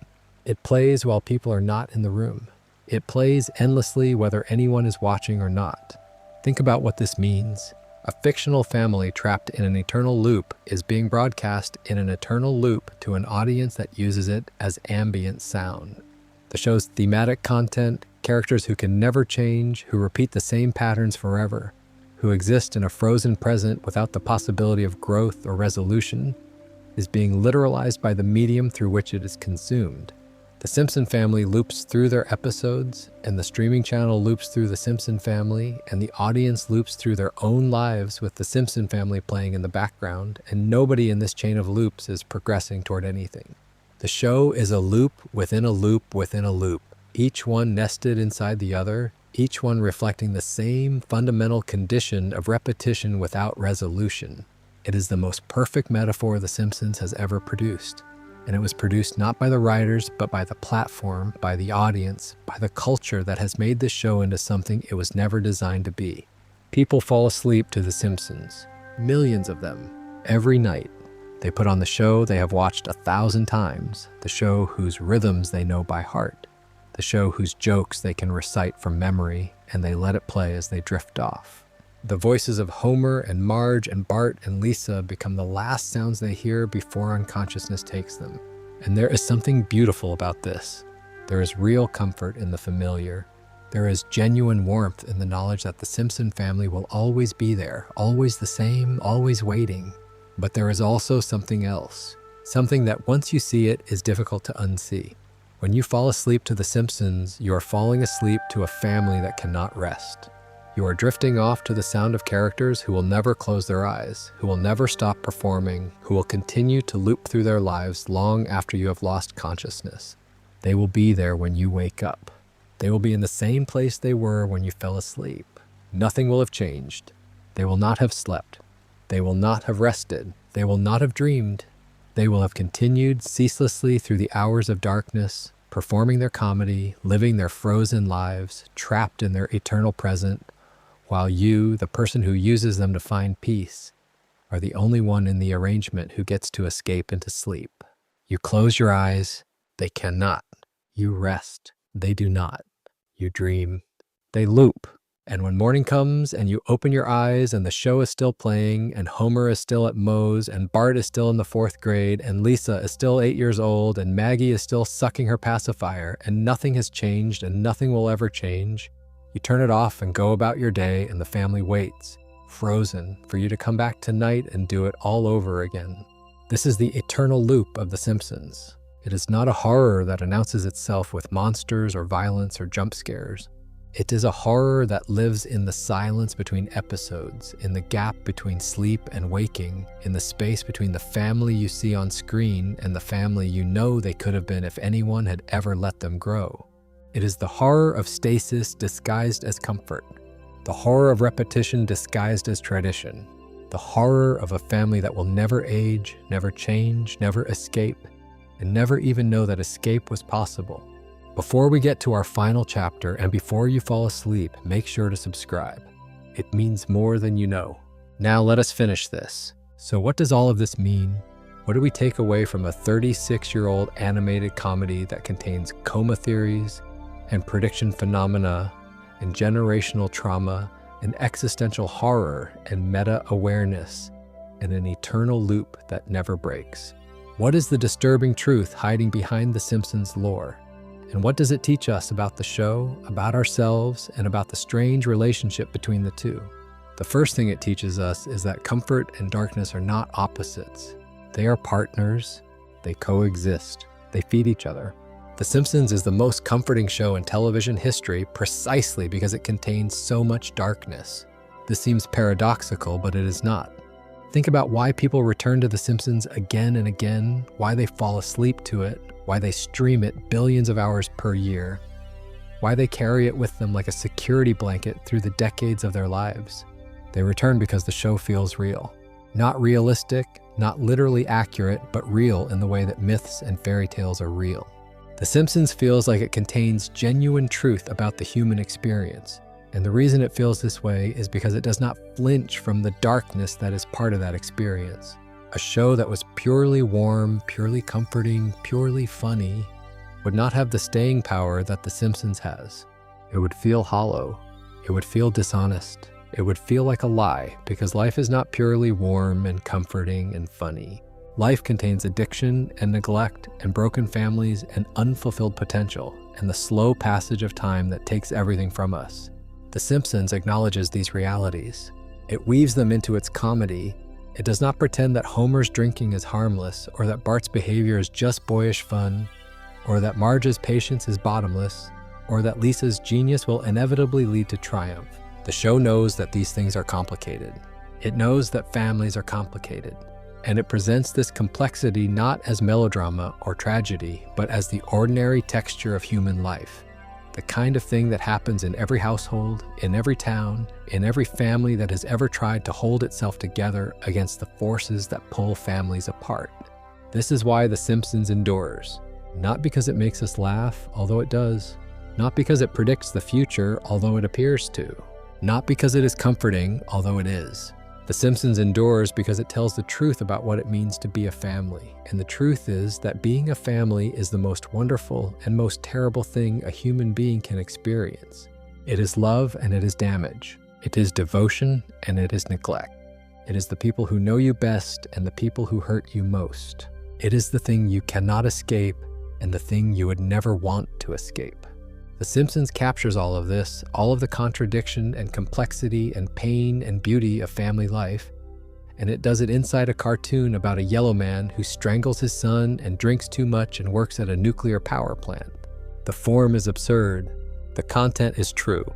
It plays while people are not in the room. It plays endlessly whether anyone is watching or not. Think about what this means. A fictional family trapped in an eternal loop is being broadcast in an eternal loop to an audience that uses it as ambient sound. The show's thematic content, characters who can never change, who repeat the same patterns forever, who exist in a frozen present without the possibility of growth or resolution, is being literalized by the medium through which it is consumed. The Simpson family loops through their episodes, and the streaming channel loops through the Simpson family, and the audience loops through their own lives with the Simpson family playing in the background, and nobody in this chain of loops is progressing toward anything. The show is a loop within a loop within a loop, each one nested inside the other, each one reflecting the same fundamental condition of repetition without resolution. It is the most perfect metaphor The Simpsons has ever produced. And it was produced not by the writers, but by the platform, by the audience, by the culture that has made this show into something it was never designed to be. People fall asleep to The Simpsons, millions of them, every night. They put on the show they have watched 1,000 times, the show whose rhythms they know by heart, the show whose jokes they can recite from memory, and they let it play as they drift off. The voices of Homer and Marge and Bart and Lisa become the last sounds they hear before unconsciousness takes them. And there is something beautiful about this. There is real comfort in the familiar. There is genuine warmth in the knowledge that the Simpson family will always be there, always the same, always waiting. But there is also something else, something that once you see it is difficult to unsee. When you fall asleep to The Simpsons, you are falling asleep to a family that cannot rest. You are drifting off to the sound of characters who will never close their eyes, who will never stop performing, who will continue to loop through their lives long after you have lost consciousness. They will be there when you wake up. They will be in the same place they were when you fell asleep. Nothing will have changed. They will not have slept. They will not have rested. They will not have dreamed. They will have continued ceaselessly through the hours of darkness, performing their comedy, living their frozen lives, trapped in their eternal present, while you, the person who uses them to find peace, are the only one in the arrangement who gets to escape into sleep. You close your eyes, they cannot. You rest, they do not. You dream, they loop. And when morning comes and you open your eyes and the show is still playing and Homer is still at Moe's and Bart is still in the 4th grade and Lisa is still 8 years old and Maggie is still sucking her pacifier and nothing has changed and nothing will ever change, you turn it off and go about your day, and the family waits, frozen, for you to come back tonight and do it all over again. This is the eternal loop of The Simpsons. It is not a horror that announces itself with monsters or violence or jump scares. It is a horror that lives in the silence between episodes, in the gap between sleep and waking, in the space between the family you see on screen and the family you know they could have been if anyone had ever let them grow. It is the horror of stasis disguised as comfort, the horror of repetition disguised as tradition, the horror of a family that will never age, never change, never escape, and never even know that escape was possible. Before we get to our final chapter and before you fall asleep, make sure to subscribe. It means more than you know. Now let us finish this. So what does all of this mean? What do we take away from a 36-year-old animated comedy that contains coma theories and prediction phenomena and generational trauma and existential horror and meta-awareness and an eternal loop that never breaks? What is the disturbing truth hiding behind the Simpsons lore? And what does it teach us about the show, about ourselves, and about the strange relationship between the two? The first thing it teaches us is that comfort and darkness are not opposites. They are partners, they coexist, they feed each other. The Simpsons is the most comforting show in television history precisely because it contains so much darkness. This seems paradoxical, but it is not. Think about why people return to The Simpsons again and again, why they fall asleep to it, why they stream it billions of hours per year, why they carry it with them like a security blanket through the decades of their lives. They return because the show feels real. Not realistic, not literally accurate, but real in the way that myths and fairy tales are real. The Simpsons feels like it contains genuine truth about the human experience. And the reason it feels this way is because it does not flinch from the darkness that is part of that experience. A show that was purely warm, purely comforting, purely funny would not have the staying power that The Simpsons has. It would feel hollow. It would feel dishonest. It would feel like a lie because life is not purely warm and comforting and funny. Life contains addiction and neglect and broken families and unfulfilled potential and the slow passage of time that takes everything from us. The Simpsons acknowledges these realities. It weaves them into its comedy. It does not pretend that Homer's drinking is harmless or that Bart's behavior is just boyish fun or that Marge's patience is bottomless or that Lisa's genius will inevitably lead to triumph. The show knows that these things are complicated. It knows that families are complicated. And it presents this complexity not as melodrama or tragedy, but as the ordinary texture of human life. The kind of thing that happens in every household, in every town, in every family that has ever tried to hold itself together against the forces that pull families apart. This is why The Simpsons endures. Not because it makes us laugh, although it does. Not because it predicts the future, although it appears to. Not because it is comforting, although it is. The Simpsons endures because it tells the truth about what it means to be a family. And the truth is that being a family is the most wonderful and most terrible thing a human being can experience. It is love and it is damage. It is devotion and it is neglect. It is the people who know you best and the people who hurt you most. It is the thing you cannot escape and the thing you would never want to escape. The Simpsons captures all of this, all of the contradiction and complexity and pain and beauty of family life, and it does it inside a cartoon about a yellow man who strangles his son and drinks too much and works at a nuclear power plant. The form is absurd, the content is true,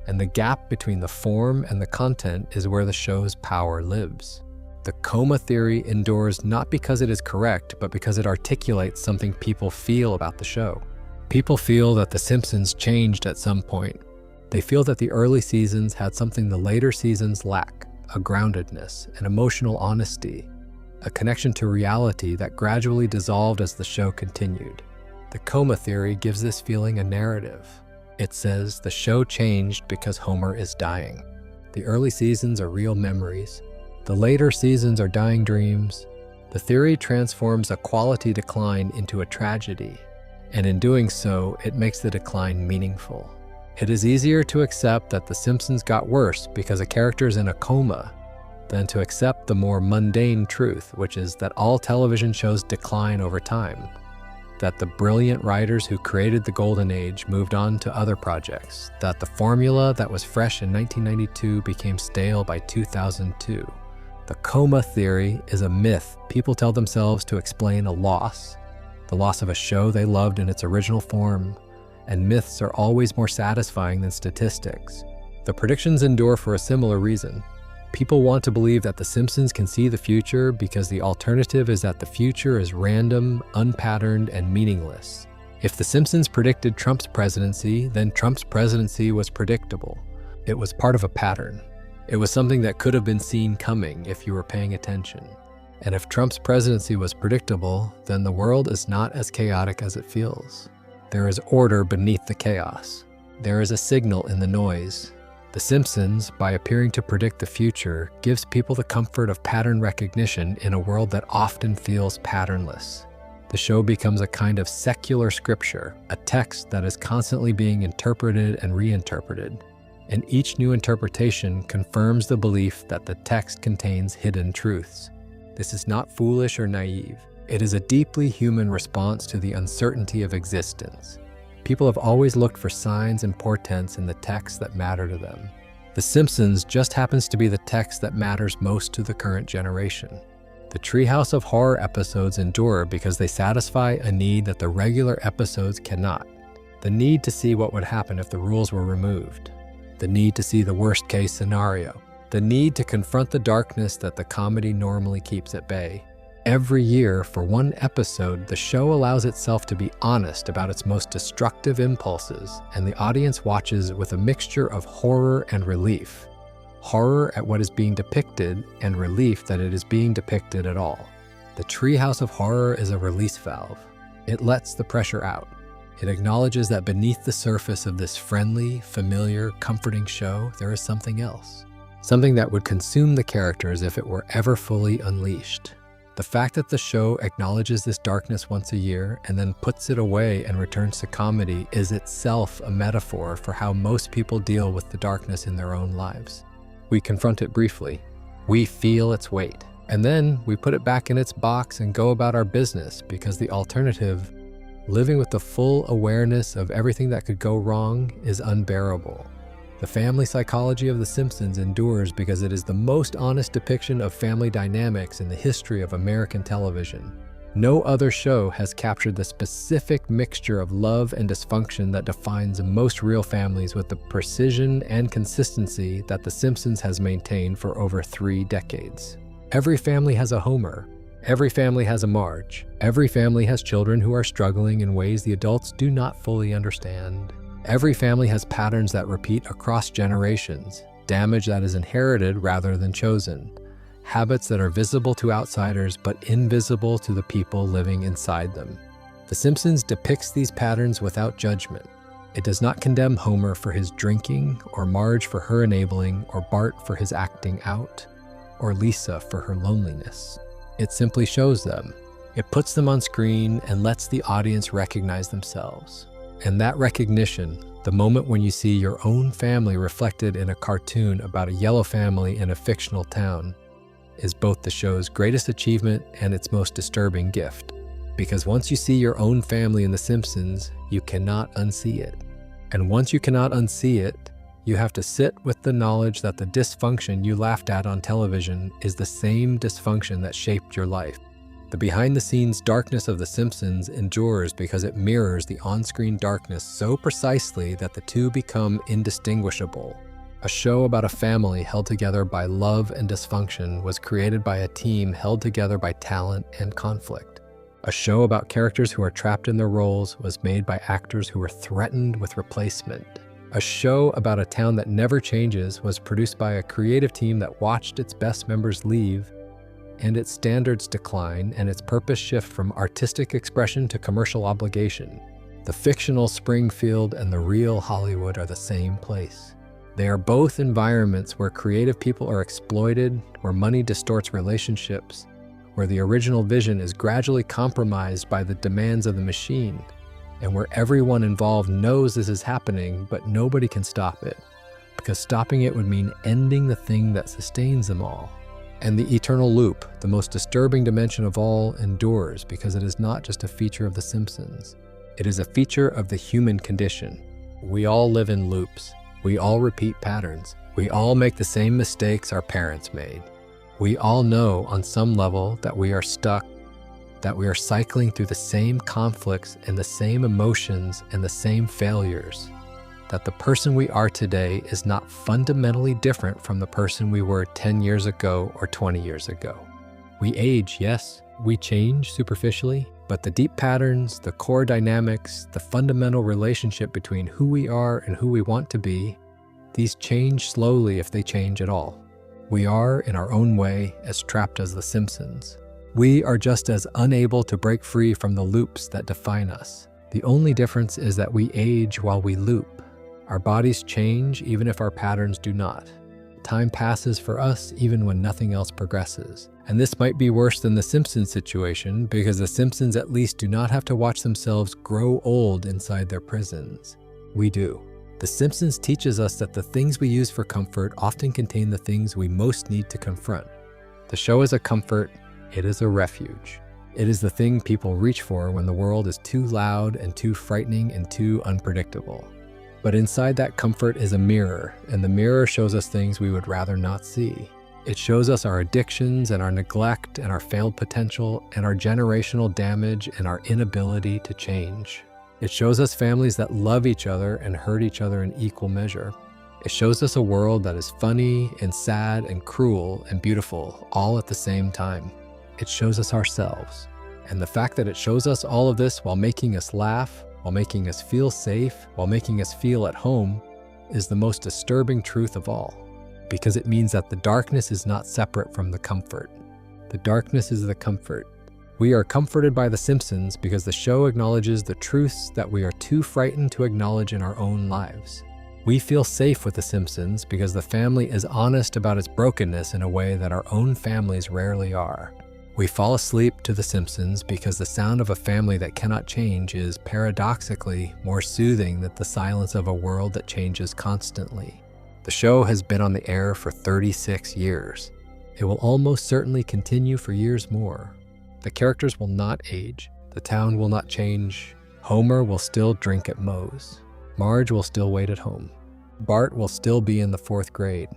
and the gap between the form and the content is where the show's power lives. The coma theory endures not because it is correct, but because it articulates something people feel about the show. People feel that The Simpsons changed at some point. They feel that the early seasons had something the later seasons lack, a groundedness, an emotional honesty, a connection to reality that gradually dissolved as the show continued. The coma theory gives this feeling a narrative. It says the show changed because Homer is dying. The early seasons are real memories. The later seasons are dying dreams. The theory transforms a quality decline into a tragedy. And in doing so, it makes the decline meaningful. It is easier to accept that The Simpsons got worse because a character is in a coma than to accept the more mundane truth, which is that all television shows decline over time, that the brilliant writers who created the Golden Age moved on to other projects, that the formula that was fresh in 1992 became stale by 2002. The coma theory is a myth people tell themselves to explain a loss. The loss of a show they loved in its original form, and myths are always more satisfying than statistics. The predictions endure for a similar reason. People want to believe that The Simpsons can see the future because the alternative is that the future is random, unpatterned, and meaningless. If The Simpsons predicted Trump's presidency, then Trump's presidency was predictable. It was part of a pattern. It was something that could have been seen coming if you were paying attention. And if Trump's presidency was predictable, then the world is not as chaotic as it feels. There is order beneath the chaos. There is a signal in the noise. The Simpsons, by appearing to predict the future, gives people the comfort of pattern recognition in a world that often feels patternless. The show becomes a kind of secular scripture, a text that is constantly being interpreted and reinterpreted. And each new interpretation confirms the belief that the text contains hidden truths. This is not foolish or naive. It is a deeply human response to the uncertainty of existence. People have always looked for signs and portents in the texts that matter to them. The Simpsons just happens to be the text that matters most to the current generation. The Treehouse of Horror episodes endure because they satisfy a need that the regular episodes cannot. The need to see what would happen if the rules were removed. The need to see the worst-case scenario. The need to confront the darkness that the comedy normally keeps at bay. Every year, for one episode, the show allows itself to be honest about its most destructive impulses, and the audience watches with a mixture of horror and relief. Horror at what is being depicted, and relief that it is being depicted at all. The Treehouse of Horror is a release valve. It lets the pressure out. It acknowledges that beneath the surface of this friendly, familiar, comforting show, there is something else. Something that would consume the characters if it were ever fully unleashed. The fact that the show acknowledges this darkness once a year and then puts it away and returns to comedy is itself a metaphor for how most people deal with the darkness in their own lives. We confront it briefly. We feel its weight. And then we put it back in its box and go about our business because the alternative, living with the full awareness of everything that could go wrong, is unbearable. The family psychology of The Simpsons endures because it is the most honest depiction of family dynamics in the history of American television. No other show has captured the specific mixture of love and dysfunction that defines most real families with the precision and consistency that The Simpsons has maintained for over 3 decades. Every family has a Homer. Every family has a Marge. Every family has children who are struggling in ways the adults do not fully understand. Every family has patterns that repeat across generations, damage that is inherited rather than chosen, habits that are visible to outsiders but invisible to the people living inside them. The Simpsons depicts these patterns without judgment. It does not condemn Homer for his drinking, or Marge for her enabling, or Bart for his acting out, or Lisa for her loneliness. It simply shows them. It puts them on screen and lets the audience recognize themselves. And that recognition, the moment when you see your own family reflected in a cartoon about a yellow family in a fictional town, is both the show's greatest achievement and its most disturbing gift. Because once you see your own family in The Simpsons, you cannot unsee it. And once you cannot unsee it, you have to sit with the knowledge that the dysfunction you laughed at on television is the same dysfunction that shaped your life. The behind-the-scenes darkness of The Simpsons endures because it mirrors the on-screen darkness so precisely that the two become indistinguishable. A show about a family held together by love and dysfunction was created by a team held together by talent and conflict. A show about characters who are trapped in their roles was made by actors who were threatened with replacement. A show about a town that never changes was produced by a creative team that watched its best members leave and its standards decline and its purpose shift from artistic expression to commercial obligation. The fictional Springfield and the real Hollywood are the same place. They are both environments where creative people are exploited, where money distorts relationships, where the original vision is gradually compromised by the demands of the machine, and where everyone involved knows this is happening, but nobody can stop it, because stopping it would mean ending the thing that sustains them all. And the eternal loop, the most disturbing dimension of all, endures because it is not just a feature of The Simpsons. It is a feature of the human condition. We all live in loops. We all repeat patterns. We all make the same mistakes our parents made. We all know on some level that we are stuck, that we are cycling through the same conflicts and the same emotions and the same failures. That the person we are today is not fundamentally different from the person we were 10 years ago or 20 years ago. We age, yes, we change superficially, but the deep patterns, the core dynamics, the fundamental relationship between who we are and who we want to be, these change slowly if they change at all. We are, in our own way, as trapped as The Simpsons. We are just as unable to break free from the loops that define us. The only difference is that we age while we loop. Our bodies change even if our patterns do not. Time passes for us even when nothing else progresses. And this might be worse than the Simpsons situation, because the Simpsons at least do not have to watch themselves grow old inside their prisons. We do. The Simpsons teaches us that the things we use for comfort often contain the things we most need to confront. The show is a comfort, it is a refuge. It is the thing people reach for when the world is too loud and too frightening and too unpredictable. But inside that comfort is a mirror, and the mirror shows us things we would rather not see. It shows us our addictions and our neglect and our failed potential and our generational damage and our inability to change. It shows us families that love each other and hurt each other in equal measure. It shows us a world that is funny and sad and cruel and beautiful all at the same time. It shows us ourselves. And the fact that it shows us all of this while making us laugh, while making us feel safe, while making us feel at home, is the most disturbing truth of all. Because it means that the darkness is not separate from the comfort. The darkness is the comfort. We are comforted by The Simpsons because the show acknowledges the truths that we are too frightened to acknowledge in our own lives. We feel safe with The Simpsons because the family is honest about its brokenness in a way that our own families rarely are. We fall asleep to The Simpsons because the sound of a family that cannot change is paradoxically more soothing than the silence of a world that changes constantly. The show has been on the air for 36 years. It will almost certainly continue for years more. The characters will not age. The town will not change. Homer will still drink at Moe's. Marge will still wait at home. Bart will still be in the 4th grade.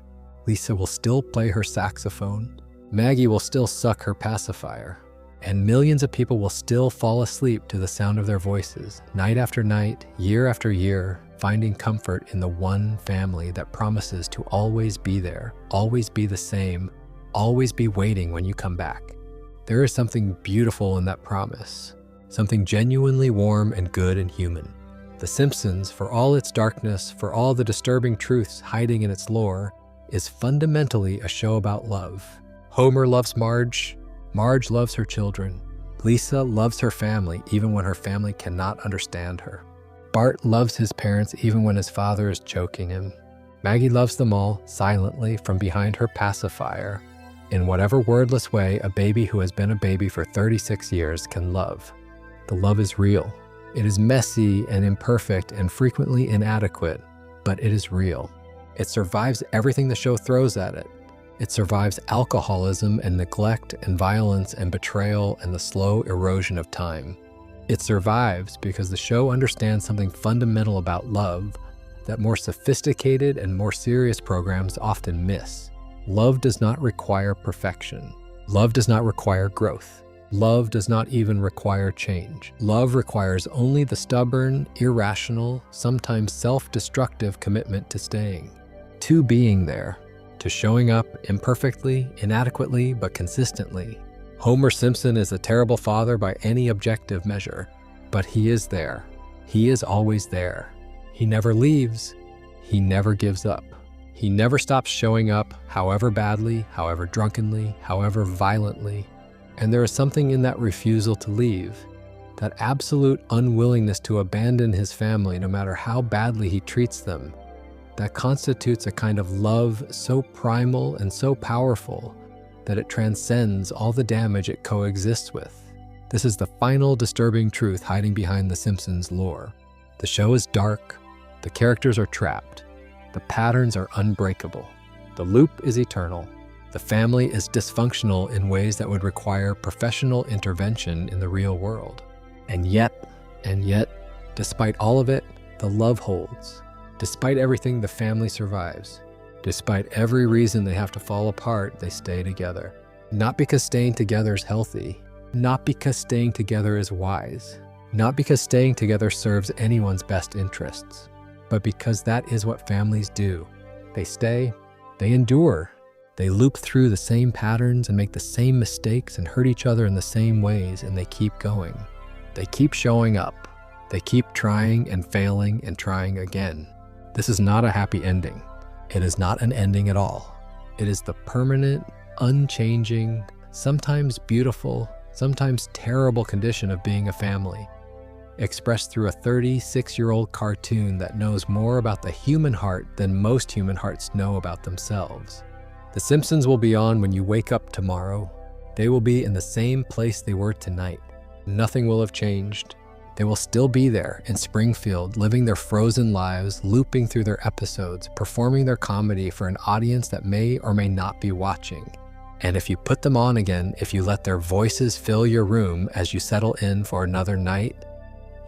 Lisa will still play her saxophone. Maggie will still suck her pacifier. And millions of people will still fall asleep to the sound of their voices, night after night, year after year, finding comfort in the one family that promises to always be there, always be the same, always be waiting when you come back. There is something beautiful in that promise, something genuinely warm and good and human. The Simpsons, for all its darkness, for all the disturbing truths hiding in its lore, is fundamentally a show about love. Homer loves Marge. Marge loves her children. Lisa loves her family even when her family cannot understand her. Bart loves his parents even when his father is choking him. Maggie loves them all silently from behind her pacifier, in whatever wordless way a baby who has been a baby for 36 years can love. The love is real. It is messy and imperfect and frequently inadequate, but it is real. It survives everything the show throws at it. It survives alcoholism and neglect and violence and betrayal and the slow erosion of time. It survives because the show understands something fundamental about love that more sophisticated and more serious programs often miss. Love does not require perfection. Love does not require growth. Love does not even require change. Love requires only the stubborn, irrational, sometimes self-destructive commitment to staying, to being there, to showing up imperfectly, inadequately, but consistently. Homer Simpson is a terrible father by any objective measure, but he is there. He is always there. He never leaves. He never gives up. He never stops showing up, however badly, however drunkenly, however violently. And there is something in that refusal to leave, that absolute unwillingness to abandon his family no matter how badly he treats them, that constitutes a kind of love so primal and so powerful that it transcends all the damage it coexists with. This is the final disturbing truth hiding behind The Simpsons lore. The show is dark, the characters are trapped, the patterns are unbreakable, the loop is eternal, the family is dysfunctional in ways that would require professional intervention in the real world. And yet, despite all of it, the love holds. Despite everything, the family survives. Despite every reason they have to fall apart, they stay together. Not because staying together is healthy. Not because staying together is wise. Not because staying together serves anyone's best interests. But because that is what families do. They stay, they endure. They loop through the same patterns and make the same mistakes and hurt each other in the same ways, and they keep going. They keep showing up. They keep trying and failing and trying again. This is not a happy ending. It is not an ending at all. It is the permanent, unchanging, sometimes beautiful, sometimes terrible condition of being a family. expressed through a 36-year-old cartoon that knows more about the human heart than most human hearts know about themselves. The Simpsons will be on when you wake up tomorrow. They will be in the same place they were tonight. Nothing will have changed. They will still be there in Springfield, living their frozen lives, looping through their episodes, performing their comedy for an audience that may or may not be watching. And if you put them on again, if you let their voices fill your room as you settle in for another night,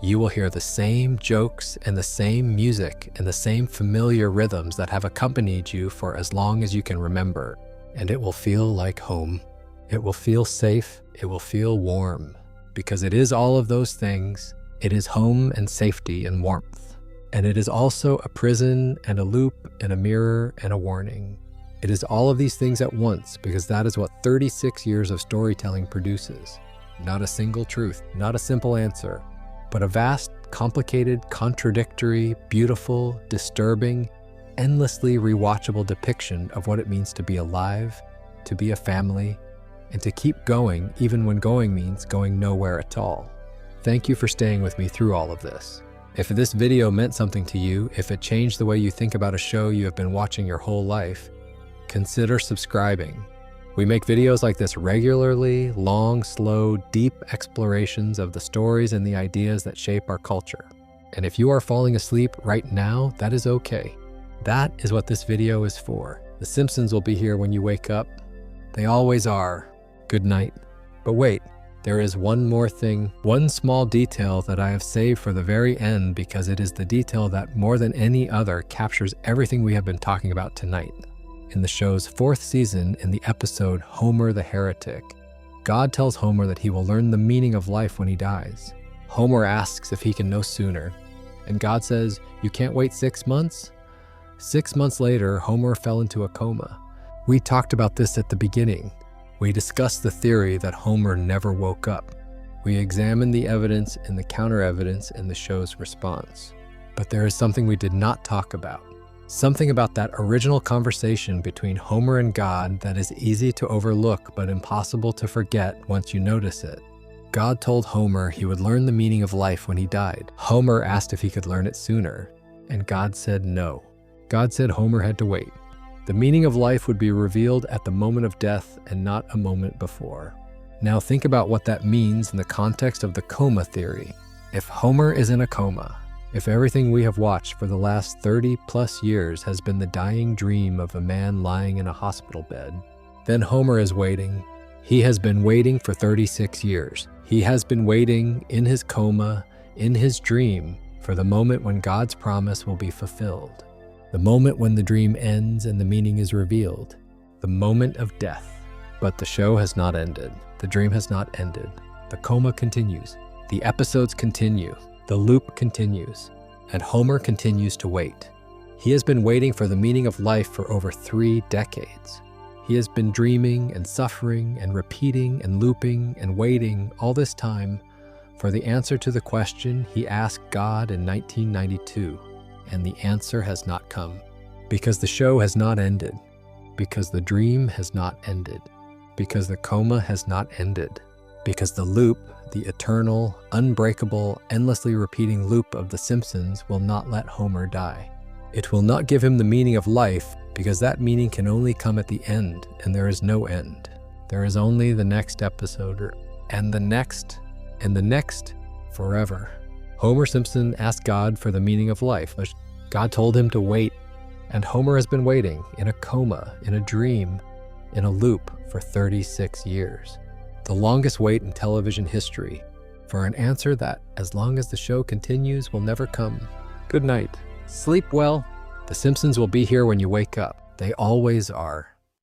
you will hear the same jokes and the same music and the same familiar rhythms that have accompanied you for as long as you can remember. And it will feel like home. It will feel safe. It will feel warm. Because it is all of those things. It is home and safety and warmth. And it is also a prison and a loop and a mirror and a warning. It is all of these things at once, because that is what 36 years of storytelling produces. Not a single truth, not a simple answer, but a vast, complicated, contradictory, beautiful, disturbing, endlessly rewatchable depiction of what it means to be alive, to be a family, and to keep going even when going means going nowhere at all. Thank you for staying with me through all of this. If this video meant something to you, if it changed the way you think about a show you have been watching your whole life, consider subscribing. We make videos like this regularly, long, slow, deep explorations of the stories and the ideas that shape our culture. And if you are falling asleep right now, that is okay. That is what this video is for. The Simpsons will be here when you wake up. They always are. Good night. But wait, there is one more thing, one small detail that I have saved for the very end, because it is the detail that more than any other captures everything we have been talking about tonight. In the show's 4th season, in the episode Homer the Heretic, God tells Homer that he will learn the meaning of life when he dies. Homer asks if he can know sooner, and God says, "You can't wait 6 months?" 6 months later, Homer fell into a coma. We talked about this at the beginning. We discussed the theory that Homer never woke up. We examined the evidence and the counter-evidence in the show's response. But there is something we did not talk about. Something about that original conversation between Homer and God that is easy to overlook but impossible to forget once you notice it. God told Homer he would learn the meaning of life when he died. Homer asked if he could learn it sooner, and God said no. God said Homer had to wait. The meaning of life would be revealed at the moment of death and not a moment before. Now think about what that means in the context of the coma theory. If Homer is in a coma, if everything we have watched for the last 30+ years has been the dying dream of a man lying in a hospital bed, then Homer is waiting. He has been waiting for 36 years. He has been waiting in his coma, in his dream, for the moment when God's promise will be fulfilled. The moment when the dream ends and the meaning is revealed. The moment of death. But the show has not ended. The dream has not ended. The coma continues. The episodes continue. The loop continues. And Homer continues to wait. He has been waiting for the meaning of life for over 3 decades. He has been dreaming and suffering and repeating and looping and waiting all this time for the answer to the question he asked God in 1992. And the answer has not come. Because the show has not ended. Because the dream has not ended. Because the coma has not ended. Because the loop, the eternal, unbreakable, endlessly repeating loop of The Simpsons will not let Homer die. It will not give him the meaning of life, because that meaning can only come at the end, and there is no end. There is only the next episode, and the next, forever. Homer Simpson asked God for the meaning of life, but God told him to wait, and Homer has been waiting in a coma, in a dream, in a loop for 36 years. The longest wait in television history for an answer that, as long as the show continues, will never come. Good night. Sleep well. The Simpsons will be here when you wake up. They always are.